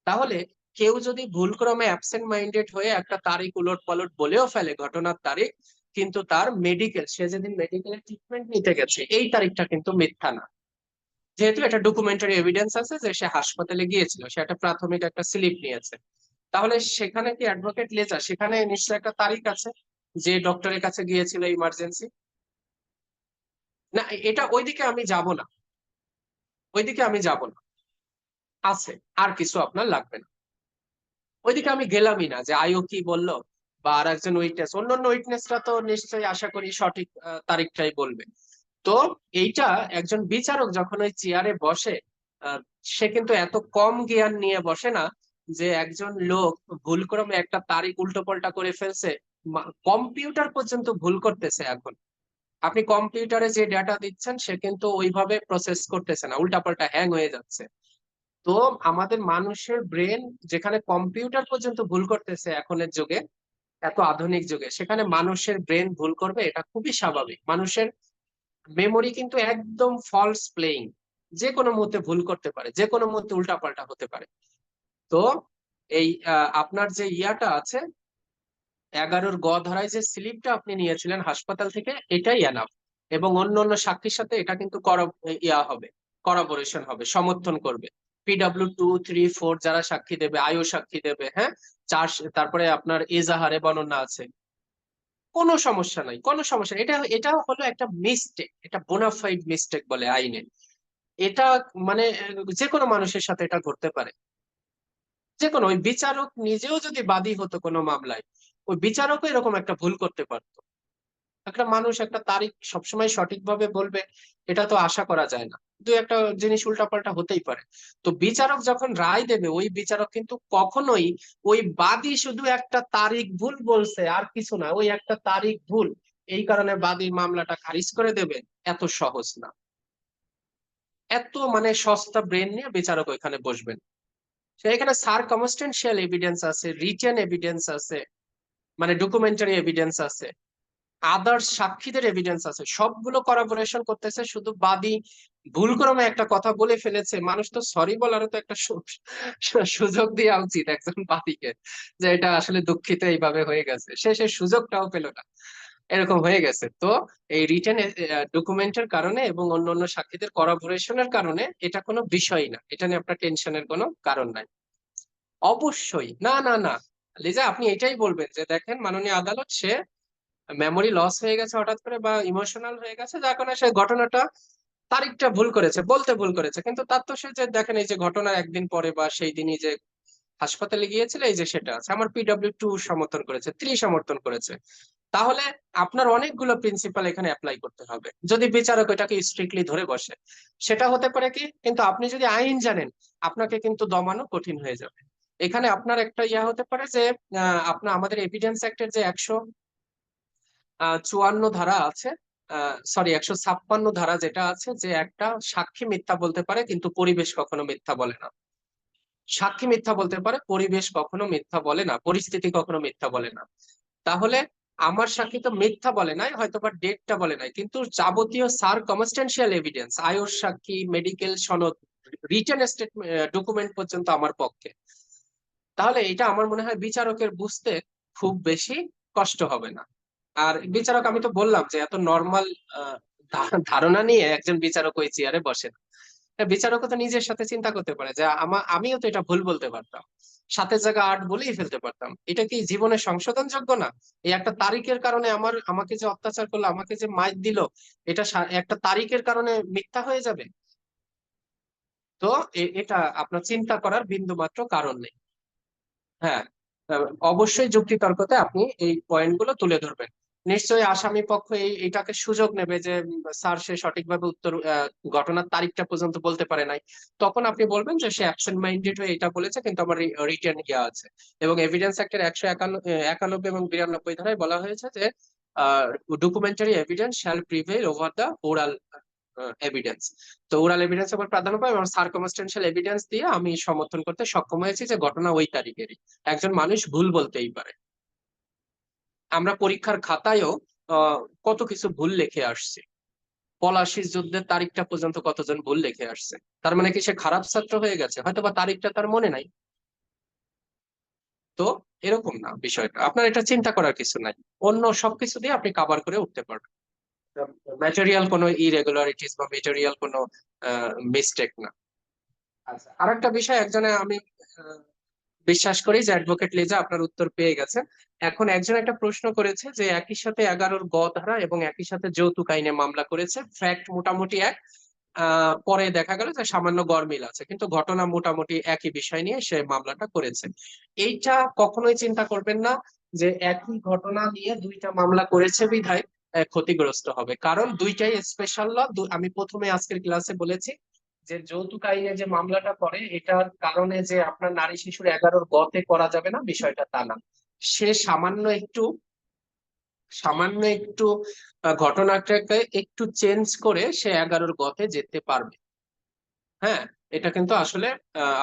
তাহলে কেউ যদি ভুলক্রমে অ্যাবসেন্ট মাইন্ডেড হয়ে একটা তারিখ উলট পালট বলেও ফেলে ঘটনার তারিখ, কিন্তু তার মেডিকেল, সে যেদিন মেডিকেলের ট্রিটমেন্ট নিতে গেছে এই তারিখটা কিন্তু মিথ্যা না, যেহেতু এটা ডকুমেন্টারি এভিডেন্স আছে যে সে হাসপাতালে গিয়েছিল, সে একটা প্রাথমিক একটা স্লিপ নিয়েছে। তাহলে সেখানে কি অ্যাডভোকেট লেজা, সেখানে নিশ্চয়ই একটা তারিখ আছে যে ডক্টরের কাছে গিয়েছিল ইমার্জেন্সি, না, এটা ওইদিকে আমি যাব না, ওইদিকে আমি যাব না। আছে, আর কিছু আপনার লাগবে না। ওইদিকে আমি গেলামই না যে আইও কি বললো, বা আর একজন উইটনেস, অন্যান্য উইটনেসরা তো নিশ্চয়ই আশা করি সঠিক তারিখটাই বলবে। তো এইটা একজন বিচারক যখন ওই চেয়ারে বসে, আহ, সে কিন্তু এত কম জ্ঞান নিয়ে বসে না যে একজন লোক ভুলক্রমে একটা তারিখ উল্টো পাল্টা করে ফেলছে। কম্পিউটার পর্যন্ত ভুল করতেছে এখন। আপনি কম্পিউটারে যে ডেটা দিচ্ছেন সে কিন্তু ওইভাবে প্রসেস করতেছে না, উল্টাপাল্টা হ্যাং হয়ে যাচ্ছে। তো আমাদের মানুষের ব্রেন, যেখানে কম্পিউটার পর্যন্ত ভুল করতেছে এখনের যুগে, এত আধুনিক যুগে, সেখানে মানুষের ব্রেন ভুল করবে এটা খুবই স্বাভাবিক। মানুষের মেমোরি কিন্তু একদম ফলস প্লেইং, যে কোনো মুহূর্তে ভুল করতে পারে, যে কোনো মুহূর্তে উল্টাপাল্টা হতে পারে। তো এই আপনার যে ইয়াটা আছে, 11-র ধারায় যে স্লিপটা আপনি নিয়েছিলেন হাসপাতাল থেকে, এটাই এনাফ। এবং অন্য অন্য সাক্ষীর সাথে এটা কিন্তু ইয়া হবে, করাবোরেশন হবে, সমর্থন করবে। PW2, 3, 4 যারা সাক্ষী দেবে, আয়ু সাক্ষী দেবে, হ্যাঁ, চার, তারপরে আপনার এজাহারে বর্ণনা আছে। কোনো সমস্যা নাই, কোনো সমস্যা নেই। এটা এটা হলো একটা মিস্টেক, এটা বোনাফাইড মিস্টেক বলে আইনে। এটা মানে যে কোনো মানুষের সাথে এটা ঘটতে পারে। যে কোনো, ওই বিচারক নিজেও যদি বাদী হতো কোনো মামলায়, ওই বিচারকও এরকম একটা ভুল করতে পারতো। একটা মানুষ একটা তারিখ সবসময় সঠিকভাবে বলবে, এটা তো আশা করা যায় না। দু একটা জিনিস উল্টাপাল্টা হতেই পারে। তো বিচারক যখন রায় দেবে, ওই বিচারক কিন্তু কখনোই ওই বাদী শুধু একটা তারিখ ভুল বলছে আর কিছু না, ওই একটা তারিখ ভুল, এই কারণে বাদীর মামলাটা খারিজ করে দেবে, এত সহজ না। এত মানে সস্তা ব্রেন নিয়ে বিচারক ওইখানে বসবেন। সে এখানে সারকামস্টেন্সিয়াল এভিডেন্স আছে, রিটেন এভিডেন্স আছে, মানে ডকুমেন্টারি এভিডেন্স আছে, আদার্স সাক্ষীদের এভিডেন্স আছে, সবগুলো করাবোরেশন করতেছে। শুধু বাদী ভুলক্রমে একটা কথা বলে ফেলেছে, মানুষ তো সরি বলারও তো একটা সুযোগ দেওয়া উচিত একজন বাদীকে, যে এটা আসলে দুঃখিত এইভাবে হয়ে গেছে, সে সে সুযোগটাও পেল না, এরকম হয়ে গেছে। তো এই রিটেন ডকুমেন্টের কারণে এবং অন্যান্য সাক্ষীদের করাবোরেশনের কারণে এটা কোনো বিষয় না, এটা নিয়ে আপনার টেনশনের কোনো কারণ নাই। অবশ্যই না, না, না, লিজা, আপনি এটাই বলবেন যে দেখেন মাননীয় আদালত, সে মেমোরি লস হয়ে গেছে হঠাৎ করে, বা ইমোশনাল হয়ে গেছে, যার কারণে সে ঘটনাটা তারিখটা ভুল করেছে, বলতে ভুল করেছে। কিন্তু তার তো সে যে দেখেন এই যে ঘটনার একদিন পরে বা সেই দিনই যে হাসপাতালে গিয়েছিল, এই যে সেটা আছে, আমার PW2 সমর্থন করেছে, 3 সমর্থন করেছে। তাহলে আপনার অনেকগুলো প্রিন্সিপাল এখানে অ্যাপ্লাই করতে হবে যদি বিচারক এটাকে স্ট্রিক্টলি ধরে বসে। সেটা হতে পারে কি, কিন্তু আপনি যদি আইন জানেন, আপনাকে কিন্তু দমানো কঠিন হয়ে যাবে। এখানে আপনার একটা ইয়া হতে পারে যে আপনার আমাদের এভিডেন্স অ্যাক্টের যে 154 ধারা আছে, সরি 156 ধারা যেটা আছে, যে একটা সাক্ষী মিথ্যা বলতে পারে কিন্তু পরিবেশ কখনো মিথ্যা বলে না। সাক্ষী মিথ্যা বলতে পারে, পরিবেশ কখনো মিথ্যা বলে না, পরিস্থিতি কখনো মিথ্যা বলে না। তাহলে আমার সাক্ষী তো মিথ্যা বলে নাই, হয়তো বা ডেটটা বলে নাই, কিন্তু যাবতীয় সারকমস্টেন্সিয়াল এভিডেন্স, আয়ুর সাক্ষী, মেডিকেল সনদ, রিটেন স্টেটমেন্ট, ডকুমেন্ট পর্যন্ত আমার পক্ষে। তাহলে এটা আমার মনে হয় বিচারকের বুঝতে খুব বেশি কষ্ট হবে না। আর বিচারক, আমি তো বললাম যে এত নর্মাল ধারণা নিয়ে একজন বিচারক ওই চেয়ারে বসে না। বিচারকও তো নিজের সাথে চিন্তা করতে পারে যে আমিও তো এটা ভুল বলতে পারতাম, 7-এর জায়গায় 8 বলেই ফেলতে পারতাম। এটা কি জীবনে সংশোধনযোগ্য না? এই একটা তারিখের কারণে আমাকে যে অত্যাচার করলো, আমাকে যে মাইর দিল, এটা একটা তারিখের কারণে মিথ্যা হয়ে যাবে? তো এটা আপনার চিন্তা করার বিন্দু মাত্র কারণ নেই। হ্যাঁ, অবশ্যই যুক্তিতর্কতে আপনি এই পয়েন্টগুলো তুলে ধরবেন। নিশ্চয়ই আসামি পক্ষ এটাকে সুযোগ নেবে যে স্যার সে সঠিকভাবে উত্তর, ঘটনার তারিখটা পর্যন্ত বলতে পারে নাই। তখন আপনি বলবেন যে সে অ্যাবসেন্ট মাইন্ডেড হয়ে এটা বলেছে, কিন্তু আমার রিটেন ইয়া আছে। এবং এভিডেন্স অ্যাক্টের 191 এবং 92 ধারায় বলা হয়েছে যে documentary evidence shall prevail over the oral evidence. তো ওরাল এভিডেন্স আবার প্রাধান্য পায়, এবং সার্কমস্টেন্সিয়াল এভিডেন্স দিয়ে আমি সমর্থন করতে সক্ষম হয়েছি যে ঘটনা ওই তারিখেরই। একজন মানুষ ভুল বলতেই পারে। আমরা পরীক্ষার খাতায়ও আহ, কত কিছু ভুল লিখে আসছি। পলাশির যুদ্ধের তারিখটা পর্যন্ত কতজন ভুল লিখে আসছে। তার মানে কি সে খারাপ ছাত্র হয়ে গেছে? হয়তো বা তারিখটা তার মনে নাই। তো এরকম না বিষয়টা, আপনার এটা চিন্তা করার কিছু নাই। অন্য সবকিছু দিয়ে আপনি কাভার করে উঠতে পারবেন। ম্যাটেরিয়াল কোনো ইরেগুলারিটিস বা ম্যাটেরিয়াল কোনো মিস্টেক না। আচ্ছা, আরেকটা বিষয় একজনে আমি বিশ্বাস করি যে অ্যাডভোকেট লিজা আপনার উত্তর পেয়ে গেছেন। এখন একজন একটা প্রশ্ন করেছে যে একই সাথে 11 গ ধারা এবং একই সাথে যৌতুক আইনে মামলা করেছে, ফ্যাক্ট মোটামুটি এক, পরে দেখা গেল যে সামান্য গরমিল আছে, কিন্তু ঘটনা মোটামুটি একই বিষয় নিয়ে সে মামলাটা করেছে। এইটা কখনোই চিন্তা করবেন না যে একই ঘটনা নিয়ে দুইটা মামলা করেছে বিধায় ক্ষতিগ্রস্ত হবে, কারণ দুইটাই স্পেশাল ল। আমি প্রথমে আজকের ক্লাসে বলেছি যে যৌতুক আইনে যে মামলাটা করে এটার কারণে যে আপনার নারী শিশুর 11 গতে করা যাবে না, বিষয়টা তা না। সে সামান্য একটু ঘটনাটাকে একটু চেঞ্জ করে সে 11 গতে যেতে পারবে। হ্যাঁ, এটা কিন্তু আসলে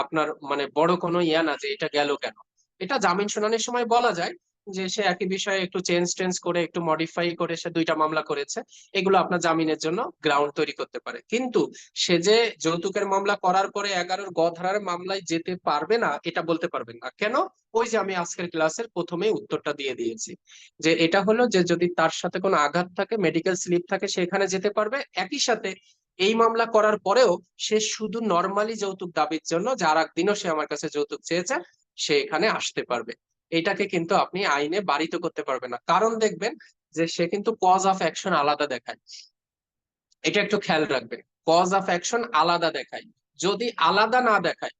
আপনার মানে বড় কোনো ইয়া না যে এটা গেল কেন। এটা জামিন শুনানির সময় বলা যায় যে সে একই বিষয়ে একটু চেঞ্জ টেঞ্জ করে একটু মডিফাই করে সে দুইটা মামলা করেছে, এগুলো আপনার জামিনের জন্য গ্রাউন্ড তৈরি করতে পারে। কিন্তু সে যে যৌতুকের মামলা করার পরে 11 গ ধারার মামলায় যেতে পারবে না, এটা বলতে পারবেন না কেন? ওই যে আমি আজকের ক্লাসের প্রথমেই উত্তরটা দিয়ে দিয়েছি যে এটা হলো যে যদি তার সাথে কোনো আঘাত থাকে, মেডিকেল স্লিপ থাকে, সেখানে যেতে পারবে। একই সাথে এই মামলা করার পরেও সে শুধু নর্মালি যৌতুক দাবির জন্য, যার একদিনও সে আমার কাছে যৌতুক চেয়েছে, সে এখানে আসতে পারবে। এটাকে কিন্তু আপনি আইনে বারিত করতে পারবেন না, কারণ দেখবেন যে সে কিন্তু কজ অফ অ্যাকশন আলাদা দেখায়। এটা একটু খেয়াল রাখবেন, কজ অফ অ্যাকশন আলাদা দেখায়। যদি আলাদা না দেখায়,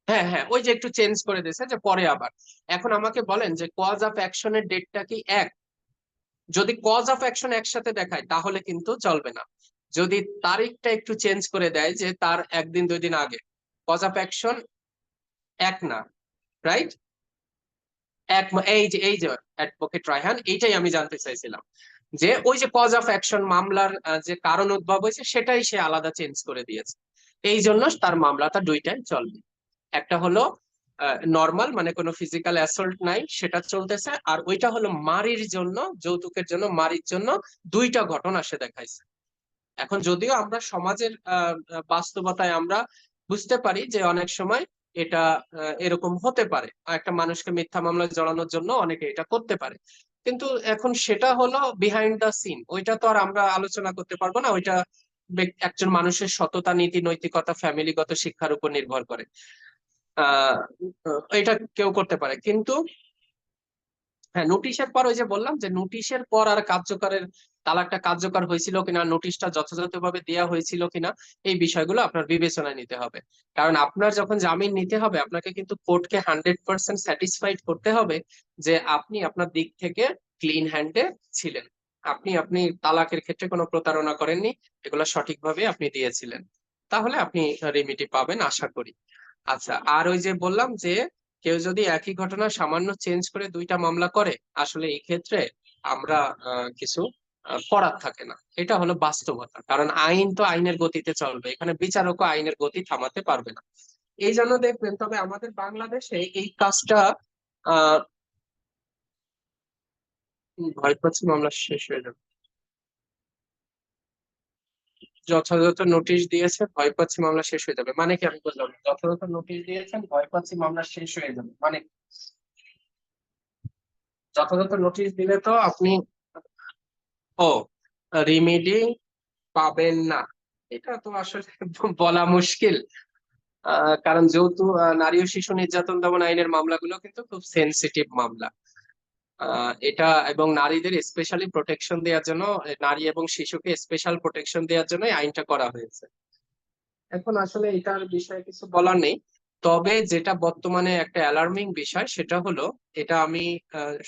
হ্যাঁ হ্যাঁ, ওই যে একটু চেঞ্জ করে দিয়েছে যে পরে আবার। এখন আমাকে বলেন যে কজ অফ অ্যাকশনের ডেটটা কি এক? যদি কজ অফ অ্যাকশন একসাথে দেখায় তাহলে কিন্তু চলবে না। যদি তারিখটা একটু চেঞ্জ করে দেয় যে তার একদিন 2 দিন আগে, কজ অফ অ্যাকশন এক না, রাইট? এই যে অ্যাডভোকেট রায়হান, এইটাই আমি জানতে চাইছিলাম যে ওই যে কজ অফ অ্যাকশন মামলার যে কারণ উদ্ভব হয়েছে সেটাই সে আলাদা চেঞ্জ করে দিয়েছে, এই জন্য তার মামলাটা দুইটাই চলবে। একটা হলো নর্মাল মানে কোনো ফিজিক্যাল অ্যাসল্ট নাই সেটা চলতেছে, আর ওইটা হলো মারির জন্য, যৌতুকের জন্য, মারির জন্য দুইটা ঘটনা সে দেখাইছে। এখন যদিও আমরা সমাজের বাস্তবতায় আমরা বুঝতে পারি যে অনেক সময় এটা এরকম হতে পারে, একটা মানুষকে মিথ্যা মামলায় জড়ানোর জন্য অনেকে এটা করতে পারে, কিন্তু এখন সেটা হলো বিহাইন্ড দ্য সিন, ওইটা তো আর আমরা আলোচনা করতে পারবো না। ওইটা একজন মানুষের সততা, নীতি, নৈতিকতা, ফ্যামিলিগত শিক্ষার উপর নির্ভর করে। আহ এটা কেউ করতে পারে, কিন্তু হ্যাঁ, নোটিশের পর ওই যে বললাম যে নোটিশের পর আর কার্যকরের, তালাকটা কার্যকর হয়েছিল কিনা, নোটিশটা যথাযথভাবে দেওয়া হয়েছিল কিনা, এই বিষয়গুলো আপনার বিবেচনায় নিতে হবে। কারণ আপনার যখন জামিন নিতে হবে আপনাকে কিন্তু কোর্টকে 100% স্যাটিসফাইড করতে হবে যে আপনি আপনার দিক থেকে ক্লিন হ্যান্ডে ছিলেন, আপনি তালাকের ক্ষেত্রে কোনো প্রতারণা করেননি, এগুলো সঠিকভাবে আপনি দিয়েছিলেন, তাহলে আপনি রেমিডি পাবেন আশা করি। আচ্ছা, আর ওই যে বললাম যে কেউ যদি একই ঘটনা সামান্য চেঞ্জ করে দুইটা মামলা করে, আসলে এই ক্ষেত্রে আমরা কিছু করার থাকে না। এটা হলো বাস্তবতা, কারণ আইন তো আইনের গতিতে চলবে, এখানে বিচারকও আইনের গতি থামাতে পারবে না। এই জন্য দেখবেন, তবে আমাদের বাংলাদেশে এই কাজটা আহ ভয় পাচ্ছি মামলা শেষ হয়ে যাবে, যথাযথ নোটিশ দিয়েছে ভয় পাচ্ছি মামলা শেষ হয়ে যাবে মানে কি? আমি বললাম যথাযথ নোটিশ দিয়েছেন ভয় পাচ্ছি মামলা শেষ হয়ে যাবে মানে, যথাযথ নোটিশ দিলে তো আপনি ও রিমিডি পাবেন না, এটা তো আসলে বলা মুশকিল। কারণ যেহেতু নারী ও শিশু নির্যাতন দমন আইনের মামলাগুলো কিন্তু খুব সেনসিটিভ মামলা। এটা এবং নারীদের স্পেশালি প্রোটেকশন দেওয়ার জন্য, নারী এবং শিশুকে স্পেশাল প্রোটেকশন দেওয়ার জন্য আইনটা করা হয়েছে। এখন আসলে এটার বিষয়ে কিছু বলার নেই। তবে যেটা বর্তমানে একটা অ্যালার্মিং বিষয় সেটা হলো, এটা আমি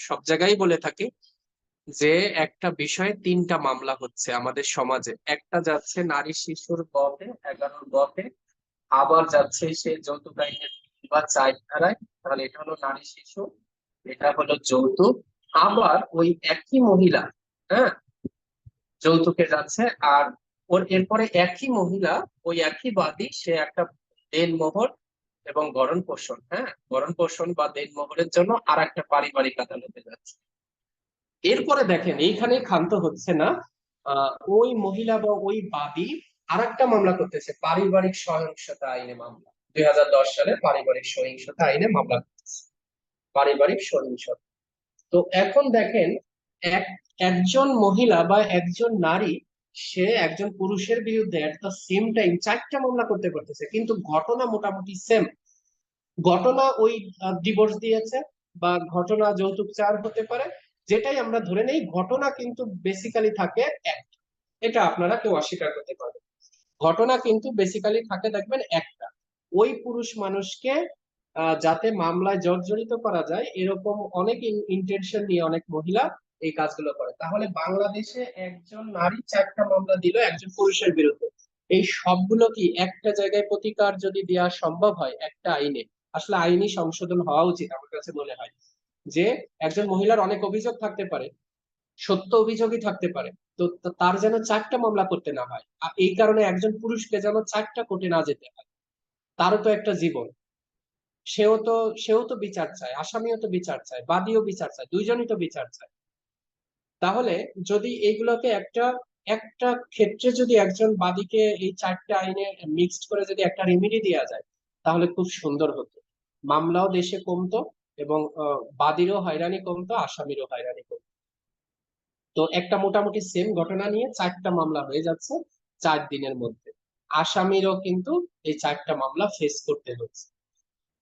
সব জায়গায় বলে থাকি যে একটা বিষয়ে 3টা মামলা হচ্ছে আমাদের সমাজে। একটা যাচ্ছে নারী শিশুর গতে, 11 গতে, আবার যাচ্ছে সে যৌতুক আইনের বা 4 ধারায়, তাহলে এটা হলো নারী শিশু, এটা হলো যৌতুক। আবার ওই একই মহিলা, হ্যাঁ, যৌতুকে যাচ্ছে, আর ওর এরপরে একই মহিলা, ওই একই বাদী, সে একটা দেনমোহর এবং ভরণ পোষণ, হ্যাঁ, ভরণ পোষণ বা দেনমোহরের জন্য আর একটা পারিবারিক আদালতে যাচ্ছে। এরপরে দেখেন এইখানে ক্ষান্ত হচ্ছে না, ওই মহিলা বা ওই বাদী আরেকটা মামলা করতেছে, পারিবারিক সহিংসতা আইনে মামলা, 2010 সালে পারিবারিক সহিংসতা আইনে মামলা করতেছে, পারিবারিক সহিংসতা। তো এখন দেখেন, এক একজন মহিলা বা একজন নারী সে একজন পুরুষের বিরুদ্ধে এট দ্য সেম টাইম 4টা মামলা করতে পারতেছে, কিন্তু ঘটনা মোটামুটি সেম। ঘটনা ওই ডিভোর্স দিয়েছে, বা ঘটনা যৌতুক চার হতে পারে, যেটাই আমরা ধরে নেই, ঘটনা কিন্তু বেসিক্যালি থাকে এক। এটা আপনারা কেউ অস্বীকার করতে পারবেন। ঘটনা কিন্তু বেসিক্যালি থাকে, দেখবেন, একটা। ওই পুরুষ মানুষকে যাতে মামলায় জর্জরিত করা যায়, এরকম অনেক ইন্টেনশন নিয়ে অনেক মহিলা এই কাজগুলো করে। তাহলে বাংলাদেশে একজন নারী 4টা মামলা দিল একজন পুরুষের বিরুদ্ধে। এই সবগুলো কি একটা জায়গায় প্রতিকার যদি দেওয়া সম্ভব হয় একটা আইনে? আসলে আইনি সংশোধন হওয়া উচিত আমার কাছে মনে হয়। যে একজন মহিলার অনেক অভিযোগ থাকতে পারে, সত্য অভিযোগই থাকতে পারে, তো তার যেন 4টা মামলা করতে না হয়। আর এই কারণে একজন পুরুষকে যেন 4টা কোর্টে না যেতে হয়। তারও তো একটা জীবন। সেও তো সেও তো বিচার চায়, আসামিও তো বিচার চায়, বাদীও বিচার চায়, দুইজনই তো বিচার চায়। তাহলে যদি এইগুলোকে একটা একটা ক্ষেত্রে যদি একজন বাদীকে এই 4টা আইনে মিক্সড করে যদি একটা রেমেডি দেওয়া যায়, তাহলে খুব সুন্দর হতো। মামলাও দেশে কমতো, এবং বাদীরও হয়রানি কমতো, আসামিরও হয়রানি কমতো। তো একটা মোটামুটি সেম ঘটনা নিয়ে 4টা মামলা হয়ে যাচ্ছে 4 দিনের মধ্যে। আসামিরও কিন্তু এই 4টা মামলা ফেস করতে হচ্ছে।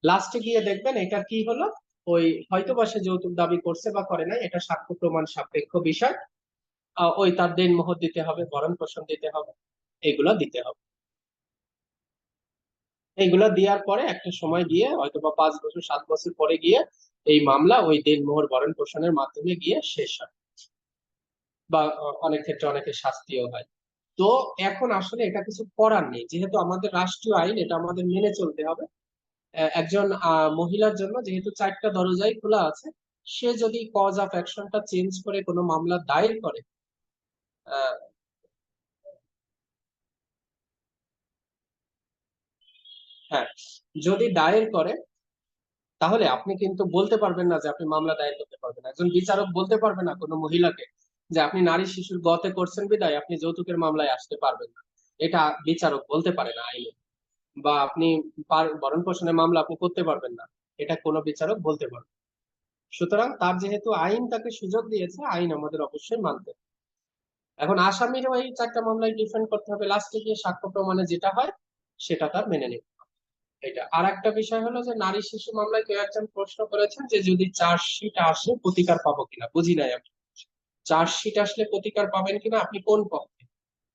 লাস্টে গিয়ে দেখবেন এটা কি হলো, ওই হয়তো বা সে যৌতুক দাবি করছে বা করে নাই, এটা সাক্ষ্য প্রমাণ সাপেক্ষ বিষয়। ওই তার দেনমোহর দিতে হবে, ভরণ পোষণ দিতে হবে, এগুলো দিতে হবে। এইগুলা দেওয়ার পরে একটা সময় গিয়ে হয়তো বা 5 বছর 7 বছর পরে গিয়ে এই মামলা ওই দেনমোহর ভরণ পোষণের মাধ্যমে গিয়ে শেষ হয়, বা অনেক ক্ষেত্রে অনেকের শাস্তিও হয়। তো এখন আসলে এটা কিছু করার নেই, যেহেতু আমাদের রাষ্ট্রীয় আইন, এটা আমাদের মেনে চলতে হবে। একজন মহিলার জন্য যেহেতু 4টা দরজাই খোলা আছে, সে যদি কজ অফ অ্যাকশনটা চেঞ্জ করে কোনো মামলা দায়ের করে, আহ, হ্যাঁ, যদি দায়ের করে, তাহলে আপনি কিন্তু বলতে পারবেন না যে আপনি মামলা দায়ের করতে পারবেন না। একজন বিচারক বলতে পারবে না কোনো মহিলাকে যে আপনি নারী শিশুর গতে করছেন বিদায় আপনি যৌতুকের মামলায় আসতে পারবেন না। এটা বিচারক বলতে পারে না আইনে। বা আপনি ভরণ পোষণের মামলা আপনি করতে পারবেন না, এটা কোনো বিচারক বলতে পারবে না। সুতরাং তার যেহেতু আইন তাকে সুযোগ দিয়েছে, আইন আমাদের অবশ্যই মানতে হবে। এখন আসামিরও এই 4টা মামলায় ডিফেন্ড করতে হবে, লাস্টে গিয়ে সাক্ষ্য প্রমাণে যেটা হয় সেটা তার মেনে নিতে হবে। এটা আর একটা বিষয় হলো যে নারী শিশু মামলায় কেউ একজন প্রশ্ন করেছেন যে যদি চার্জশিট আসে প্রতিকার পাবো কিনা, বুঝি নাই আমি। চার্জশিট আসলে প্রতিকার পাবেন কিনা, আপনি কোন পক্ষে?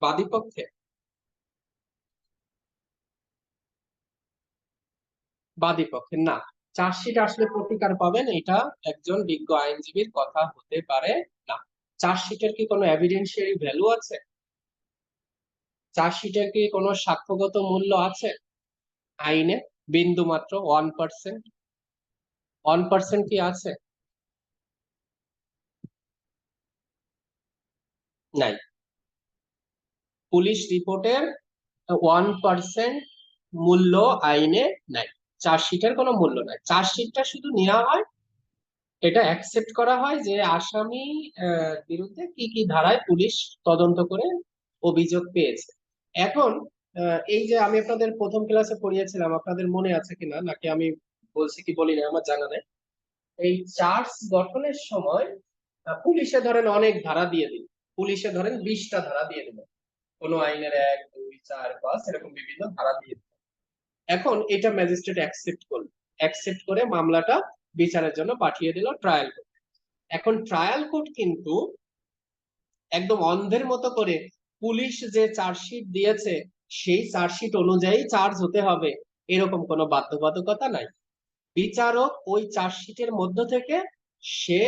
বাদী পক্ষে? বাদী পক্ষে না। চার্জশিট আসলে প্রতিকার পাবেন, এটা একজন বিজ্ঞ আইনজীবীর কথা হতে পারে না। চার্জশিটের কি কোনো এভিডেন্সিয়ারি ভ্যালু আছে? চার্জশিটের কি কোনো সাক্ষ্যগত মূল্য আছে আইনে? বিন্দু মাত্র 1%। 1% কি আছে? নাই। পুলিশ রিপোর্টের 1% মূল্য আইনে নাই। চার্জশিটের কোনো মূল্য নাই। চার্জশিটটা শুধু নেওয়া হয়, এটা অ্যাকসেপ্ট করা হয় যে আসামি বিরুদ্ধে কি কি ধারায় পুলিশ তদন্ত করে অভিযোগ পেয়েছে। এখন এই যে আমি আপনাদের প্রথম ক্লাসে পড়িয়েছিলাম, আপনাদের মনে আছে কিনা, নাকি আমি বলছি কি বলি না আমার জানা নেই। এই চার্জ গঠনের সময় পুলিশে ধরেন অনেক ধারা দিয়ে দিল, পুলিশে ধরেন 20টা ধারা দিয়ে দিল, কোন আইনের 1 2 4 5 এরকম বিভিন্ন ধারা দিয়ে দিল। এখন এটা ম্যাজিস্ট্রেট অ্যাকসেপ্ট করলো, অ্যাকসেপ্ট করে মামলাটা বিচারের জন্য পাঠিয়ে দিল ট্রায়াল কোর্ট। এখন ট্রায়াল কোর্ট কিন্তু একদম অন্ধের মতো করে পুলিশ যে চার্জশিট দিয়েছে সেই চার্জশিট অনুযায়ী চার্জ হতে হবে এরকম কোনো বাধ্যবাধকতা নাই। বিচারক ওই চার্জশিটের মধ্য থেকে সে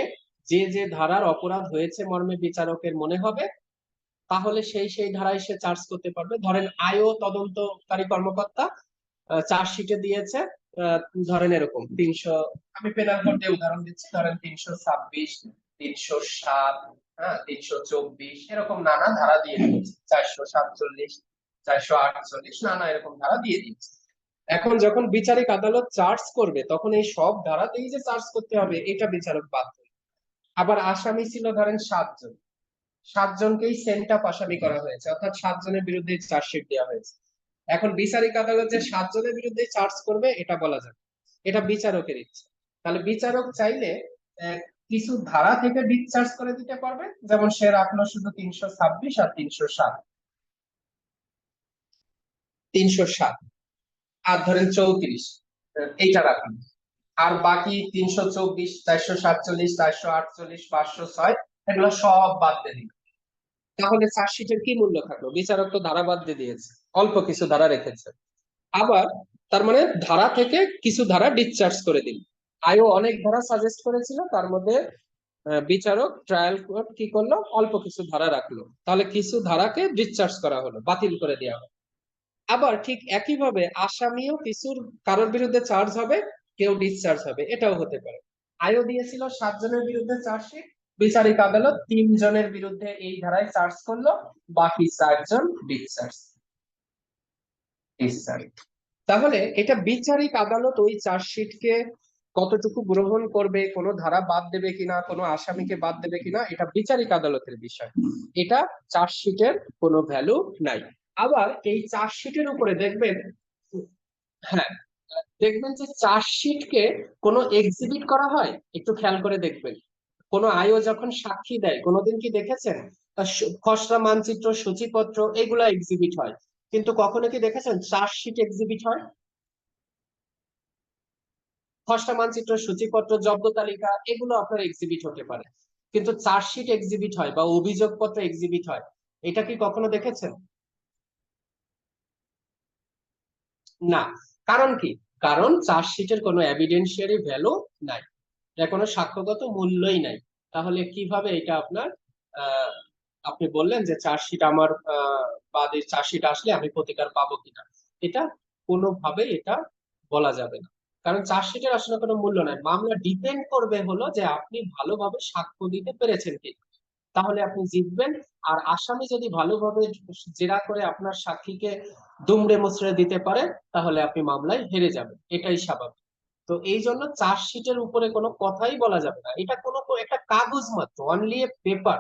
যে যে ধারার অপরাধ হয়েছে মর্মে বিচারকের মনে হবে, তাহলে সেই ধারায় সে চার্জ করতে পারবে। ধরেন আয়ও তদন্তকারী কর্মকর্তা চার্জশিটে দিয়েছে আহ, ধরেন এরকম 300, আমি পেনাল কোড দিয়ে উদাহরণ দিচ্ছি, ধরেন 326, 307, হ্যাঁ 324 এরকম নানা ধারা দিয়ে দিয়েছে, 447, 448 নানা এরকম ধারা দিয়ে দিয়েছে। এখন যখন বিচারিক আদালত চার্জ করবে তখন এই সব ধারাতেই যে চার্জ করতে হবে এটা বিচারক বাধ্য। আবার আসামি ছিল ধরেন 7 জন, 7 জনকেই সেন্ট আপ আসামি করা হয়েছে, অর্থাৎ 7 জনের বিরুদ্ধে চার্জশিট দেওয়া হয়েছে। এখন বিচারিক আদালত যে 7 জনের বিরুদ্ধে চার্জ করবে এটা বলা যাবে, এটা বিচারকের ইচ্ছা। তাহলে বিচারক চাইলে কিছু ধারা থেকে ডিসচার্জ করে দিতে পারবে, যেমন সে রাখলো শুধু 326 আর 307, 307 আর ধরেন 34 এইটা রাখুন, আর বাকি 324, 447, 448, 506 এগুলো সব বাদ দিয়ে দিন। তাহলে চার্জশিটের কি মূল্য থাকলো? বিচারক তো ধারা বাদ দিয়ে দিয়েছে, অল্প কিছু ধারা রেখেছে। আবার তার মানে ধারা থেকে কিছু ধারা ডিসচার্জ করে দিন। আয়ও অনেক ধারা সাজেস্ট করেছিল, তার মধ্যে বিচারক ট্রায়াল কোর্ট কি করলো, অল্প কিছু ধারা রাখলো, তাহলে কিছু ধারাকে ডিসচার্জ করা হলো, বাতিল করে দেওয়া হলো। আবার ঠিক একইভাবে আসামিও কিছুর কারোর বিরুদ্ধে চার্জ হবে, কেউ ডিসচার্জ হবে, এটাও হতে পারে। আয়ও দিয়েছিল 7 জনের বিরুদ্ধে চার্জশিট, বিচারিক আদালত 3 জনের বিরুদ্ধে এই ধারায় চার্জ করলো, বাকি 4 জন ডিসচার্জ। তাহলে এটা বিচারিক আদালত ওই চার্জশিটকে কতটুকু গ্রহণ করবে, কোনো ধারা বাদ দেবে কিনা, কোনো আসামিকে বাদ দেবে কিনা, এটা বিচারিক আদালতের বিষয়। এটা চার্জশিটের কোনো ভ্যালু নাই। আবার এই চার্জশিটের উপরে দেখবেন, হ্যাঁ, দেখবেন যে চার্জশিটকে কোনো এক্সিবিট করা হয়, একটু খেয়াল করে দেখবেন। কোনো আইও যখন সাক্ষী দেয়, কোনোদিন কি দেখেছেন খসড়া মানচিত্র, সূচিপত্র এগুলা এক্সিবিট হয়, কিন্তু কখনো কি দেখেছেন চার্জশিট এক্সিবিট হয়? খসড়া মানচিত্র, সূচিপত্র, জব্দ তালিকা এগুলো আপনার এক্সিবিট হতে পারে, কিন্তু চার্জশিট এক্সিবিট হয় বা অভিযোগপত্র এক্সিবিট হয়, এটা কি কখনো দেখেছেন? না। কারণ কি? কারণ চার্জশিটের কোনো এভিডেন্সিয়ারি ভ্যালু নাই, এর কোনো সাক্ষ্যগত মূল্যই নাই। তাহলে কিভাবে এটা আপনার আহ আপনি বললেন যে চার্জশিট আমার বাদীর চার্জশিট আসলে আমি প্রতিকার পাবো কিনা, এটা কোনোভাবে এটা বলা যাবে না। কারণ চার্জশিটের আসলে কোনো মূল্য নাই, মামলা ডিপেন্ড করবে হলো যে আপনি ভালোভাবে সাক্ষ্য দিতে পেরেছেন কি, তাহলে আপনি জিতবেন। আর আসামি যদি ভালোভাবে জেরা করে আপনার সাক্ষীকে দুমড়ে মুচড়ে দিতে পারে, তাহলে আপনি মামলায় হেরে যাবেন, এটাই স্বাভাবিক। তো এই জন্য চার্জশিটের উপরে কোনো কথাই বলা যাবে না, এটা কোনো একটা কাগজ মাত্র, only a paper,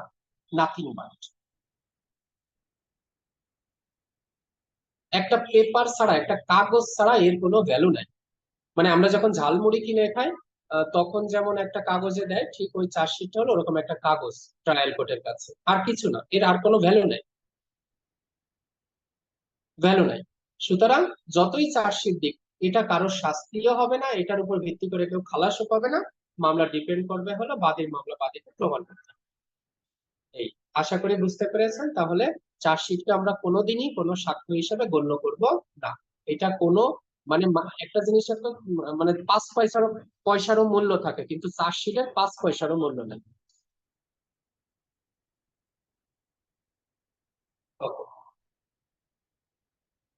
nothing but. একটা পেপার ছাড়া, একটা কাগজ ছাড়া এর কোনো ভ্যালু নাই। মানে আমরা যখন ঝালমুড়ি কিনে খাই, তখন যেমন একটা কাগজে দেয়, ঠিক ওই চার্জশিটটা হলো ওরকম একটা কাগজ ট্রায়াল কোর্টের কাছে, আর কিছু না, এর আর কোনো ভ্যালু নাই, ভ্যালু নাই। সুতরাং যতই চার্জশিট দিক, এটা কারোর শাস্তিও হবে না, এটার উপর ভিত্তি করে কেউ খালাসও পাবে না। মামলা ডিপেন্ড করবে হলো বাদীর মামলা বাদীকে প্রমাণ করতে হবে। এই, আশা করি বুঝতে পেরেছেন। তাহলে চার্জশিটকে আমরা কোনোদিনই কোনো সাক্ষ্য হিসেবে গণ্য করব না। এটা কোনো মানে একটা জিনিসের তো মানে 5 পয়সারও মূল্য থাকে, কিন্তু চার্জশিটের 5 পয়সারও মূল্য নেই।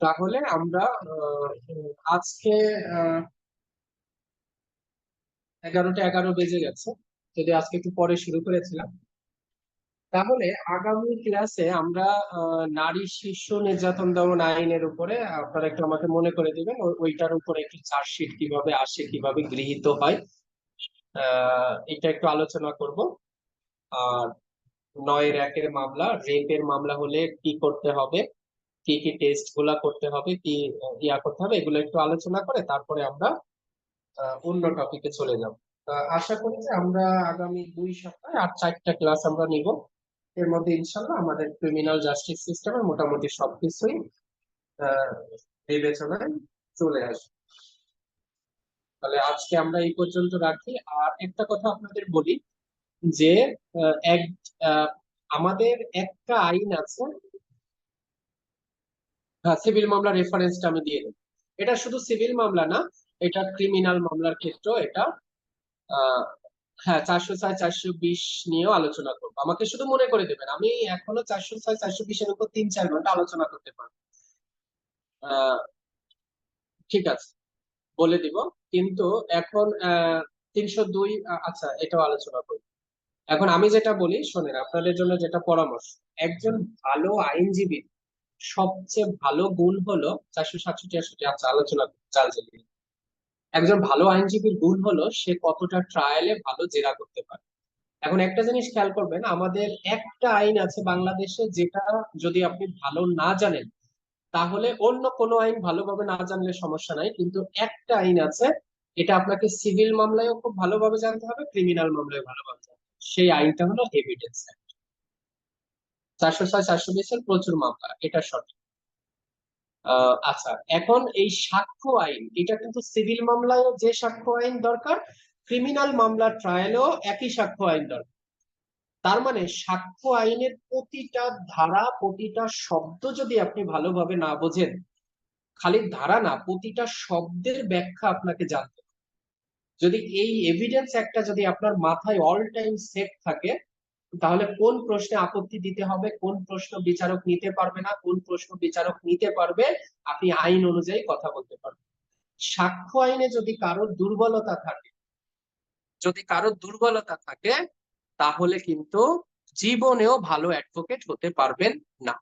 তাহলে আমরা আজকে 11টা 11 বেজে গেছে, যদি আজকে একটু পরে শুরু করেছিলাম। তাহলে আগামী ক্লাসে আমরা নারী শিশু নির্যাতন দমন আইনের উপরে আপনারা একটু আমাকে মনে করে দিবেন, ওইটার উপরে একটু চার্জশিট কিভাবে আসে, কিভাবে গৃহীত হয়, এটা একটু আলোচনা করব। আর 9-1 মামলা, রেপের মামলা হলে কি করতে হবে, কি কি টেস্ট গুলা করতে হবে, কি করতে হবে, এগুলো একটু আলোচনা করে তারপরে আমরা অন্য টপিকে চলে যাব। আশা করি যে আমরা আগামী 2 সপ্তাহে আর 4টা ক্লাস আমরা নিব। এর মধ্যে ইনশাল্লাহ আমাদের ক্রিমিনাল জাস্টিস সিস্টেমে মোটামুটি সবকিছুই আহ, বিবেচনায় চলে আসবে। তাহলে আজকে আমরা এই পর্যন্ত রাখি। আর একটা কথা আপনাদের বলি যে আহ, এক আহ, আমাদের একটা আইন আছে, হ্যাঁ, সিভিল মামলা রেফারেন্সটা আমি দিয়ে দেবো। এটা শুধু সিভিল মামলা না, এটা ক্রিমিনাল মামলার ক্ষেত্রেও এটা আহ হ্যাঁ, 406, 420 নিয়েও আলোচনা করবো, আমাকে শুধু মনে করে দেবেন, আমি এখনো 406, 420-এর উপর 3-4 ঘন্টা আলোচনা করতে পারবো। আহ ঠিক আছে, বলে দিব। কিন্তু এখন 302, আচ্ছা এটাও আলোচনা করবো। এখন আমি যেটা বলি শোনেন, আপনাদের জন্য যেটা পরামর্শ, একজন ভালো আইনজীবী সবচেয়ে ভালো গুণ হলো 467, 68, আচ্ছা আলোচনা চাল চালিয়ে, একজন ভালো আইনজীবীর গুণ হলো সে কতটা ট্রায়ালে ভালো জেরা করতে পারে। এখন একটা জিনিস খেয়াল করবেন, আমাদের একটা আইন আছে বাংলাদেশে যেটা যদি আপনি ভালো না জানেন, তাহলে অন্য কোনো আইন ভালোভাবে না জানলে সমস্যা নাই, কিন্তু একটা আইন আছে এটা আপনাকে সিভিল মামলায়ও খুব ভালোভাবে জানতে হবে, ক্রিমিনাল মামলায় ভালোভাবে জানতে হবে। সেই আইনটা হলো এভিডেন্স অ্যাক্ট। 406 420 এর প্রচুর মামলা, এটা সঠিক। আচ্ছা, এখন এই সাক্ষ্য আইন, এটা কিন্তু সিভিল মামলায়ও যে সাক্ষ্য আইন দরকার, ক্রিমিনাল মামলার ট্রায়ালেও একই সাক্ষ্য আইন দরকার। তার মানে সাক্ষ্য আইনের প্রতিটা ধারা, প্রতিটা শব্দ যদি আপনি ভালোভাবে না বোঝেন, খালি ধারা না, প্রতিটা শব্দের ব্যাখ্যা আপনাকে জানতে হবে। যদি এই এভিডেন্স একটা যদি আপনার মাথায় অল টাইম সেট থাকে, তাহলে কোন প্রশ্নে আপত্তি দিতে হবে, কোন প্রশ্ন বিচারক নিতে পারবে না, কোন প্রশ্ন বিচারক নিতে পারবে, আপনি আইন অনুযায়ী কথা বলতে পারবেন। সাক্ষ্য আইনে যদি কারোর দুর্বলতা থাকে, যদি কারোর দুর্বলতা থাকে, তাহলে কিন্তু জীবনেও ভালো অ্যাডভোকেট হতে পারবেন না।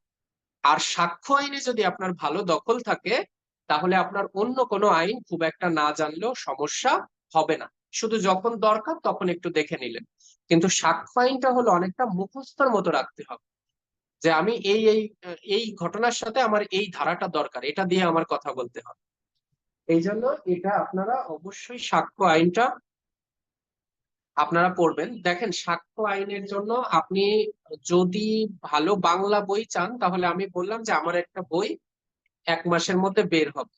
আর সাক্ষ্য আইনে যদি আপনার ভালো দখল থাকে, তাহলে আপনার অন্য কোনো আইন খুব একটা না জানলেও সমস্যা হবে না। শুধু যখন দরকার তখন একটু দেখে নিলেন। কিন্তু সাক্ষ্য আইনটা হলো অনেকটা মুখস্থর মতো রাখতে হবে, যে আমি এই এই এই ঘটনার সাথে আমার এই ধারাটা দরকার, এটা দিয়ে আমার কথা বলতে হবে। এই জন্য এটা আপনারা অবশ্যই সাক্ষ্য আইনটা আপনারা পড়বেন। দেখেন, সাক্ষ্য আইনের জন্য আপনি যদি ভালো বাংলা বই চান, তাহলে আমি বললাম যে আমার একটা বই 1 মাসের মধ্যে বের হবে।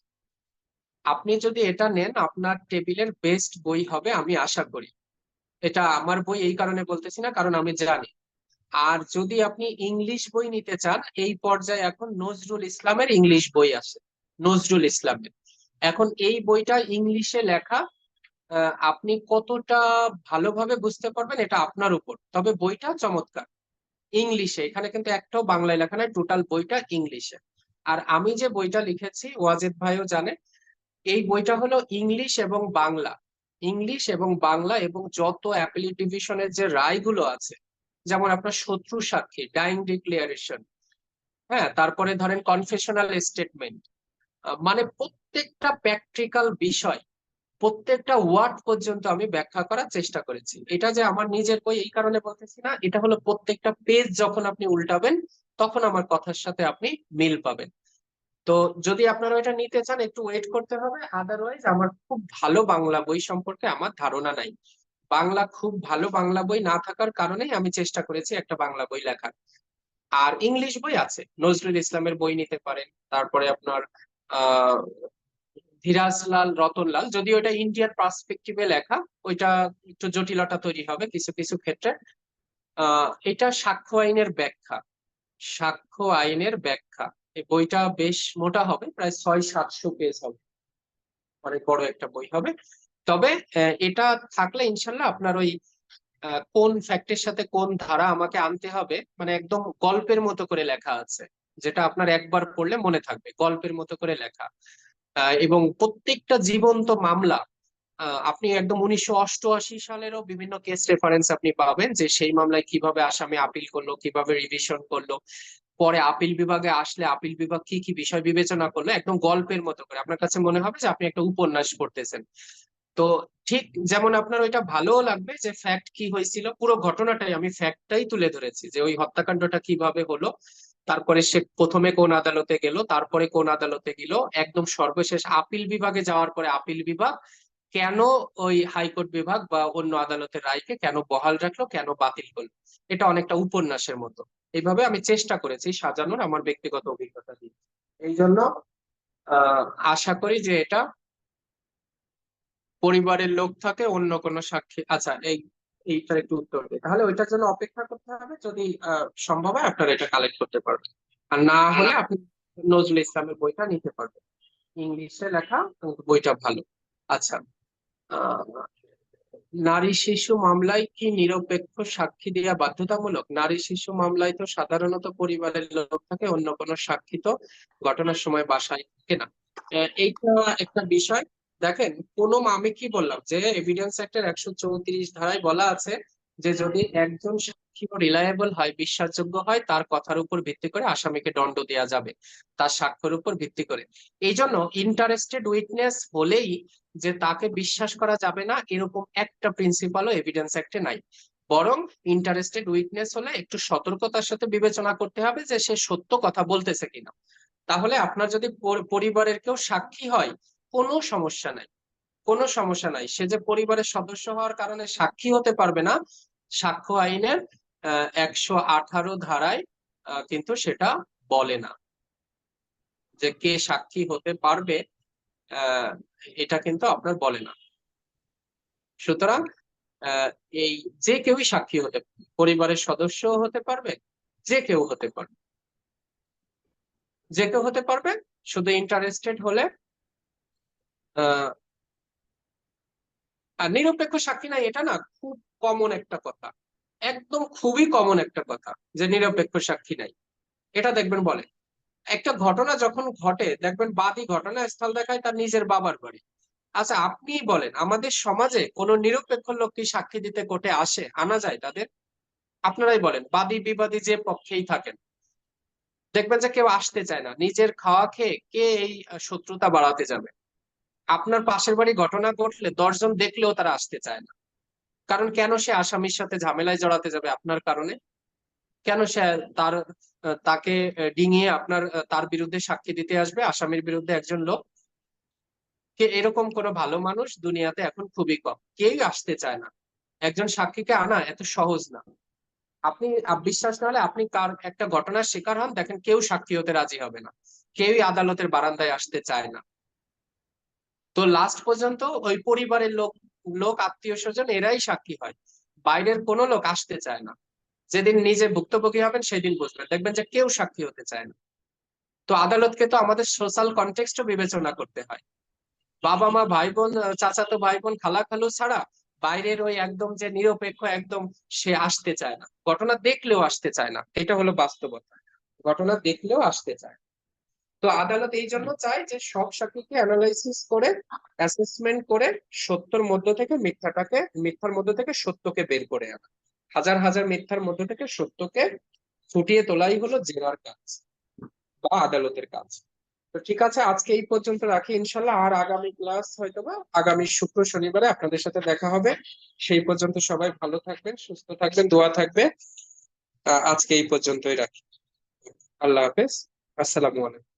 আপনি যদি এটা নেন, আপনার টেবিলের বেস্ট বই হবে আমি আশা করি। এটা আমার বই এই কারণে বলতেছি না, কারণ আমি জানি। আর যদি আপনি ইংলিশ বই নিতে চান, এই পর্যায়ে এখন নজরুল ইসলামের ইংলিশ বই আছে, নজরুল ইসলামের। এখন এই বইটা ইংলিশে লেখা, আপনি কতটা ভালোভাবে বুঝতে পারবেন এটা আপনার উপর, তবে বইটা চমৎকার ইংলিশে। এখানে কিন্তু একটাও বাংলায় লেখা নাই, টোটাল বইটা ইংলিশে। আর আমি যে বইটা লিখেছি, ওয়াজেদ ভাইও জানে, এই বইটা হলো ইংলিশ এবং বাংলা, ইংলিশ এবং বাংলা, এবং যত অ্যাপিলেট ডিভিশনের যে রায়গুলো আছে, যেমন আপনার শত্রু সাক্ষী, ডাইং ডিক্লিয়ারেশন, হ্যাঁ, তারপরে ধরেন কনফেশনাল স্টেটমেন্ট, মানে প্রত্যেকটা প্র্যাকটিক্যাল বিষয়, প্রত্যেকটা ওয়ার্ড পর্যন্ত আমি ব্যাখ্যা করার চেষ্টা করেছি। এটা যে আমার নিজের বই এই কারণে বলতেছি না, এটা হলো প্রত্যেকটা পেজ যখন আপনি উল্টাবেন, তখন আমার কথার সাথে আপনি মিল পাবেন। তো যদি আপনারা এটা নিতে চান, একটু ওয়েট করতে হবে। আদারওয়াইজ আমার খুব ভালো বাংলা বই সম্পর্কে আমার ধারণা নাই। খুব ভালো বাংলা বই না থাকার কারণেই আমি চেষ্টা করেছি একটা বাংলা বই লেখার। আর ইংলিশ বই আছে, নজরুল ইসলামের বই নিতে পারেন। তারপরে আপনার আহ ধীরাজলাল রতনলাল, যদিও এটা ইন্ডিয়ান পার্সপেক্টিভে লেখা, ওইটা একটু জটিলতা তৈরি হবে কিছু কিছু ক্ষেত্রে। এটা সাক্ষ্য আইনের ব্যাখ্যা, সাক্ষ্য আইনের ব্যাখ্যা। এই বইটা বেশ মোটা হবে, প্রায় 600-700 পেজ হবে, অনেক বড় একটা বই হবে। তবে এটা থাকলে ইনশাল্লাহ আপনার ওই কোন ফ্যাক্টের সাথে কোন ধারা আমাকে আনতে হবে, মানে একদম গল্পের মতো করে লেখা আছে, যেটা আপনার একবার পড়লে মনে থাকবে, গল্পের মতো করে লেখা। এবং প্রত্যেকটা জীবন্ত মামলা, আপনি একদম 1988 সালেরও বিভিন্ন কেস রেফারেন্স আপনি পাবেন, যে সেই মামলায় কিভাবে আসামি আপিল করলো, কিভাবে রিভিশন করলো, পরে আপিল বিভাগে আসলে আপিল বিভাগ কি কি বিষয় বিবেচনা করলো, একদম গল্পের মতো করে আপনার কাছে মনে হবে যে আপনি একটা উপন্যাস পড়তেছেন। তো ঠিক যেমন আপনার ওইটা ভালোও লাগবে যে ফ্যাক্ট কি হয়েছিল, পুরো ঘটনাটাই আমি ফ্যাক্টটাই তুলে ধরেছি, যে ওই হত্যাকাণ্ডটা কিভাবে হলো, তারপরে সে প্রথমে কোন আদালতে গেল, তারপরে কোন আদালতে গেল, একদম সর্বশেষ আপিল বিভাগে যাওয়ার পরে আপিল বিভাগ কেন ওই হাইকোর্ট বিভাগ বা অন্য আদালতের রায়কে কেন বহাল রাখলো, কেন বাতিল করলো। এটা অনেকটা উপন্যাসের মতো। এইভাবে আমি চেষ্টা করেছি সাজানোর, আমার ব্যক্তিগত অভিজ্ঞতা দিয়ে। এই জন্য আহ আশা করি যে এটা পরিবারের লোক থাকে, অন্য কোনো সাক্ষী, আচ্ছা এইটার একটু উত্তর দিই, তাহলে ওইটার জন্য অপেক্ষা করতে হবে। যদি সম্ভব হয় আপনারা এটা কালেক্ট করতে পারবেন, আর না হলে আপনি নজরুল ইসলামের বইটা নিতে পারবেন, ইংলিশে লেখা, বইটা ভালো। আচ্ছা, আহ নারী শিশু মামলায় কি নিরপেক্ষ সাক্ষী দেওয়া বাধ্যতামূলক? নারী শিশু মামলায় তো সাধারণত পরিবারের লোক থাকে, অন্য কোনো সাক্ষী তো ঘটনার সময় বাসায় থাকে না। এইটা একটা বিষয়। দেখেন, আমি কি বললাম যে এভিডেন্স অ্যাক্টের 134 ধারায় বলা আছে যে যদি একজন সাক্ষী রিলায়েবল হয়, বিশ্বাসযোগ্য হয়, তার কথার উপর ভিত্তি করে আসামিকে দণ্ড দেওয়া যাবে, তার সাক্ষ্যের উপর ভিত্তি করে। এই জন্য ইন্টারেস্টেড উইটনেস হলেই যে তাকে বিশ্বাস করা যাবে না, এরকম একটা প্রিন্সিপালও এভিডেন্স অ্যাক্টে নাই। বরং ইন্টারেস্টেড উইটনেস হলে একটু সতর্কতার সাথে বিবেচনা করতে হবে যে সে সত্য কথা বলতেছে কিনা। তাহলে আপনার যদি পরিবারের কেউ সাক্ষী হয়, কোনো সমস্যা নাই, কোনো সমস্যা নাই, সে যে পরিবারের সদস্য হওয়ার কারণে সাক্ষী হতে পারবে না, সাক্ষ্য আইনের 118 ধারায় কিন্তু সেটা বলে না যে কে সাক্ষী হতে পারবে, আহ, এটা কিন্তু আপনার বলে না। সুতরাং আহ, এই যে কেউই সাক্ষী হতে পারবে, পরিবারের সদস্য হতে পারবে, যে কেউ হতে পারবে, যে কেউ হতে পারবে। শুধু ইন্টারেস্টেড হলে আহ আর নিরপেক্ষ সাক্ষী নাই, এটা না খুব কমন একটা কথা, একদম খুবই কমন একটা কথা যে নিরপেক্ষ সাক্ষী নাই। এটা দেখবেন বলে একটা ঘটনা যখন ঘটে দেখবেন বাদী ঘটনাস্থল দেখায় তার নিজের বাবার বাড়ি। আচ্ছা আপনিই বলেন, আমাদের সমাজে কোনো নিরপেক্ষ লোক কি সাক্ষী দিতে কোর্টে আসে, আনা যায় তাদের? আপনারাই বলেন, বাদী বিবাদী যে পক্ষেই থাকেন, দেখবেন যে কেউ আসতে চায় না। নিজের খাওয়া খেয়ে কে এই শত্রুতা বাড়াতে যাবে? আপনার পাশের বাড়ি ঘটনা ঘটলে 10 জন দেখলেও তারা আসতে চায় না। কারণ কেন সে আসামির সাথে ঝামেলায় জড়াতে যাবে আপনার কারণে? কেন সে তার তাকে ডিঙিয়ে আপনার তার বিরুদ্ধে সাক্ষী দিতে আসবে, আসামির বিরুদ্ধে একজন লোক? কে এরকম কোনো ভালো মানুষ দুনিয়াতে এখন খুবই কম, কেউই আসতে চায় না। একজন সাক্ষীকে আনা এত সহজ না। আপনি বিশ্বাস না হলে আপনি কার একটা ঘটনার শিকার হন, দেখেন কেউ সাক্ষী হতে রাজি হবে না, কেউই আদালতের বারান্দায় আসতে চায় না। তো লাস্ট পর্যন্ত ওই পরিবারের লোক লোক আত্মীয় স্বজন এরাই সাক্ষী হয়, বাইরের কোনো লোক আসতে চায় না। যেদিন নিজে ভুক্তভোগী হবেন সেদিন বুঝবেন, দেখবেন যে কেউ সাক্ষী হতে চায় না। তো আদালতকে তো আমাদের সোশ্যাল কনটেক্সটও বিবেচনা করতে হয়। বাবা মা ভাই বোন চাচাতো ভাই বোন খালা খালু ছাড়া বাইরের ওই একদম যে নিরপেক্ষ একদম, সে আসতে চায় না, ঘটনা দেখলেও আসতে চায় না, এটা হলো বাস্তবতা। ঘটনা দেখলেও আসতে চায়। তো আদালত এই জন্য চায় যে সব সাক্ষীকে অ্যানালাইসিস করে, অ্যাসেসমেন্ট করে সত্যর মধ্য থেকে মিথ্যার মধ্য থেকে সত্যকে বের করে আনা। হাজার হাজার মিথ্যার মধ্য থেকে সত্যকে ফুটিয়ে তোলাই হলো জেরার কাজ বা আদালতের কাজ। তো ঠিক আছে, আজকে এই পর্যন্ত রাখি ইনশাল্লাহ। আর আগামী ক্লাস হয়তোবা আগামী শুক্র শনিবারে আপনাদের সাথে দেখা হবে। সেই পর্যন্ত সবাই ভালো থাকবেন, সুস্থ থাকবেন, দোয়া থাকবে। আজকে এই পর্যন্তই রাখি। আল্লাহ হাফেজ। আসসালামু আলাইকুম।